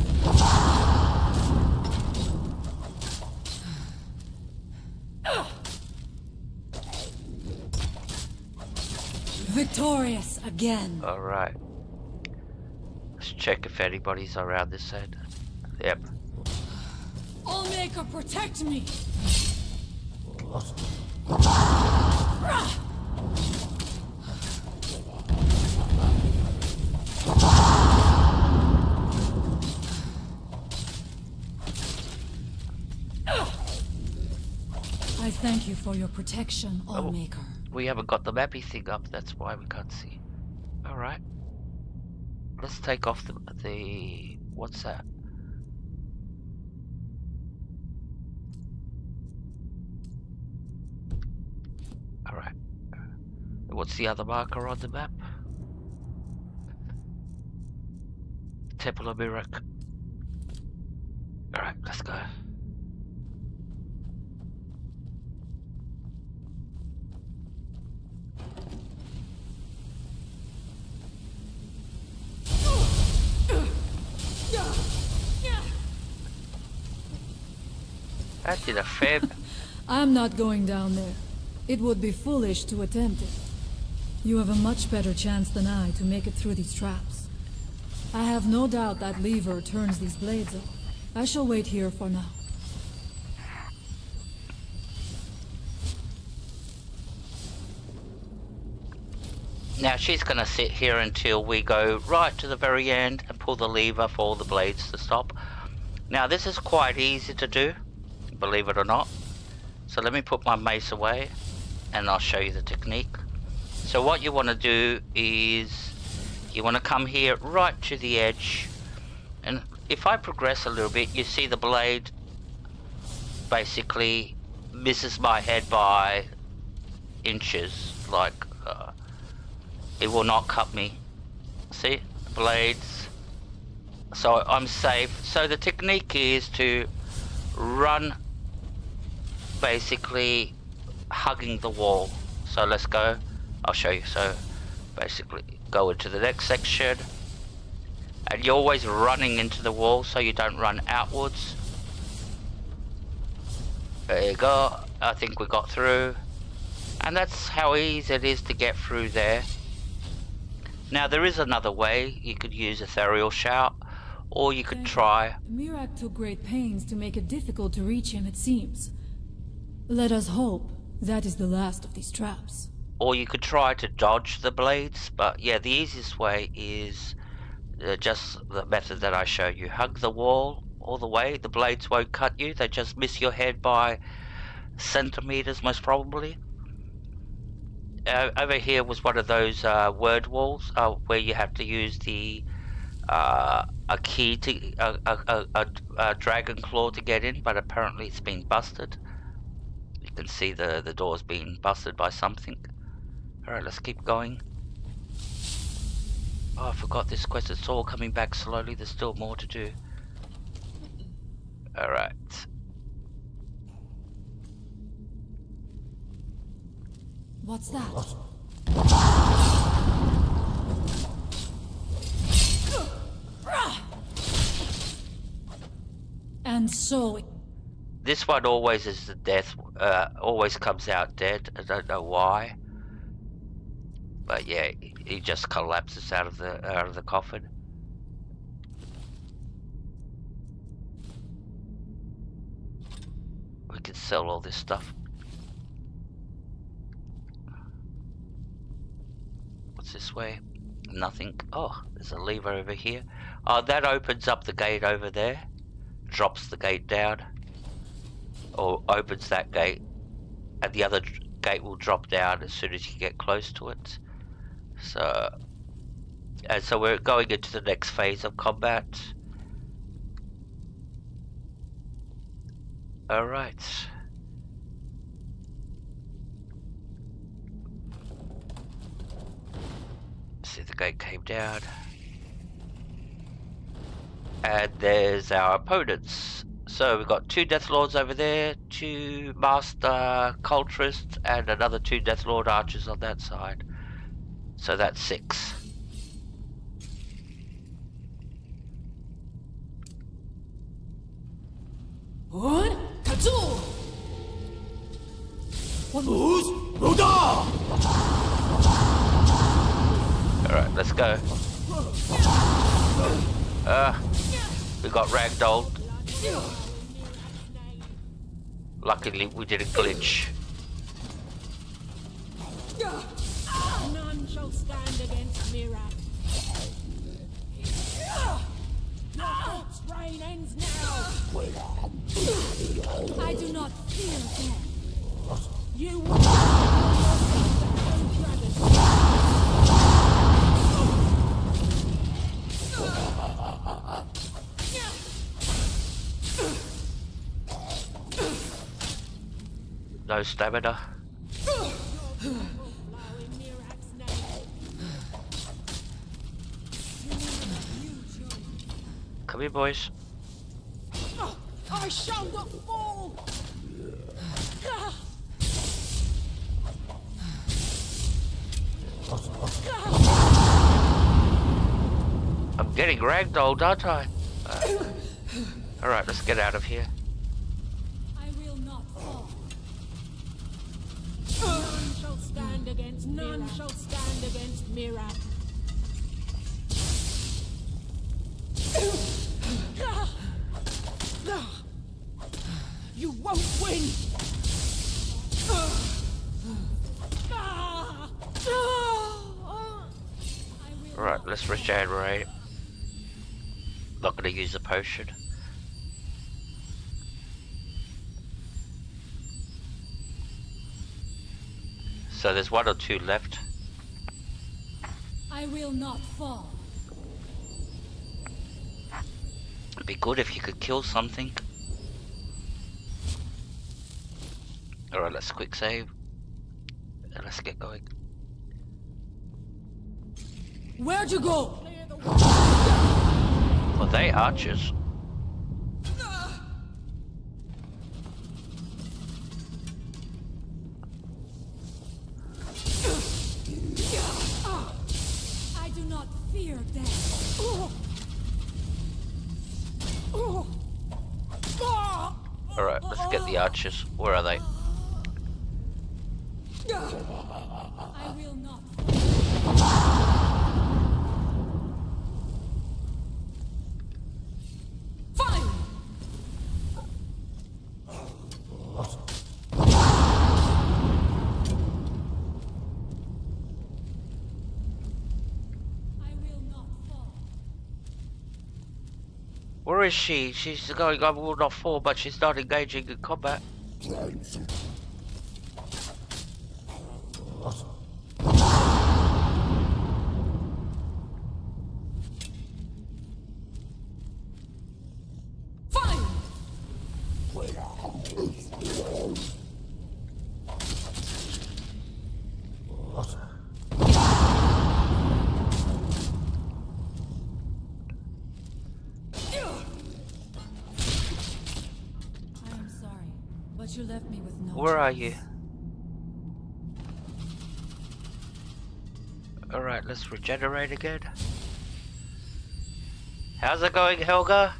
Victorious again. Alright. Let's check if anybody's around this side. Yep. Allmaker, protect me! I thank you for your protection, Allmaker. We haven't got the mappy thing up, that's why we can't see. Alright. Let's take off the... What's that? Alright. What's the other marker on the map? Temple of Mirak. Alright, let's go. That did a fib. I'm not going down there. It would be foolish to attempt it. You have a much better chance than I to make it through these traps. I have no doubt that lever turns these blades off. I shall wait here for now. Now she's gonna sit here until we go right to the very end and pull the lever for all the blades to stop. Now this is quite easy to do, believe it or not. So let me put my mace away and I'll show you the technique. So what you want to do is you want to come here right to the edge, and if I progress a little bit, you see the blade basically misses my head by inches, like it will not cut me. See, blades. So I'm safe. So the technique is to run basically hugging the wall. So let's go, I'll show you. So basically go into the next section and you're always running into the wall so you don't run outwards. There you go. I think we got through, and that's how easy it is to get through there. Now there is another way. You could use ethereal shout, or you could try... Mirac took great pains to make it difficult to reach him, it seems. Let us hope that is the last of these traps. Or you could try to dodge the blades, but yeah, the easiest way is just the method that I showed you. Hug the wall all the way. The blades won't cut you. They just miss your head by centimeters, most probably. Over here was one of those word walls where you have to use the a key to a dragon claw to get in, but apparently it's been busted. You can see the door's been busted by something. Alright, let's keep going. Oh, I forgot this quest. It's all coming back slowly. There's still more to do. Alright. What's that? And so... This one always is the death, always comes out dead. I don't know why. But yeah, he just collapses out of the coffin. We can sell all this stuff. What's this way? Nothing. Oh, there's a lever over here. Oh, that opens up the gate over there. Drops the gate down. Or opens that gate. And the other gate will drop down as soon as you get close to it. So we're going into the next phase of combat. Alright. See, the gate came down. And there's our opponents. So we've got 2 Deathlords over there, 2 Master Cultists, and another 2 Deathlord Archers on that side. So that's 6. Alright, let's go. We got ragdolled. Luckily we didn't glitch. None shall stand against Mirac. Your corpse reign ends now. I do not fear death. You will No stamina. Come here, boys. I shall not fall. I'm getting ragdolled, aren't I? Alright, let's get out of here. I will not fall. None shall stand against Mirac. None shall stand against Mirac. You won't win. Alright, let's regenerate. Not gonna use a potion. So there's 1 or 2 left. I will not fall. It'd be good if you could kill something. Alright, let's quick save. And let's get going. Where'd you go? Well, they archers. I do not fear death. Alright, let's get the archers. Where are they? I will not fall. Where is she? She's going, I will not fall, but she's not engaging in combat. You left me with no Where are choice. you? Alright, let's regenerate again. How's it going, Helga?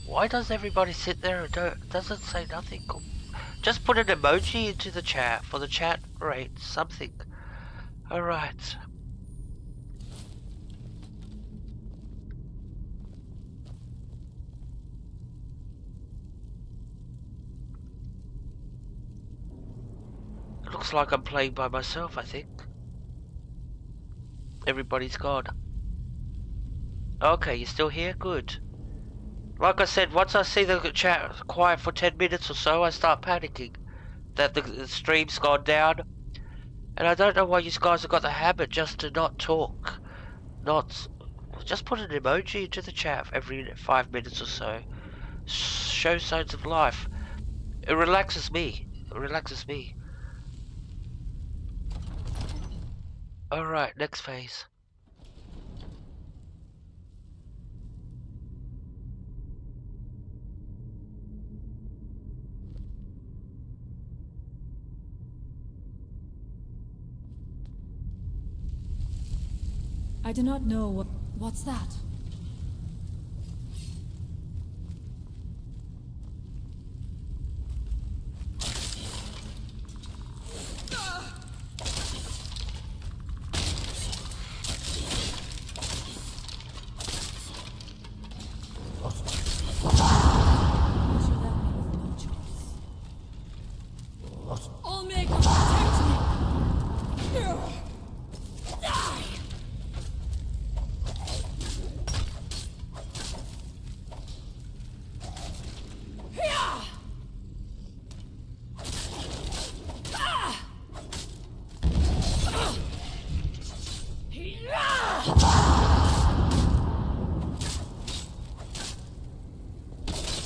Why does everybody sit there and doesn't say nothing? Just put an emoji into the chat for the chat rate, something. Alright. It looks like I'm playing by myself, I think. Everybody's gone. Okay, you're still here? Good. Like I said, once I see the chat quiet for 10 minutes or so, I start panicking that the stream's gone down. And I don't know why you guys have got the habit just to not talk. Just put an emoji into the chat every 5 minutes or so. Show signs of life. It relaxes me. It relaxes me. Alright, next phase. I do not know what's that?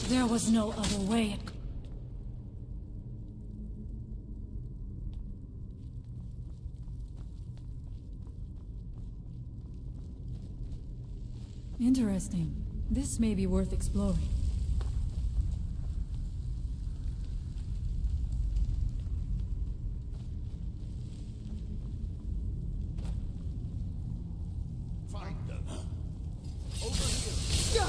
There was no other way it could. Interesting. This may be worth exploring. Find them. Over here.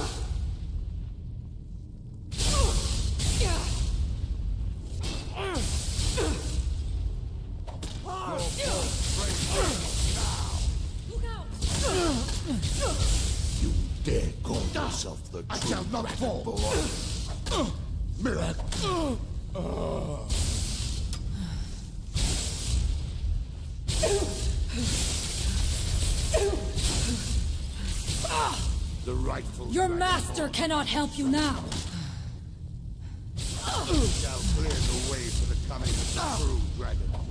You dare call yourself the true Dragonborn? Miracle. The rightful Your master cannot help you now. Shall clear the way for the coming of the true Dragonborn.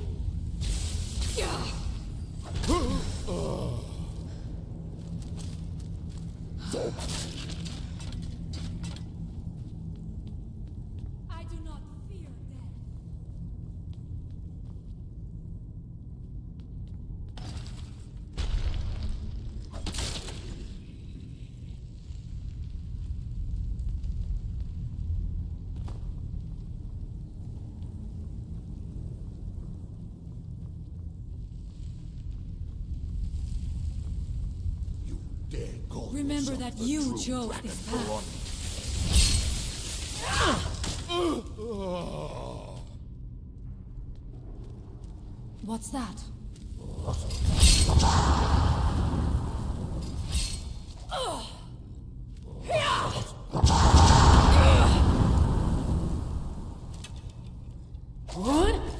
I do not fear death. Remember that you chose this path. What's that? What?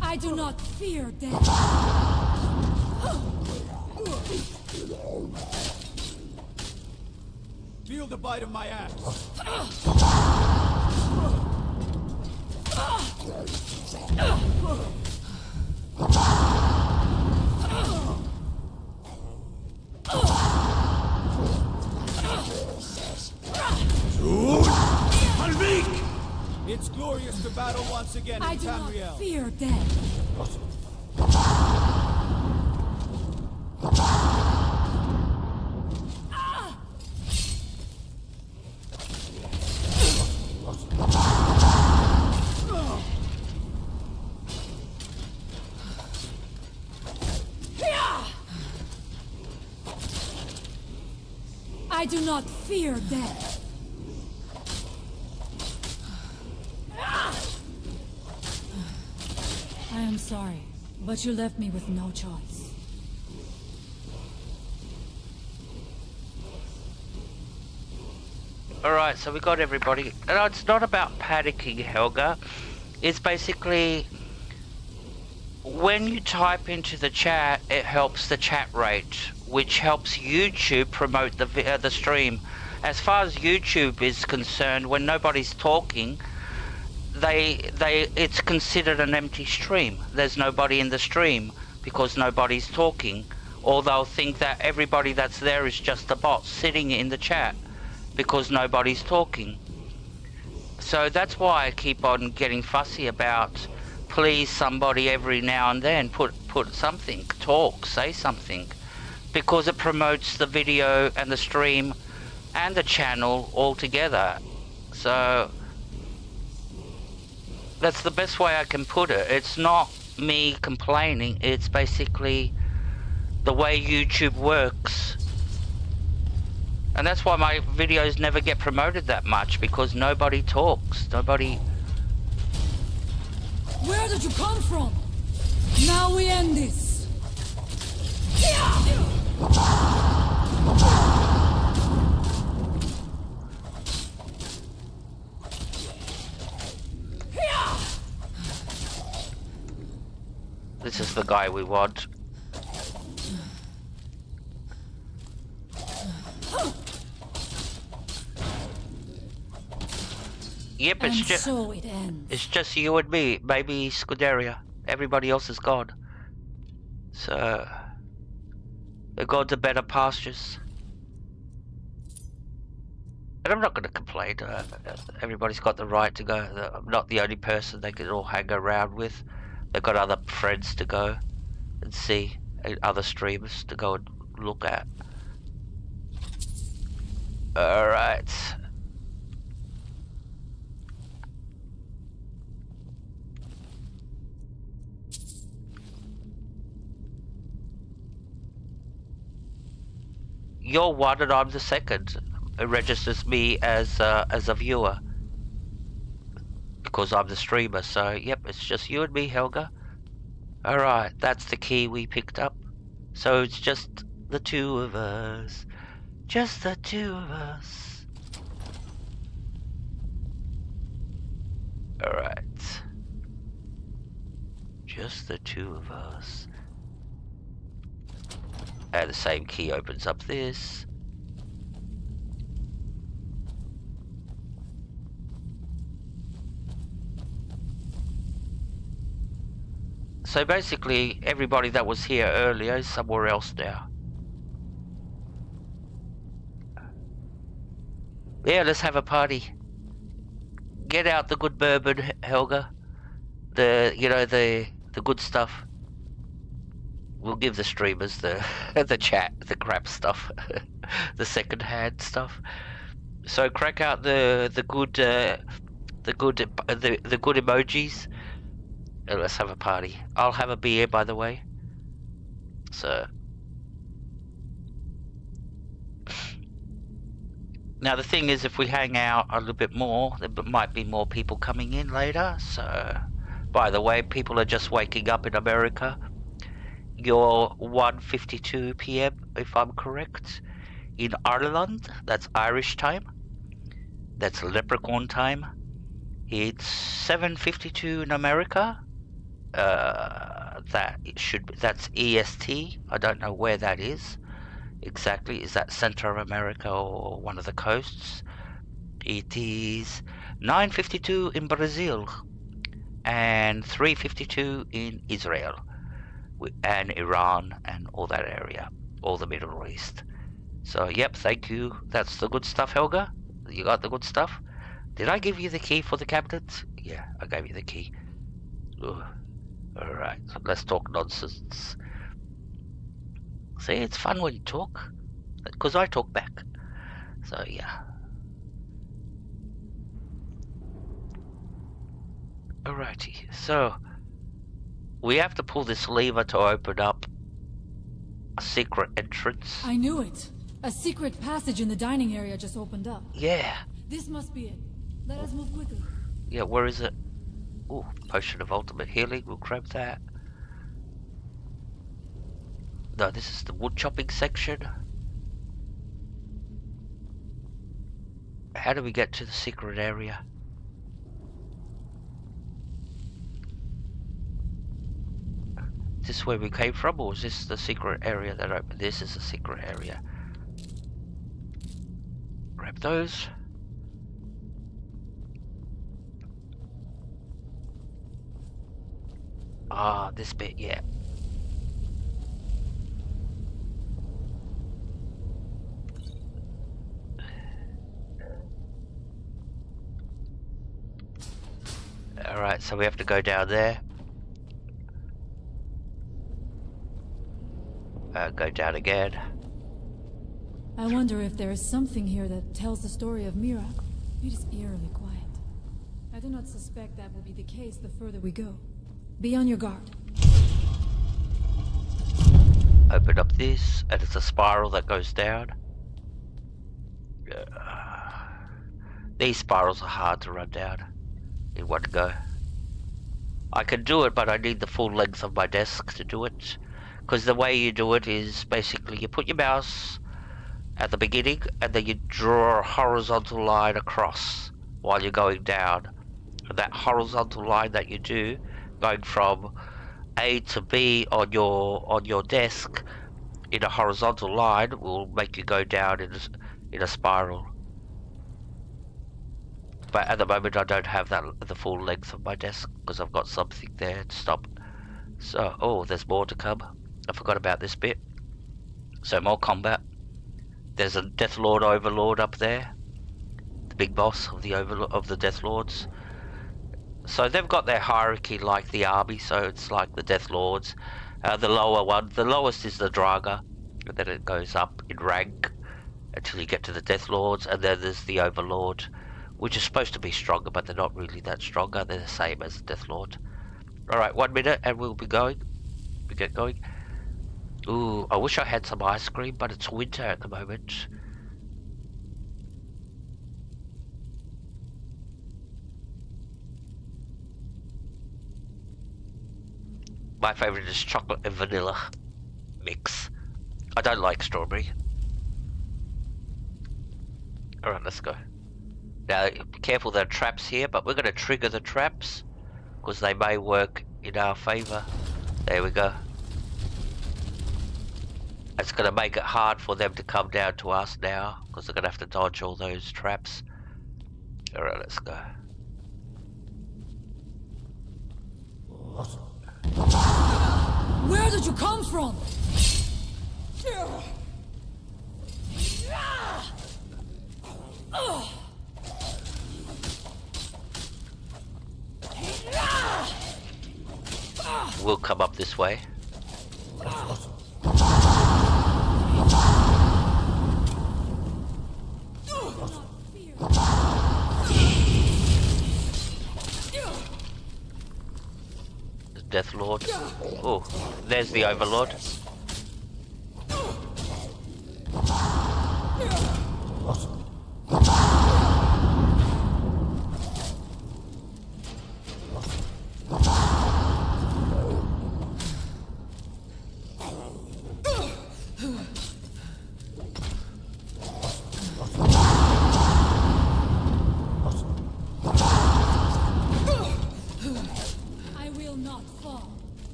I do not fear death. Feel the bite of my axe. It's glorious to battle once again I in do not Tamriel. fear death. I do not fear death. I am sorry, but you left me with no choice. Alright, so we got everybody. And it's not about panicking, Helga. It's basically when you type into the chat, it helps the chat rate, which helps YouTube promote the stream. As far as YouTube is concerned, when nobody's talking, it's considered an empty stream. There's nobody in the stream because nobody's talking, or they'll think that everybody that's there is just a bot sitting in the chat because nobody's talking. So that's why I keep on getting fussy about, please somebody every now and then put something, talk, say something, because it promotes the video and the stream and the channel all together. So that's the best way I can put it. It's not me complaining, it's basically the way YouTube works. And that's why my videos never get promoted that much, because nobody talks, nobody... Where did you come from? Now we end this. This is the guy we want. Yep, it's just so it ends. It's just you and me, maybe Scuderia. Everybody else is gone. So they're gone to better pastures. And I'm not going to complain. Everybody's got the right to go. I'm not the only person they can all hang around with. They've got other friends to go and see, and other streamers to go and look at. Alright. You're one and I'm the second. It registers me as a viewer because I'm the streamer. So yep, it's just you and me, Helga. All right, that's the key we picked up. So it's just the two of us. Just the two of us. All right. Just the two of us. And the same key opens up this. So basically, everybody that was here earlier is somewhere else now. Yeah, let's have a party. Get out the good bourbon, Helga. The good stuff. We'll give the streamers the chat, the crap stuff, the second-hand stuff. So crack out the good emojis, and let's have a party. I'll have a beer, by the way. So now the thing is, if we hang out a little bit more, there might be more people coming in later. So, by the way, people are just waking up in America. You're 1:52 p.m. if I'm correct. In Ireland, that's Irish time. That's leprechaun time. It's 7:52 in America. That's EST. I don't know where that is exactly. Is that Central America or one of the coasts? It is 9:52 in Brazil and 3:52 in Israel and Iran and all that area, all the Middle East. So yep, thank you. That's the good stuff, Helga. You got the good stuff. Did I give you the key for the cabinet? Yeah, I gave you the key. Ugh. Alright, so let's talk nonsense. See, it's fun when you talk, because I talk back. So yeah. Alrighty, so we have to pull this lever to open up a secret entrance. I knew it. A secret passage in the dining area just opened up. Yeah. This must be it. Let us move quickly. Yeah, where is it? Ooh, potion of ultimate healing. We'll grab that. No, this is the wood chopping section. How do we get to the secret area? Is this where we came from, or is this the secret area that opened? This is the secret area. Grab those. Ah, this bit, yeah. Alright, so we have to go down there. Go down again. I wonder if there is something here that tells the story of Mira. It is eerily quiet. I do not suspect that will be the case the further we go. Be on your guard. Open up this, and it's a spiral that goes down. These spirals are hard to run down in one go. I can do it, but I need the full length of my desk to do it. Because the way you do it is basically you put your mouse at the beginning and then you draw a horizontal line across while you're going down. And that horizontal line that you do, going from A to B on your desk in a horizontal line, will make you go down in a spiral. But at the moment I don't have that the full length of my desk because I've got something there to stop. So, oh, there's more to come. I forgot about this bit. So more combat. There's a Death Lord Overlord up there, the big boss of the Death Lords. So they've got their hierarchy like the army. So it's like the Death Lords. The lower one, the lowest is the Draga, and then it goes up in rank until you get to the Death Lords, and then there's the Overlord, which is supposed to be stronger, but they're not really that stronger. They're the same as the Death Lord. All right, 1 minute, and we'll be going. We get going. Ooh, I wish I had some ice cream, but it's winter at the moment. My favourite is chocolate and vanilla mix. I don't like strawberry. Alright, let's go. Now, be careful, there are traps here, but we're going to trigger the traps because they may work in our favour. There we go. It's going to make it hard for them to come down to us now because they're going to have to dodge all those traps. Alright, let's go. Where did you come from? We'll come up this way. Death Lord. Oh, there's the Overlord.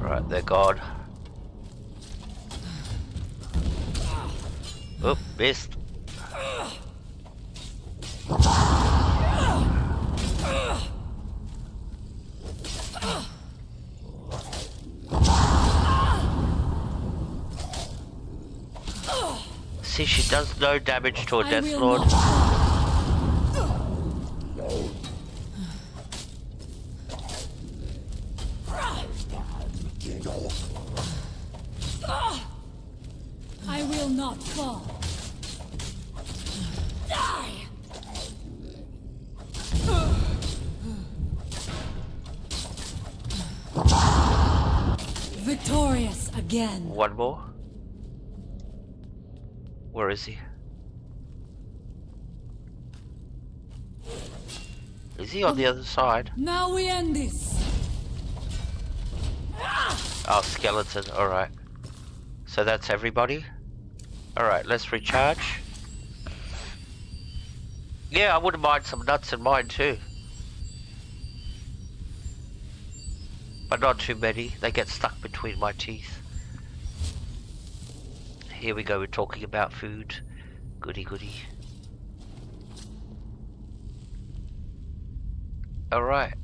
Right, they're gone. Oh, missed. See, she does no damage to a Death Lord. I will not fall. Die! Victorious again. One more. Where is he? Is he on the other side? Now we end this. Oh, skeleton. Alright. So that's everybody? Alright, let's recharge. Yeah, I wouldn't mind some nuts in mine too. But not too many. They get stuck between my teeth. Here we go, we're talking about food. Goody goody. Alright.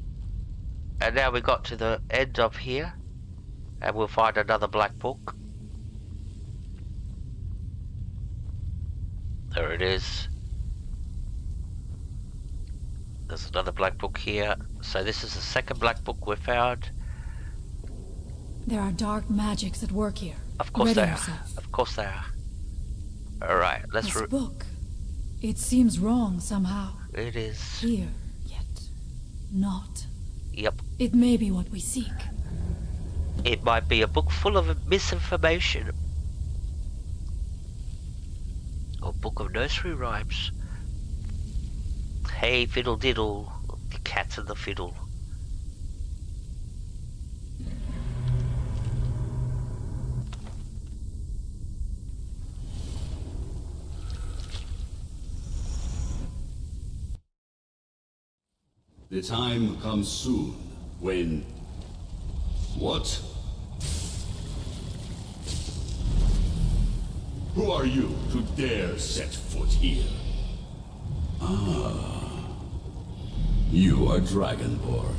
And now we got to the end of here. And we'll find another black book. There it is. There's another black book here. So this is the second black book we found. There are dark magics at work here. Of course Ready they are. yourself. Of course they are. Alright, let's... This book. It seems wrong somehow. It is. Here, yet not. Yep. It may be what we seek. It might be a book full of misinformation. Or book of nursery rhymes. Hey fiddle diddle, the cat and the fiddle. The time comes soon when... What? Who are you to dare set foot here? Ah. You are Dragonborn.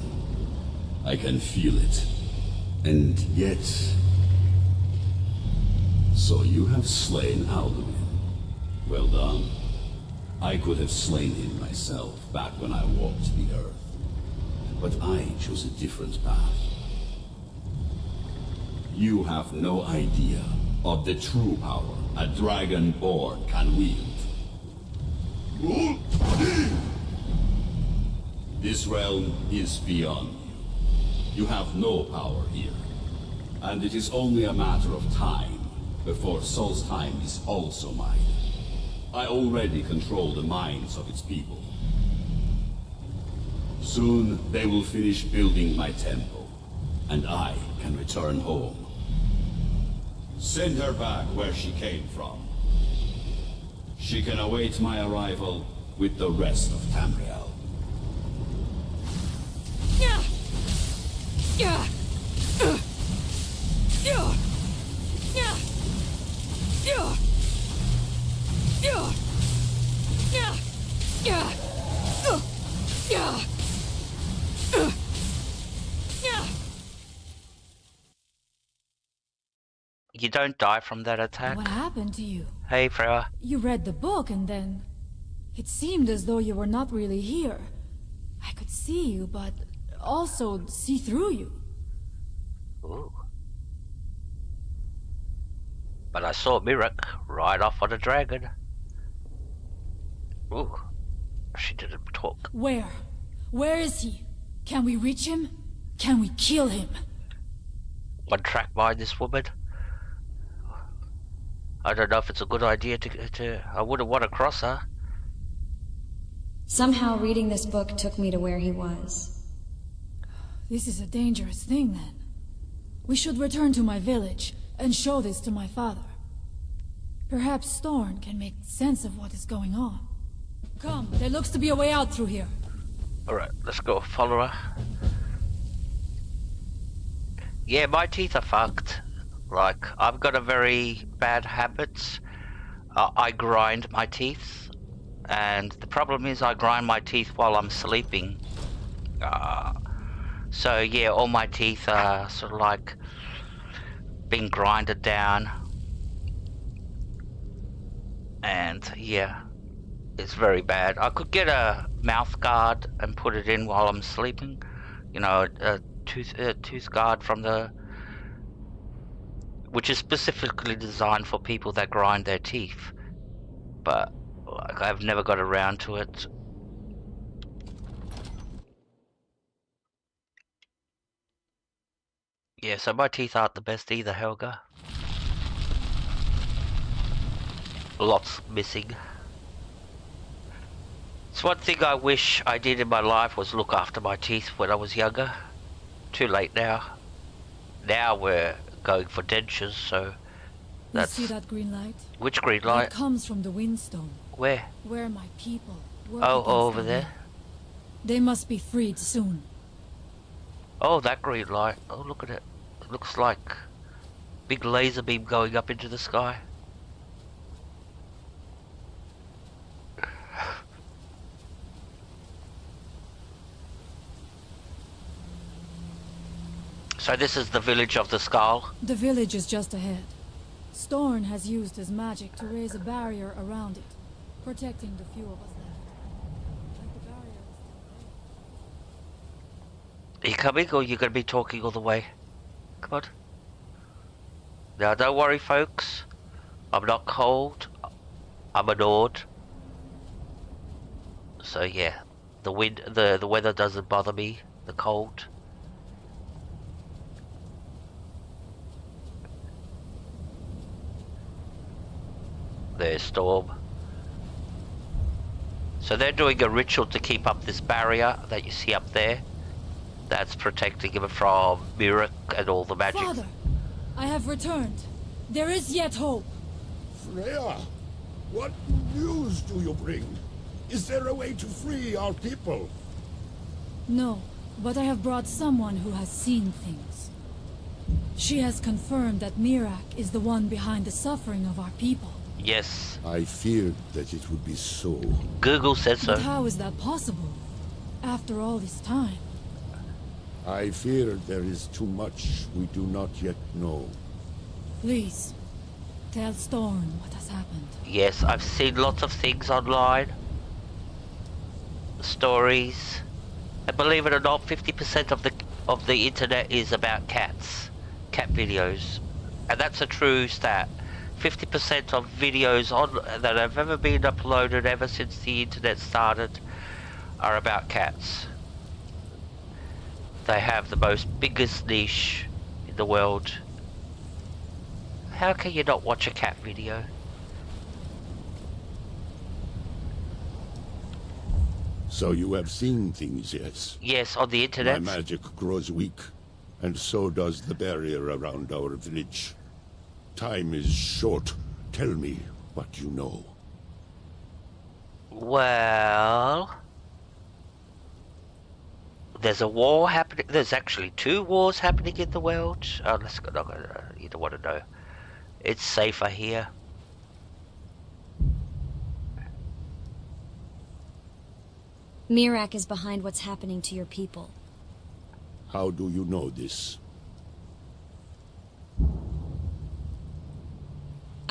I can feel it. And yet... So you have slain Alduin. Well done. I could have slain him myself back when I walked the earth. But I chose a different path. You have no idea of the true power a Dragonborn can wield. This realm is beyond you. You have no power here. And it is only a matter of time before Solstheim is also mine. I already control the minds of its people. Soon they will finish building my temple, and I can return home. Send her back where she came from. She can await my arrival with the rest of Tamriel. Yeah. Yeah. Yeah. Yeah. Yeah. Yeah. Yeah. Yeah. Yeah. Yeah. You don't die from that attack. What happened to you? Hey, Freya. You read the book and then... It seemed as though you were not really here. I could see you, but also see through you. Ooh. But I saw Mirek ride off on a dragon. Ooh. She didn't talk. Where? Where is he? Can we reach him? Can we kill him? One track by this woman. I don't know if it's a good idea to I wouldn't want to cross her. Somehow reading this book took me to where he was. This is a dangerous thing, then. We should return to my village and show this to my father. Perhaps Thorn can make sense of what is going on. Come, there looks to be a way out through here. Alright, let's go follow her. Yeah, my teeth are fucked. Like, I've got a very bad habit. I grind my teeth. And the problem is I grind my teeth while I'm sleeping. So yeah, all my teeth are sort of like being grinded down. And yeah, it's very bad. I could get a mouth guard and put it in while I'm sleeping. You know, a tooth guard from the... which is specifically designed for people that grind their teeth. But like, I've never got around to it. Yeah, so my teeth aren't the best either, Helga. Lots missing. It's one thing I wish I did in my life was look after my teeth when I was younger. Too late now. Now we're going for dentures, so that's... You see that green light? Which green light? It comes from the windstone. Where? Where my people work Oh, against over the there? wind. They must be freed soon. Oh, that green light. Oh, look at it. It looks like a big laser beam going up into the sky. So this is the village of the skull? The village is just ahead. Storn has used his magic to raise a barrier around it, protecting the few of us left. Like the barrier is Are you coming or are you going to be talking all the way? Come on. Now don't worry folks. I'm not cold. I'm a Nord. So yeah, the wind, the weather doesn't bother me. The cold. There's Storm. So they're doing a ritual to keep up this barrier that you see up there. That's protecting him from Mirak and all the magic. Father, I have returned. There is yet hope. Freya, what news do you bring? Is there a way to free our people? No, but I have brought someone who has seen things. She has confirmed that Mirak is the one behind the suffering of our people. Yes. I feared that it would be so. Google said so. But how is that possible? After all this time? I fear there is too much we do not yet know. Please, tell Storm what has happened. Yes, I've seen lots of things online. Stories. And believe it or not, 50% of the internet is about cats. Cat videos. And that's a true stat. 50% of videos that have ever been uploaded ever since the internet started are about cats. They have the biggest niche in the world. How can you not watch a cat video? So you have seen things, yes? Yes, on the internet. My magic grows weak, and so does the barrier around our village. Time is short. Tell me what you know. Well... there's a war happening. There's actually 2 wars happening in the world. Oh, you don't want to know. It's safer here. Mirak is behind what's happening to your people. How do you know this?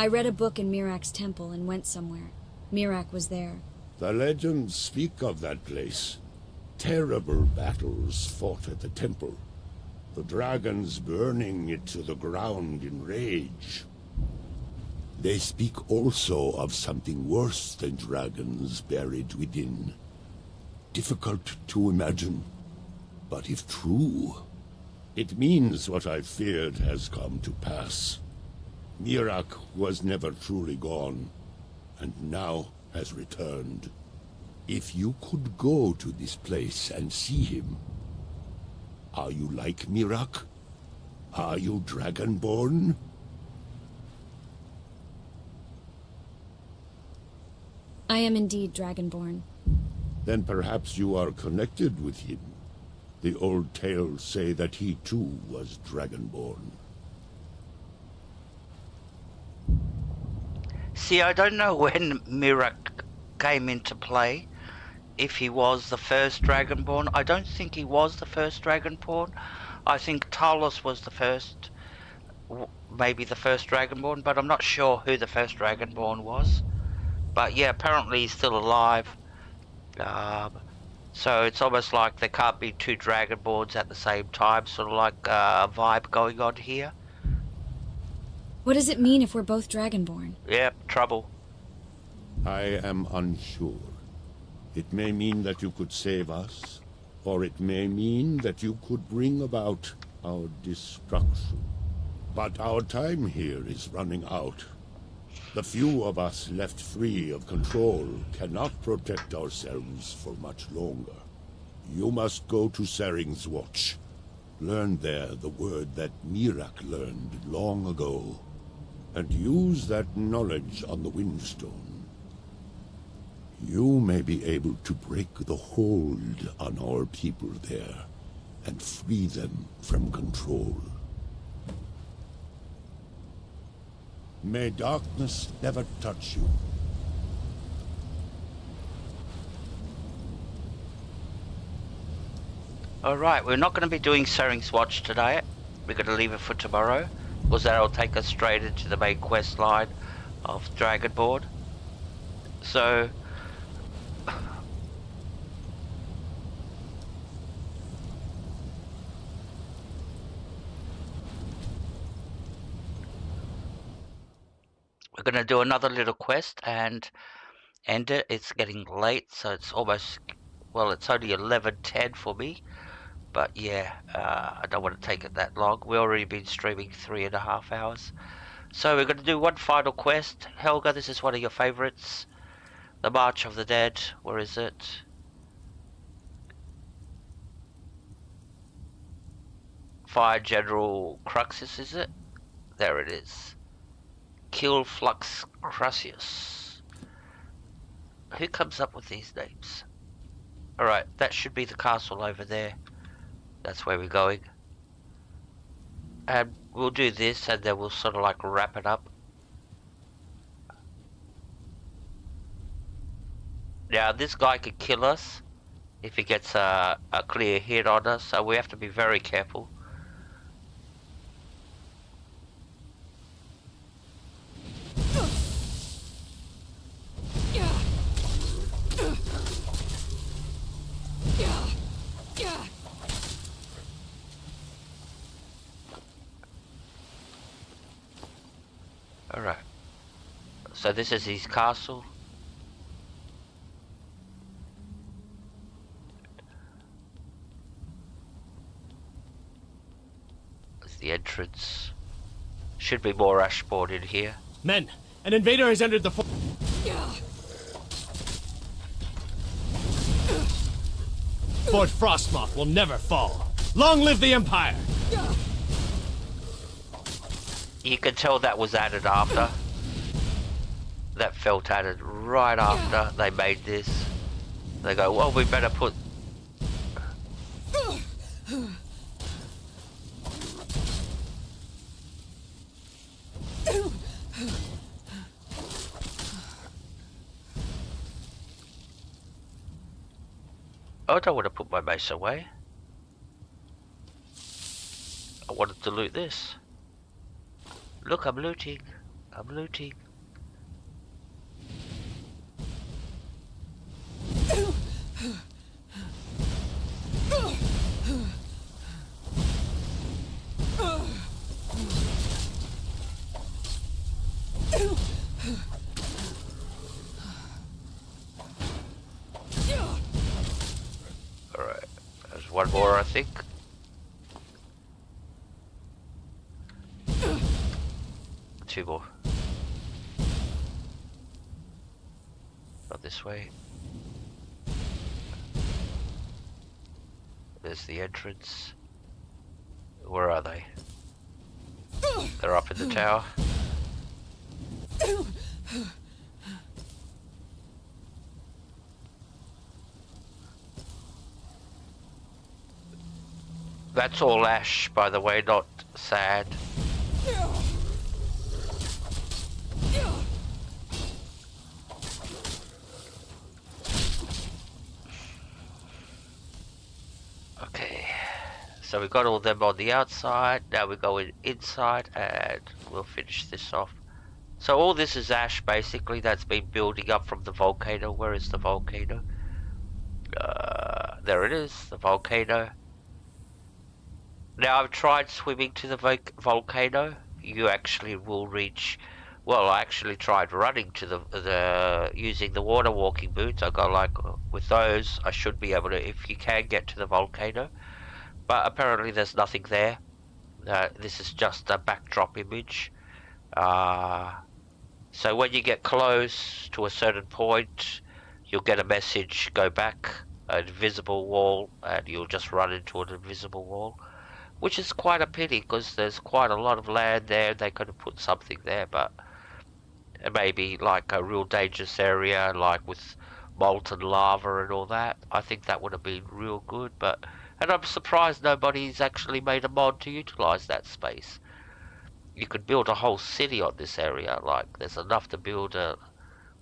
I read a book in Mirak's temple and went somewhere. Mirak was there. The legends speak of that place. Terrible battles fought at the temple. The dragons burning it to the ground in rage. They speak also of something worse than dragons buried within. Difficult to imagine, but if true, it means what I feared has come to pass. Mirak was never truly gone, and now has returned. If you could go to this place and see him, are you like Mirak? Are you Dragonborn? I am indeed Dragonborn. Then perhaps you are connected with him. The old tales say that he too was Dragonborn. See, I don't know when Mirak came into play. If he was the first Dragonborn. I don't think he was the first Dragonborn. I think Talos was the first, maybe the first Dragonborn, but I'm not sure who the first Dragonborn was. But yeah, apparently he's still alive. So it's almost like there can't be two Dragonborns at the same time, sort of like a vibe going on here. What does it mean if we're both Dragonborn? Yep, trouble. I am unsure. It may mean that you could save us, or it may mean that you could bring about our destruction. But our time here is running out. The few of us left free of control cannot protect ourselves for much longer. You must go to Saring's Watch. Learn there the word that Mirak learned long ago, and use that knowledge on the Windstone. You may be able to break the hold on our people there, and free them from control. May darkness never touch you. Alright, we're not going to be doing Saring's Watch today. We're going to leave it for tomorrow, because that'll take us straight into the main quest line of Dragonborn. So we're going to do another little quest and end it. It's getting late, so it's almost, well, it's only 11:10 for me. But yeah, I don't want to take it that long. We've already been streaming 3.5 hours. So we're going to do one final quest. Helga, this is one of your favorites. The March of the Dead. Where is it? Fire General Cruxus, is it? There it is. Kill Flux Crucius. Who comes up with these names? Alright, that should be the castle over there. That's where we're going. And we'll do this and then we'll sort of like wrap it up. Now this guy could kill us if he gets a clear hit on us, so we have to be very careful. Alright. So this is his castle. There's the entrance. Should be more Ashbourne in here. Men, an invader has entered the fort. Fort Frostmoth will never fall. Long live the Empire! You can tell that was added after. That felt added right after they made this. They go, well, we better put... I don't want to put my mace away. I wanted to loot this. Look, I'm looting. I'm looting. Alright, there's one more, I think. Two more. Not this way. There's the entrance. Where are they? They're up in the tower. That's all ash, by the way, not sand. Okay, so we got all them on the outside. Now we go inside and we'll finish this off. So all this is ash basically that's been building up from the volcano. Where is the volcano? There it is, the volcano. Now I've tried swimming to the volcano. You actually will reach. Well, I actually tried running to the using the water walking boots. I got like with those I should be able to, if you can get to the volcano. But apparently there's nothing there. This is just a backdrop image. So when you get close to a certain point, you'll get a message, go back, an invisible wall, and you'll just run into an invisible wall. Which is quite a pity, because there's quite a lot of land there. They could have put something there, but maybe like a real dangerous area, like with molten lava and all that. I think that would have been real good, but... And I'm surprised nobody's actually made a mod to utilize that space. You could build a whole city on this area. Like, there's enough to build a...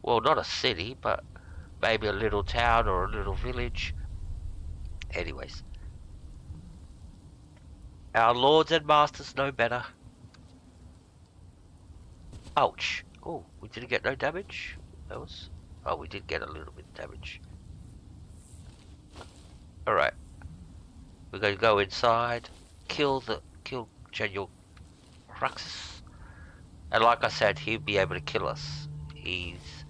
Well, not a city, but maybe a little town or a little village. Anyways. Our lords and masters know better. Ouch. Oh, we didn't get no damage. That was... Oh, we did get a little bit of damage. Alright. We're going to go inside. Kill General Cruxus. And like I said, he'll be able to kill us. He's...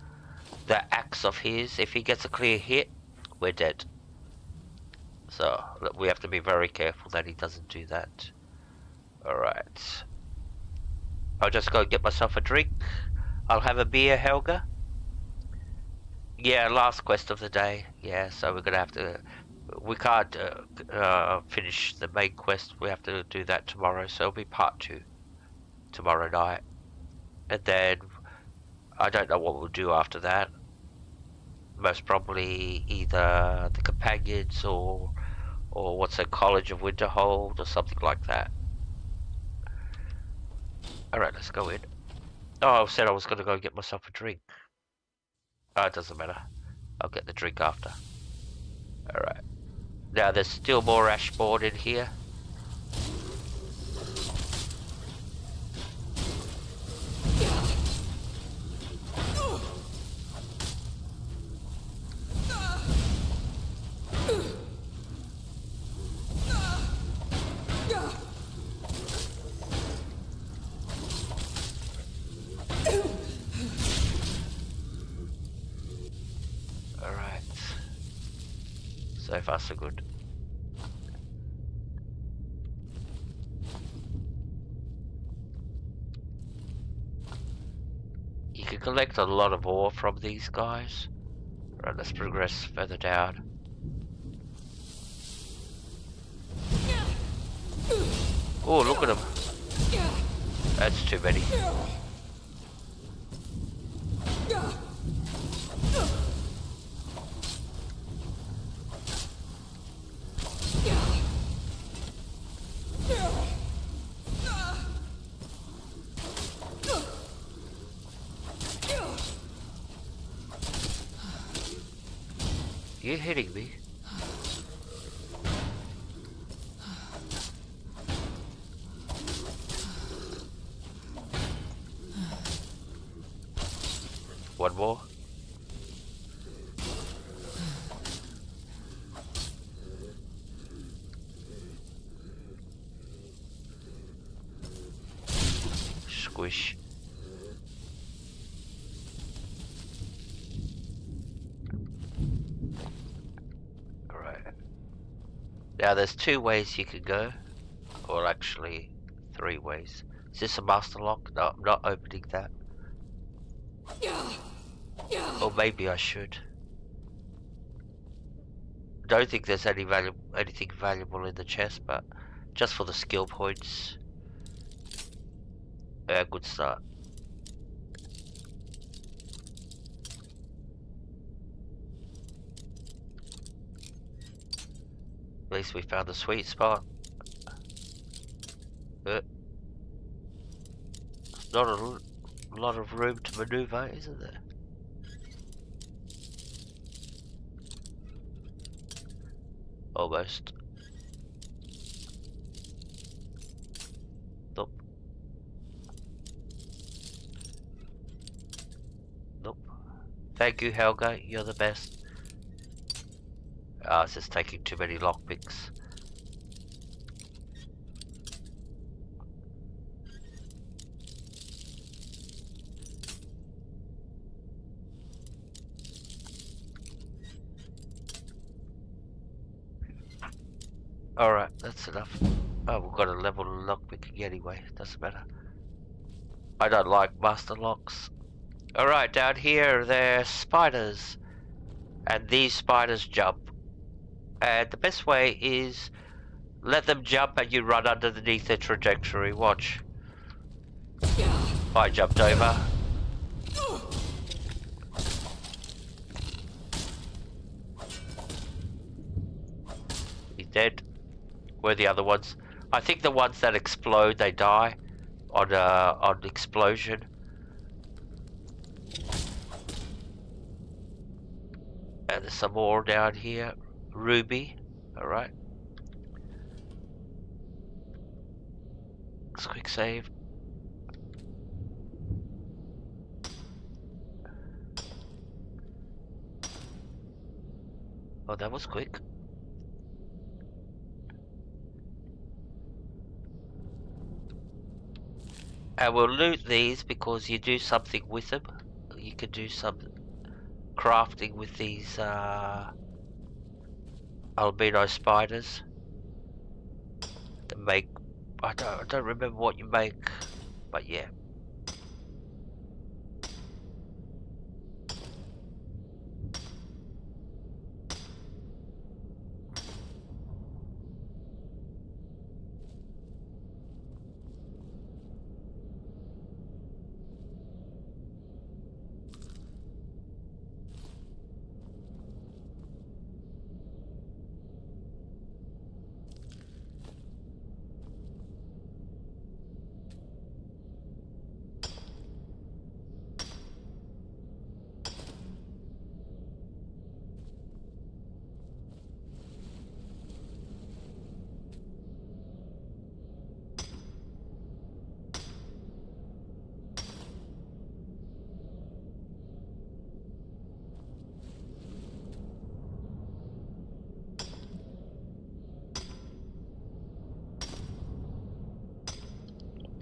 The axe of his, if he gets a clear hit, we're dead. So, we have to be very careful that he doesn't do that. Alright. I'll just go get myself a drink. I'll have a beer, Helga. Yeah, last quest of the day. Yeah, so we're gonna have to... We can't finish the main quest. We have to do that tomorrow, so it'll be part 2. Tomorrow night. And then... I don't know what we'll do after that. Most probably either the companions or what's a College of Winterhold or something like that. Alright, let's go in. Oh, I said I was going to go get myself a drink. Oh, it doesn't matter. I'll get the drink after. Alright. Now there's still more ashboard in here. So far so good. You can collect a lot of ore from these guys. Right, let's progress further down. Oh, look at them. That's too many. You're hitting me. One more. Squish. Now there's 2 ways you can go, or actually 3 ways. Is this a master lock? No, I'm not opening that. Or maybe I should. Don't think there's anything valuable in the chest, but just for the skill points. Yeah, good start. At least we found the sweet spot. not a lot of room to maneuver, isn't there? Almost. Nope. Nope. Thank you, Helga. You're the best. Ah, it's just taking too many lockpicks. Alright, that's enough. Oh, we've got a level lockpicking anyway, doesn't matter. I don't like master locks. Alright, down here there's spiders. And these spiders jump. And the best way is let them jump and you run underneath their trajectory. Watch. I jumped over. He's dead. Where are the other ones? I think the ones that explode, they die on explosion. And there's some more down here. Ruby. Alright. Let's quick save. Oh, that was quick. And we'll loot these because you do something with them. You can do some crafting with these albino spiders. To make, I don't remember what you make, but yeah.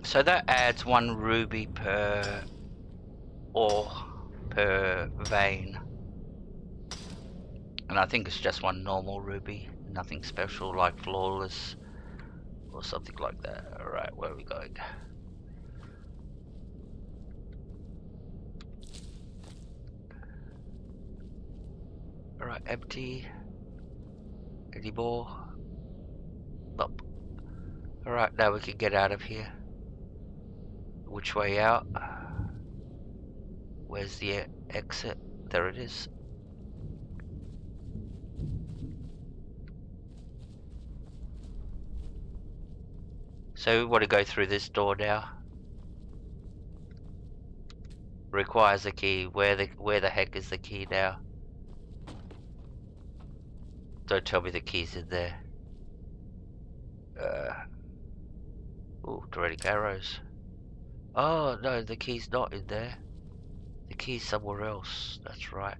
So that adds 1 ruby per ore per vein. And I think it's just 1 normal ruby, nothing special like flawless or something like that. Alright, where are we going? Alright, empty. Any more? Nope. Alright, now we can get out of here. Which way out? Where's the exit? There it is. So we want to go through this door now. Requires a key. Where the heck is the key now? Don't tell me the key's in there. Ooh, Draconic arrows. Oh no, the key's not in there. The key's somewhere else. That's right.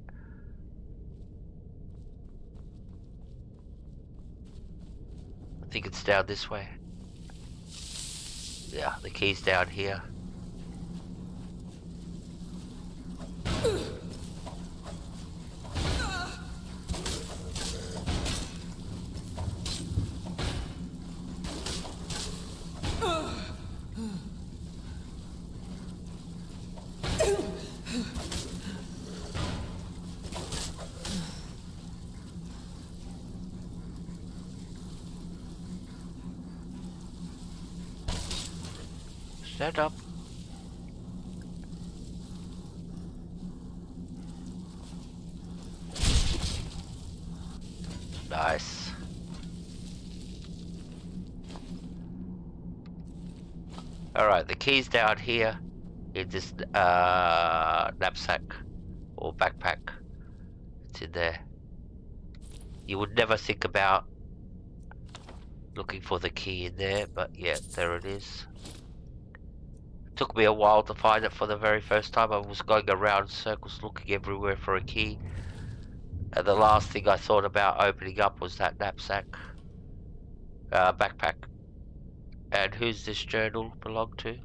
I think it's down this way. Yeah, the key's down here. Set up. Nice. Alright, the key's down here. in this knapsack or backpack. It's in there. You would never think about looking for the key in there, but yeah, there it is. It took me a while to find it for the very first time. I was going around in circles looking everywhere for a key. And the last thing I thought about opening up was that knapsack. Backpack. And who's this journal belong to?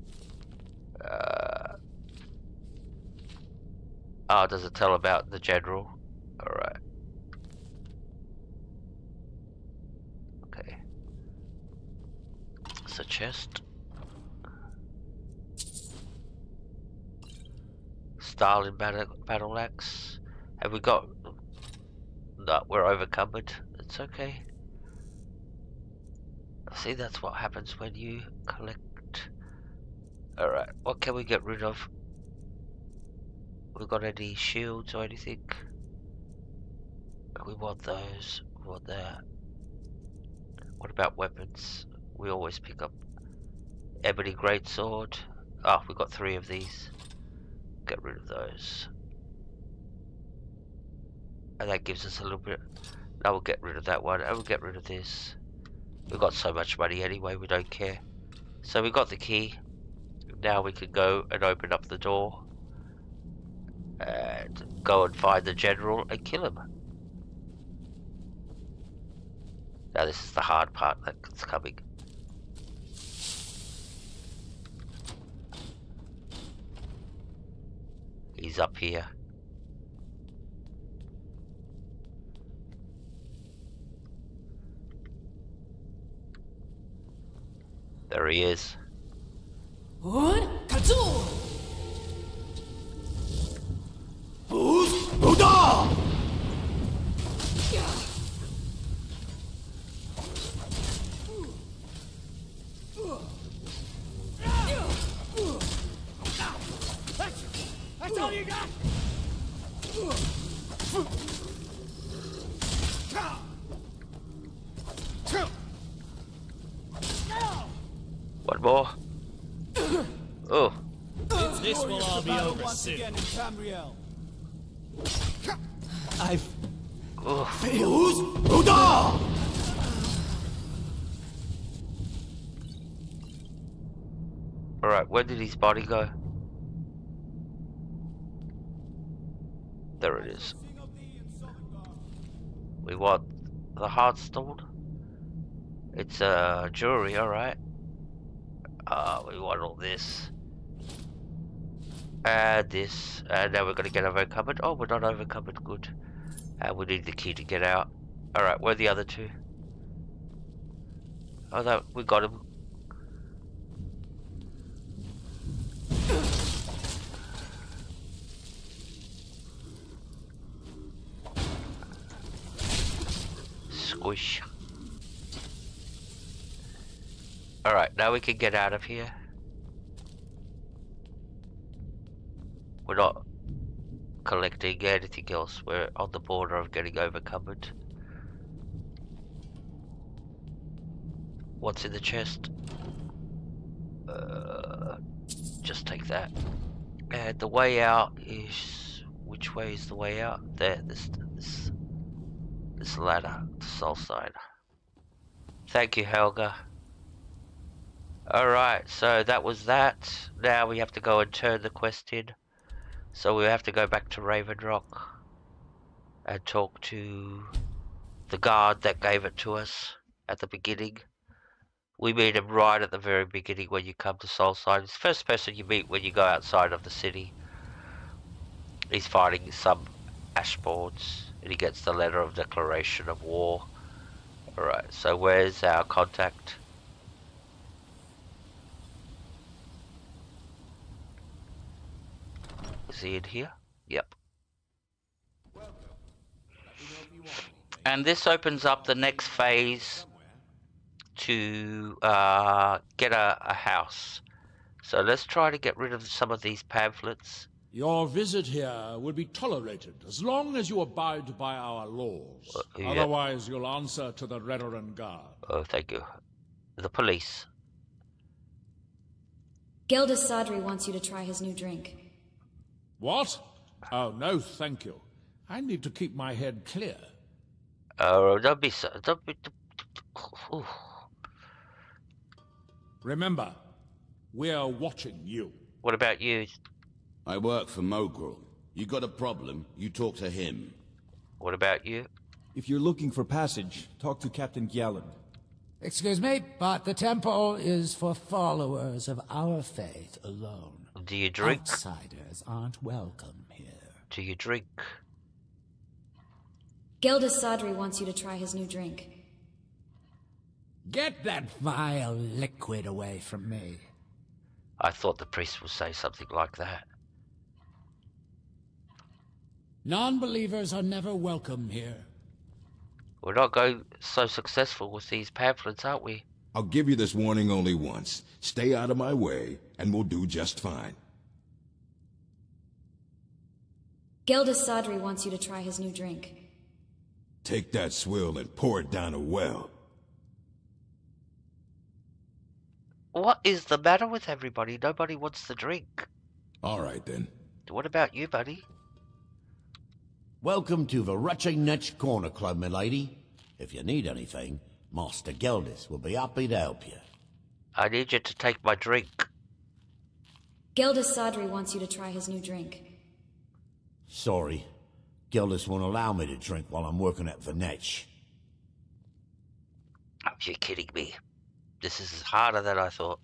Oh, does it tell about the general? Alright. Okay. It's a chest. Stalin battle axe. Have we got... No, we're overcumbered. It's okay. See, that's what happens when you collect. Alright, what can we get rid of? We got any shields or anything? We want those. We want that. What about weapons? We always pick up ebony greatsword. Oh, we got 3 of these. Get rid of those. And that gives us a little bit. Now we'll get rid of that one, and we'll get rid of this. We've got so much money anyway, we don't care. So we got the key. Now we can go and open up the door. And go and find the general and kill him. Now this is the hard part that's coming. He's up here. There he is. One more. Oh. This will all be over soon. I've failed. Alright, where did his body go? There it is. We want the Heartstone. It's jewelry, alright. We want all this. And this. And now we're gonna get overcumbered. Oh, we're not overcumbered, good. And we need the key to get out. Alright, where are the other 2? Oh, that we got him. Squish. Alright, now we can get out of here. We're not collecting anything else. We're on the border of getting overcumbered. What's in the chest? Just take that. And the way out is... Which way is the way out? There, this ladder, the soul side. Thank you, Helga. Alright, so that was that. Now we have to go and turn the quest in. So we have to go back to Raven Rock and talk to the guard that gave it to us at the beginning. We meet him right at the very beginning when you come to Soulside. It's the first person you meet when you go outside of the city. He's fighting some ashboards and he gets the letter of declaration of war. Alright, so where's our contact? Is he in here? Yep. And this opens up the next phase to get a house. So let's try to get rid of some of these pamphlets. Your visit here will be tolerated as long as you abide by our laws. Yeah. Otherwise, you'll answer to the Reverend Guard. Oh, thank you. The police. Gildas Sadri wants you to try his new drink. What? Oh, no, thank you. I need to keep my head clear. Oh, don't be so... Don't be... Ooh. Remember, we're watching you. What about you? I work for Mogrel. You got a problem, you talk to him. What about you? If you're looking for passage, talk to Captain Gjalland. Excuse me, but the temple is for followers of our faith alone. Do you drink? Outsiders aren't welcome here. Do you drink? Gildas Sadri wants you to try his new drink. Get that vile liquid away from me. I thought the priest would say something like that. Non-believers are never welcome here. We're not going so successful with these pamphlets, aren't we? I'll give you this warning only once. Stay out of my way, and we'll do just fine. Gildas Sadri wants you to try his new drink. Take that swill and pour it down a well. What is the matter with everybody? Nobody wants the drink. All right, then. What about you, buddy? Welcome to the Rutching Nutch Corner Club, milady. If you need anything, Master Gildas will be happy to help you. I need you to take my drink. Gildas Sadri wants you to try his new drink. Sorry, Gildas won't allow me to drink while I'm working at the Netch. Oh, you're kidding me. This is harder than I thought.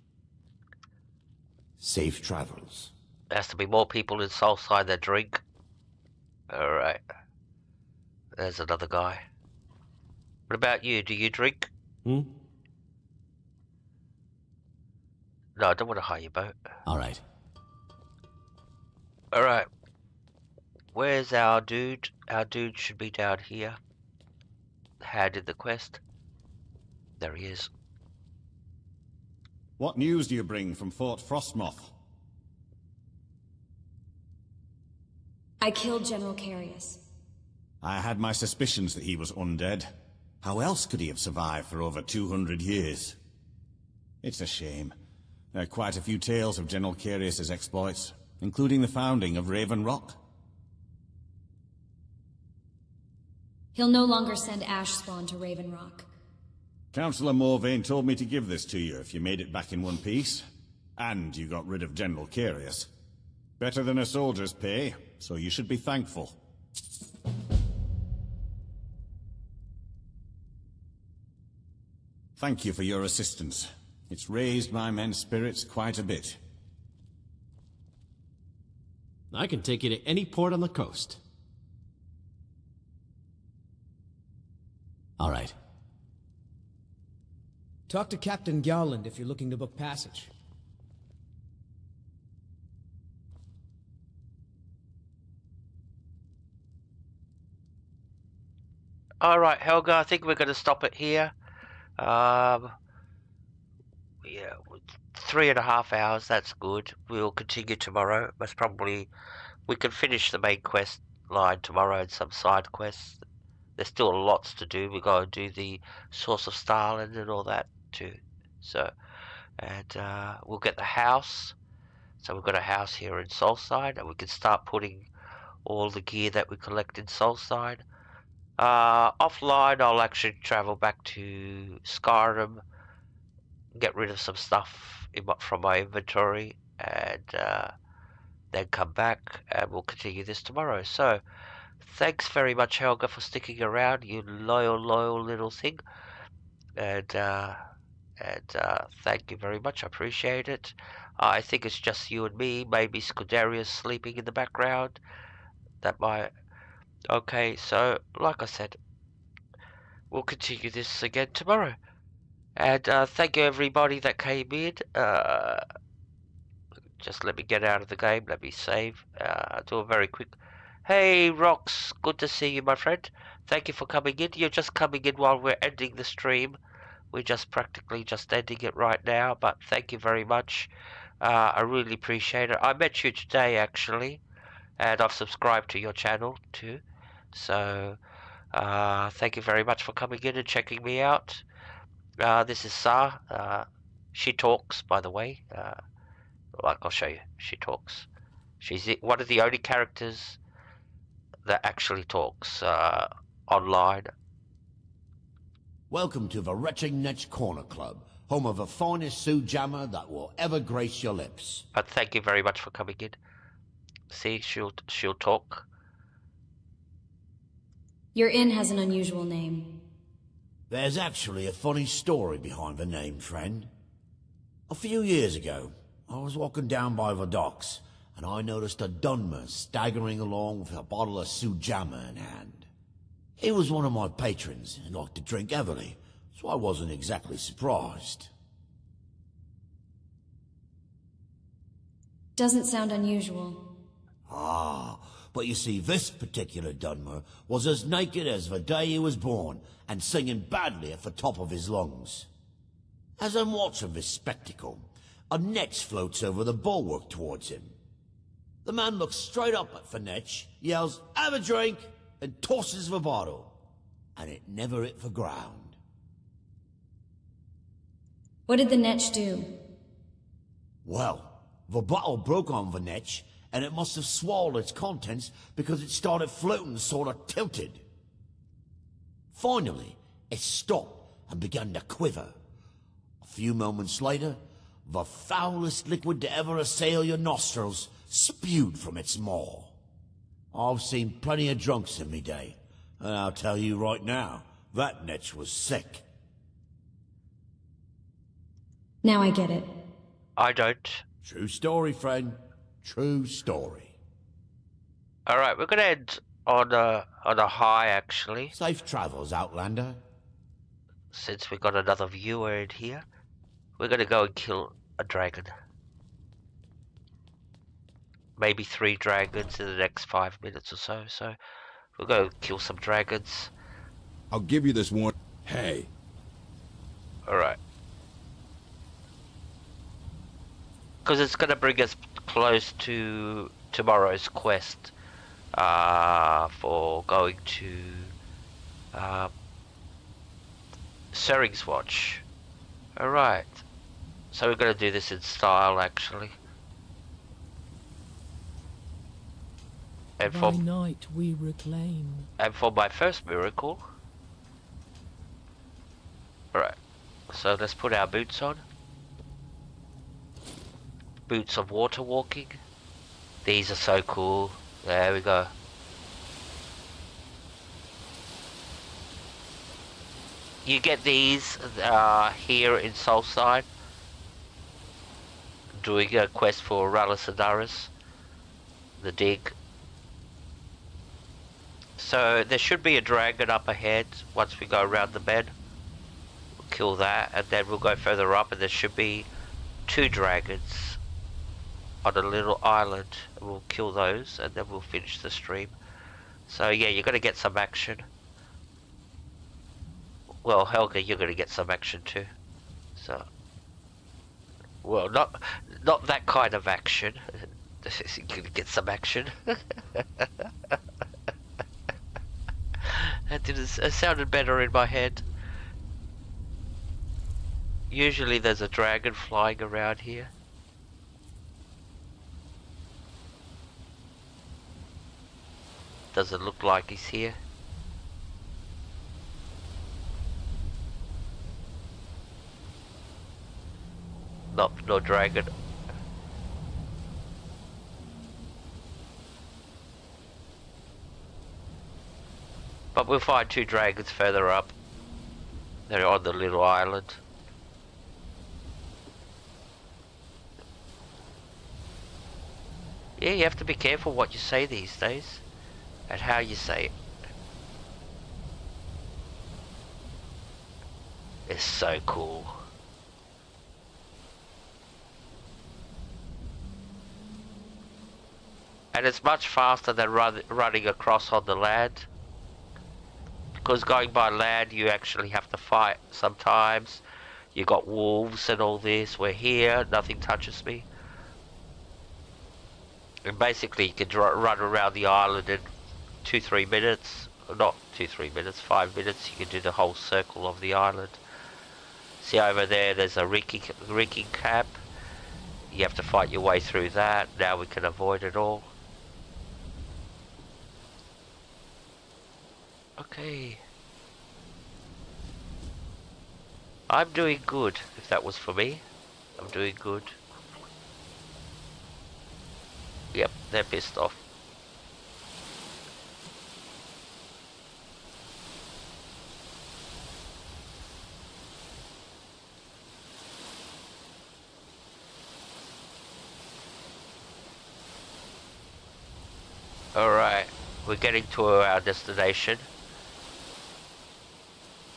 Safe travels. There has to be more people in Soulside that drink. Alright. There's another guy. What about you? Do you drink? Hmm? No, I don't want to hire your boat. Alright. Alright. Where's our dude? Our dude should be down here. How did the quest? There he is. What news do you bring from Fort Frostmoth? I killed General Carius. I had my suspicions that he was undead. How else could he have survived for over 200 years? It's a shame. There are quite a few tales of General Carius's exploits, including the founding of Raven Rock. He'll no longer send Ash Spawn to Raven Rock. Councillor Morvain told me to give this to you if you made it back in one piece. And you got rid of General Carius. Better than a soldier's pay, so you should be thankful. Thank you for your assistance. It's raised my men's spirits quite a bit. I can take you to any port on the coast. All right. Talk to Captain Gjalland if you're looking to book passage. Alright, Helga, I think we're going to stop it here. Yeah, 3.5 hours, that's good. We'll continue tomorrow. Most probably, we can finish the main quest line tomorrow and some side quests. There's still lots to do. We've got to do the Source of Starland and all that too. So, and we'll get the house. So we've got a house here in Soulside, and we can start putting all the gear that we collect in Soulside. Offline, I'll actually travel back to Skyrim, get rid of some stuff from my inventory, and then come back, and we'll continue this tomorrow. So, thanks very much, Helga, for sticking around, you loyal little thing, and thank you very much. I appreciate it. I think it's just you and me. Maybe Scuderia's sleeping in the background. That might. Okay, so, like I said, we'll continue this again tomorrow. And thank you everybody that came in. Just let me get out of the game, let me save. I'll do a very quick... Hey, Rox, good to see you, my friend. Thank you for coming in. You're just coming in while we're ending the stream. We're just practically just ending it right now, but thank you very much. I really appreciate it. I met you today, actually, and I've subscribed to your channel, too. So, thank you very much for coming in and checking me out. This is Sa. She talks, by the way. Like, I'll show you. She talks. She's one of the only characters that actually talks online. Welcome to the Retching Netch Corner Club, home of the finest Sue Jammer that will ever grace your lips. But thank you very much for coming in. See, she'll talk. Your inn has an unusual name. There's actually a funny story behind the name, friend. A few years ago, I was walking down by the docks, and I noticed a Dunmer staggering along with a bottle of Sue Jammer in hand. He was one of my patrons and liked to drink heavily, so I wasn't exactly surprised. Doesn't sound unusual. Ah, but you see, this particular Dunmer was as naked as the day he was born, and singing badly at the top of his lungs. As I'm watching this spectacle, a netch floats over the bulwark towards him. The man looks straight up at the netch, yells, "Have a drink!" and tosses the bottle. And it never hit the ground. What did the netch do? Well, the bottle broke on the netch, and it must have swallowed its contents because it started floating sort of tilted. Finally, it stopped and began to quiver. A few moments later, the foulest liquid to ever assail your nostrils spewed from its maw. I've seen plenty of drunks in me day, and I'll tell you right now, that netch was sick. Now I get it. I don't. True story, friend. True story. Alright, we're gonna end on a high, actually. Safe travels, Outlander. Since we got another viewer in here, we're gonna go and kill a dragon. Maybe 3 dragons in the next 5 minutes or so. So we'll go kill some dragons. I'll give you this one. Hey. Alright. Because it's gonna bring us close to tomorrow's quest for going to Sering's Watch. Alright. So we're gonna do this in style, actually. And By night we reclaim. And for my first miracle. Alright. So let's put our boots on. Boots of water walking. These are so cool. There we go. You get these here in Soulside. Doing a quest for Rallis, the dig. So there should be a dragon up ahead once we go around the bend. We'll kill that, and then we'll go further up, and there should be 2 dragons on a little island. We'll kill those, and then we'll finish the stream. So yeah, you're gonna get some action. Well, Helga, you're gonna get some action too. So, well, not that kind of action. You're gonna get some action. It sounded better in my head. Usually there's a dragon flying around here. Doesn't look like he's here. No dragon. But we'll find 2 dragons further up. They're on the little island. Yeah, you have to be careful what you say these days. And how you say it. It's so cool. And it's much faster than running across on the land. Because going by land, you actually have to fight sometimes. You got wolves and all this. We're here, nothing touches me. And basically, you can run around the island in 2-3 minutes. Not 2-3 minutes, 5 minutes. You can do the whole circle of the island. See over there, there's a rigging camp. You have to fight your way through that. Now we can avoid it all. Okay. I'm doing good, if that was for me. I'm doing good. Yep, they're pissed off. Alright, we're getting to our destination.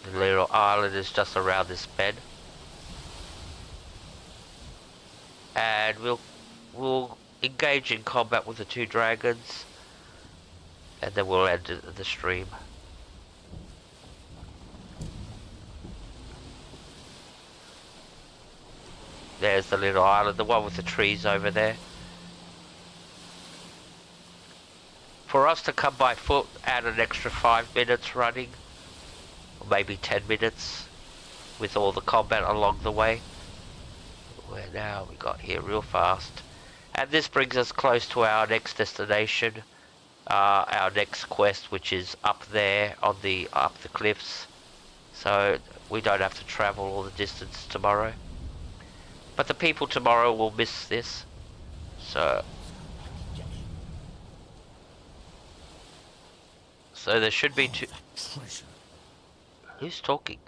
The little island is just around this bend. And we'll engage in combat with the two dragons. And then we'll end the stream. There's the little island, the one with the trees over there. For us to come by foot, add an extra 5 minutes running, or maybe 10 minutes, with all the combat along the way. Where now we got here real fast. And this brings us close to our next destination, our next quest, which is up there on up the cliffs. So we don't have to travel all the distance tomorrow. But the people tomorrow will miss this. So there should be two. Who's talking?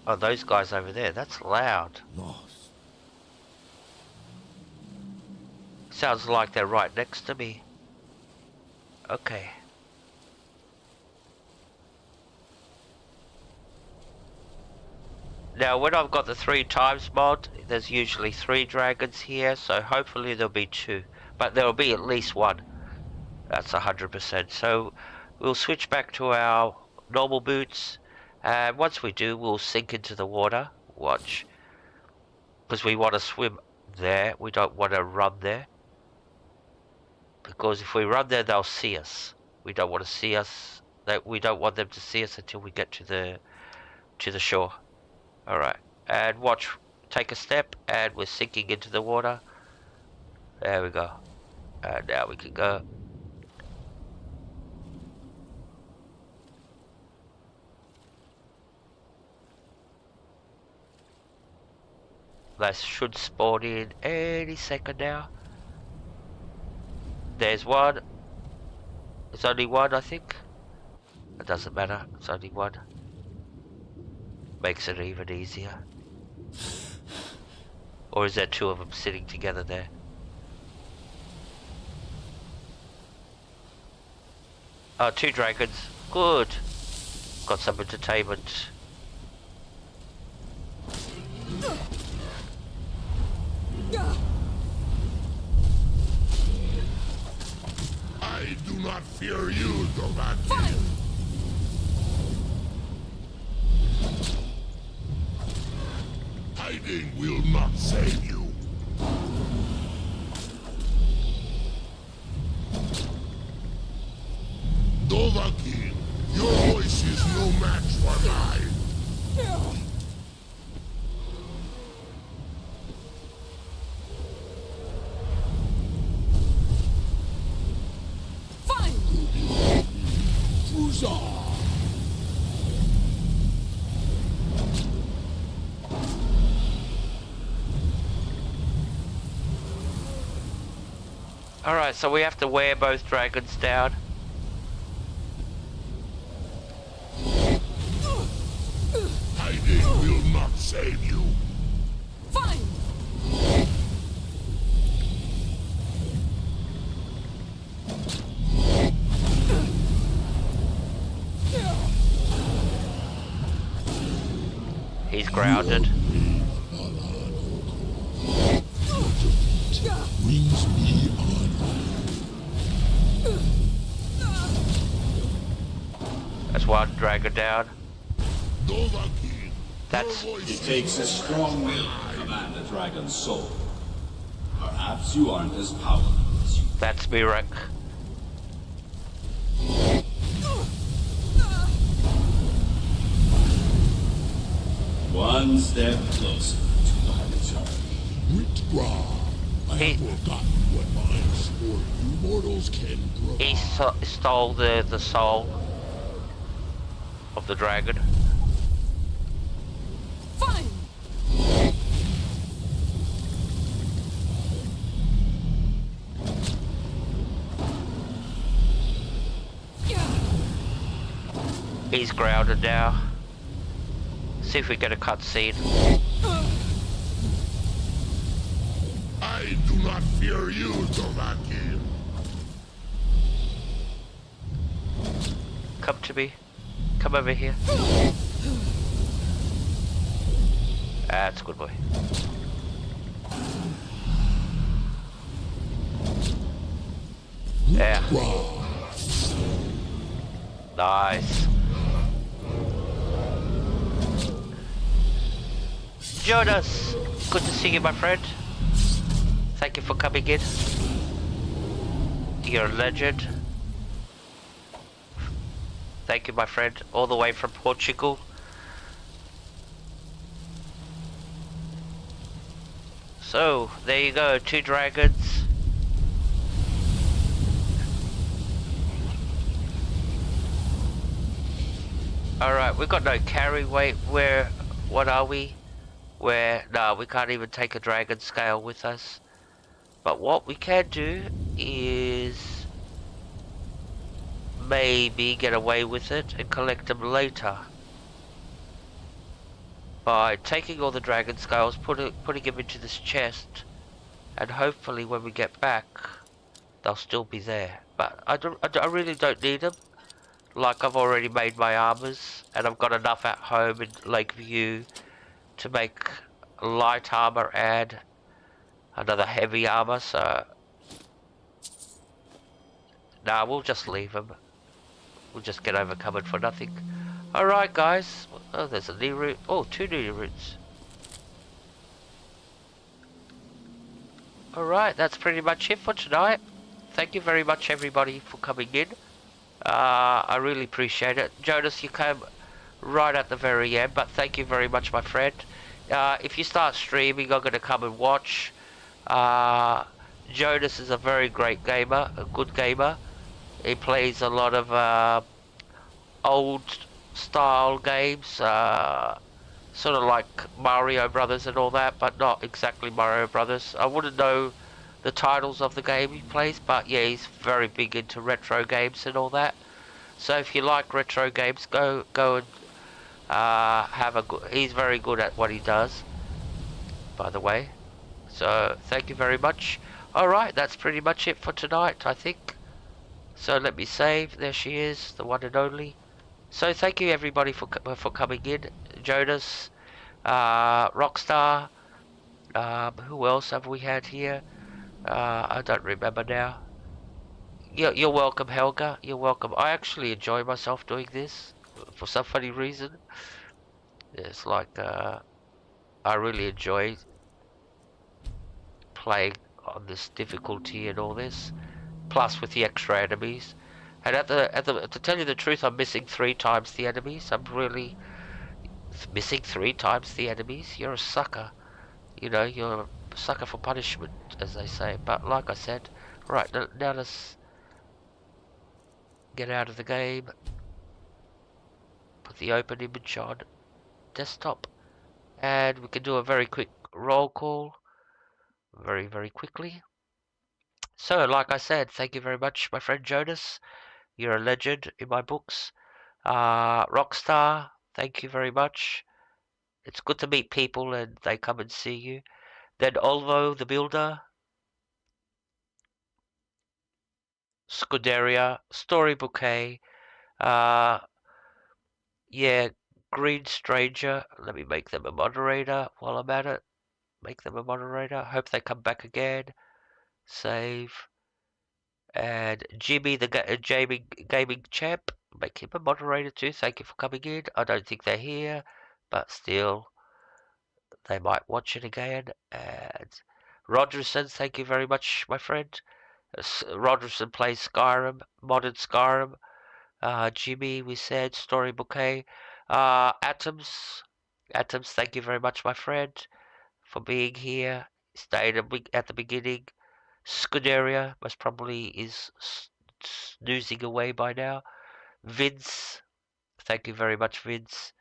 Oh, those guys over there. That's loud. Sounds like they're right next to me. Okay. Now, when I've got the 3 times mod, there's usually 3 dragons here, so hopefully there'll be 2. But there'll be at least 1. That's 100%. So we'll switch back to our normal boots, and once we do, we'll sink into the water. Watch. Because we want to swim there, we don't want to run there. Because if we run there, they'll see us. We don't want to see us. We don't want them to see us until we get to the shore. Alright, and watch. Take a step, and we're sinking into the water. There we go. And now we can go. They should spawn in any second now. There's one. It's only one, I think. It doesn't matter. It's only one. Makes it even easier. Or is there 2 of them sitting together there? Oh, 2 dragons. Good. Got some entertainment. I do not fear you, Dovahkiin. Hiding will not save you. Dovahkiin, your voice is no match for mine. Alright, so we have to wear both dragons down. Hiding will not save you. Fine. He's grounded. Brings me That's one dragon down. Dovahkiin, That's... It takes a strong will to command a dragon's soul. Perhaps you aren't as powerful as you. That's Mirak. One step closer to my return. Ritgra, I have forgotten what mine sport you mortals can provide. He stole the soul of the dragon. Fine. He's grounded now. See if we get a cutscene. I do not fear you, Dovaki. Come to me. Come over here. That's a good boy. Yeah. Nice. Jonas, good to see you, my friend. Thank you for coming in. You're a legend. Thank you, my friend, all the way from Portugal. So, there you go, 2 dragons. Alright, we've got no carry weight. What are we? No, we can't even take a dragon scale with us. But what we can do is maybe get away with it and collect them later. By taking all the dragon scales, putting them into this chest, and hopefully when we get back, they'll still be there. But I really don't need them. Like, I've already made my armors, and I've got enough at home in Lakeview to make light armor and another heavy armor, so nah, we'll just leave them. We'll just get overcovered for nothing. Alright, guys. Oh, there's a new route. Oh, 2 new routes. Alright, that's pretty much it for tonight. Thank you very much, everybody, for coming in. I really appreciate it. Jonas, you came right at the very end, but thank you very much, my friend. If you start streaming, I'm going to come and watch. Jonas is a very great gamer, a good gamer. He plays a lot of old style games, sort of like Mario Brothers and all that, but not exactly Mario Brothers. I wouldn't know the titles of the game he plays, but yeah, he's very big into retro games and all that. So if you like retro games, go and have a good. He's very good at what he does, by the way. So thank you very much. Alright, that's pretty much it for tonight, I think. So let me save. There she is, the one and only. So thank you everybody for coming in. Jonas, Rockstar, who else have we had here? I don't remember now. You're welcome, Helga. You're welcome. I actually enjoy myself doing this for some funny reason. It's like I really enjoy playing on this difficulty and all this, plus with the extra enemies. And to tell you the truth, I'm missing 3 times the enemies. I'm really missing 3 times the enemies. You're a sucker. You know, you're a sucker for punishment, as they say. But like I said, right, now let's get out of the game. Put the open image on desktop. And we can do a very quick roll call. Very, very quickly. So, like I said, thank you very much, my friend Jonas. You're a legend in my books. Rockstar, thank you very much. It's good to meet people and they come and see you. Then Olvo the Builder, Scuderia, Story Bouquet, yeah, Green Stranger. Let me make them a moderator while I'm at it. Make them a moderator. Hope they come back again. Save. And Jimmy the Gaming Champ. Make him a moderator too. Thank you for coming in. I don't think they're here, but still, they might watch it again. And Rogerson, thank you very much, my friend. Rogerson plays Skyrim, modern Skyrim. Jimmy, we said, Story Bouquet. Atoms, thank you very much, my friend, for being here. stayed at the beginning. Scuderia most probably is snoozing away by now. Vince, thank you very much, Vince.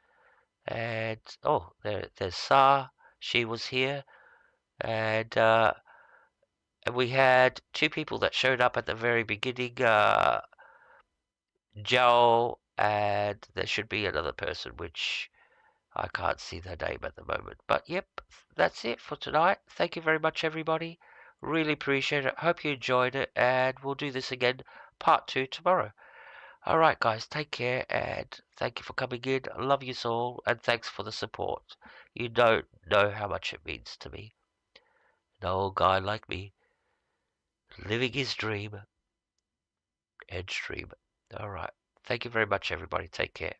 And oh, there's Sa. She was here, and we had two people that showed up at the very beginning. Joe, and there should be another person which I can't see their name at the moment. But yep, that's it for tonight. Thank you very much, everybody. Really appreciate it. Hope you enjoyed it, and we'll do this again, part 2 tomorrow. Alright, guys, take care, and thank you for coming in. I love you all, and thanks for the support. You don't know how much it means to me. An old guy like me, living his dream, end stream. Alright, thank you very much, everybody. Take care.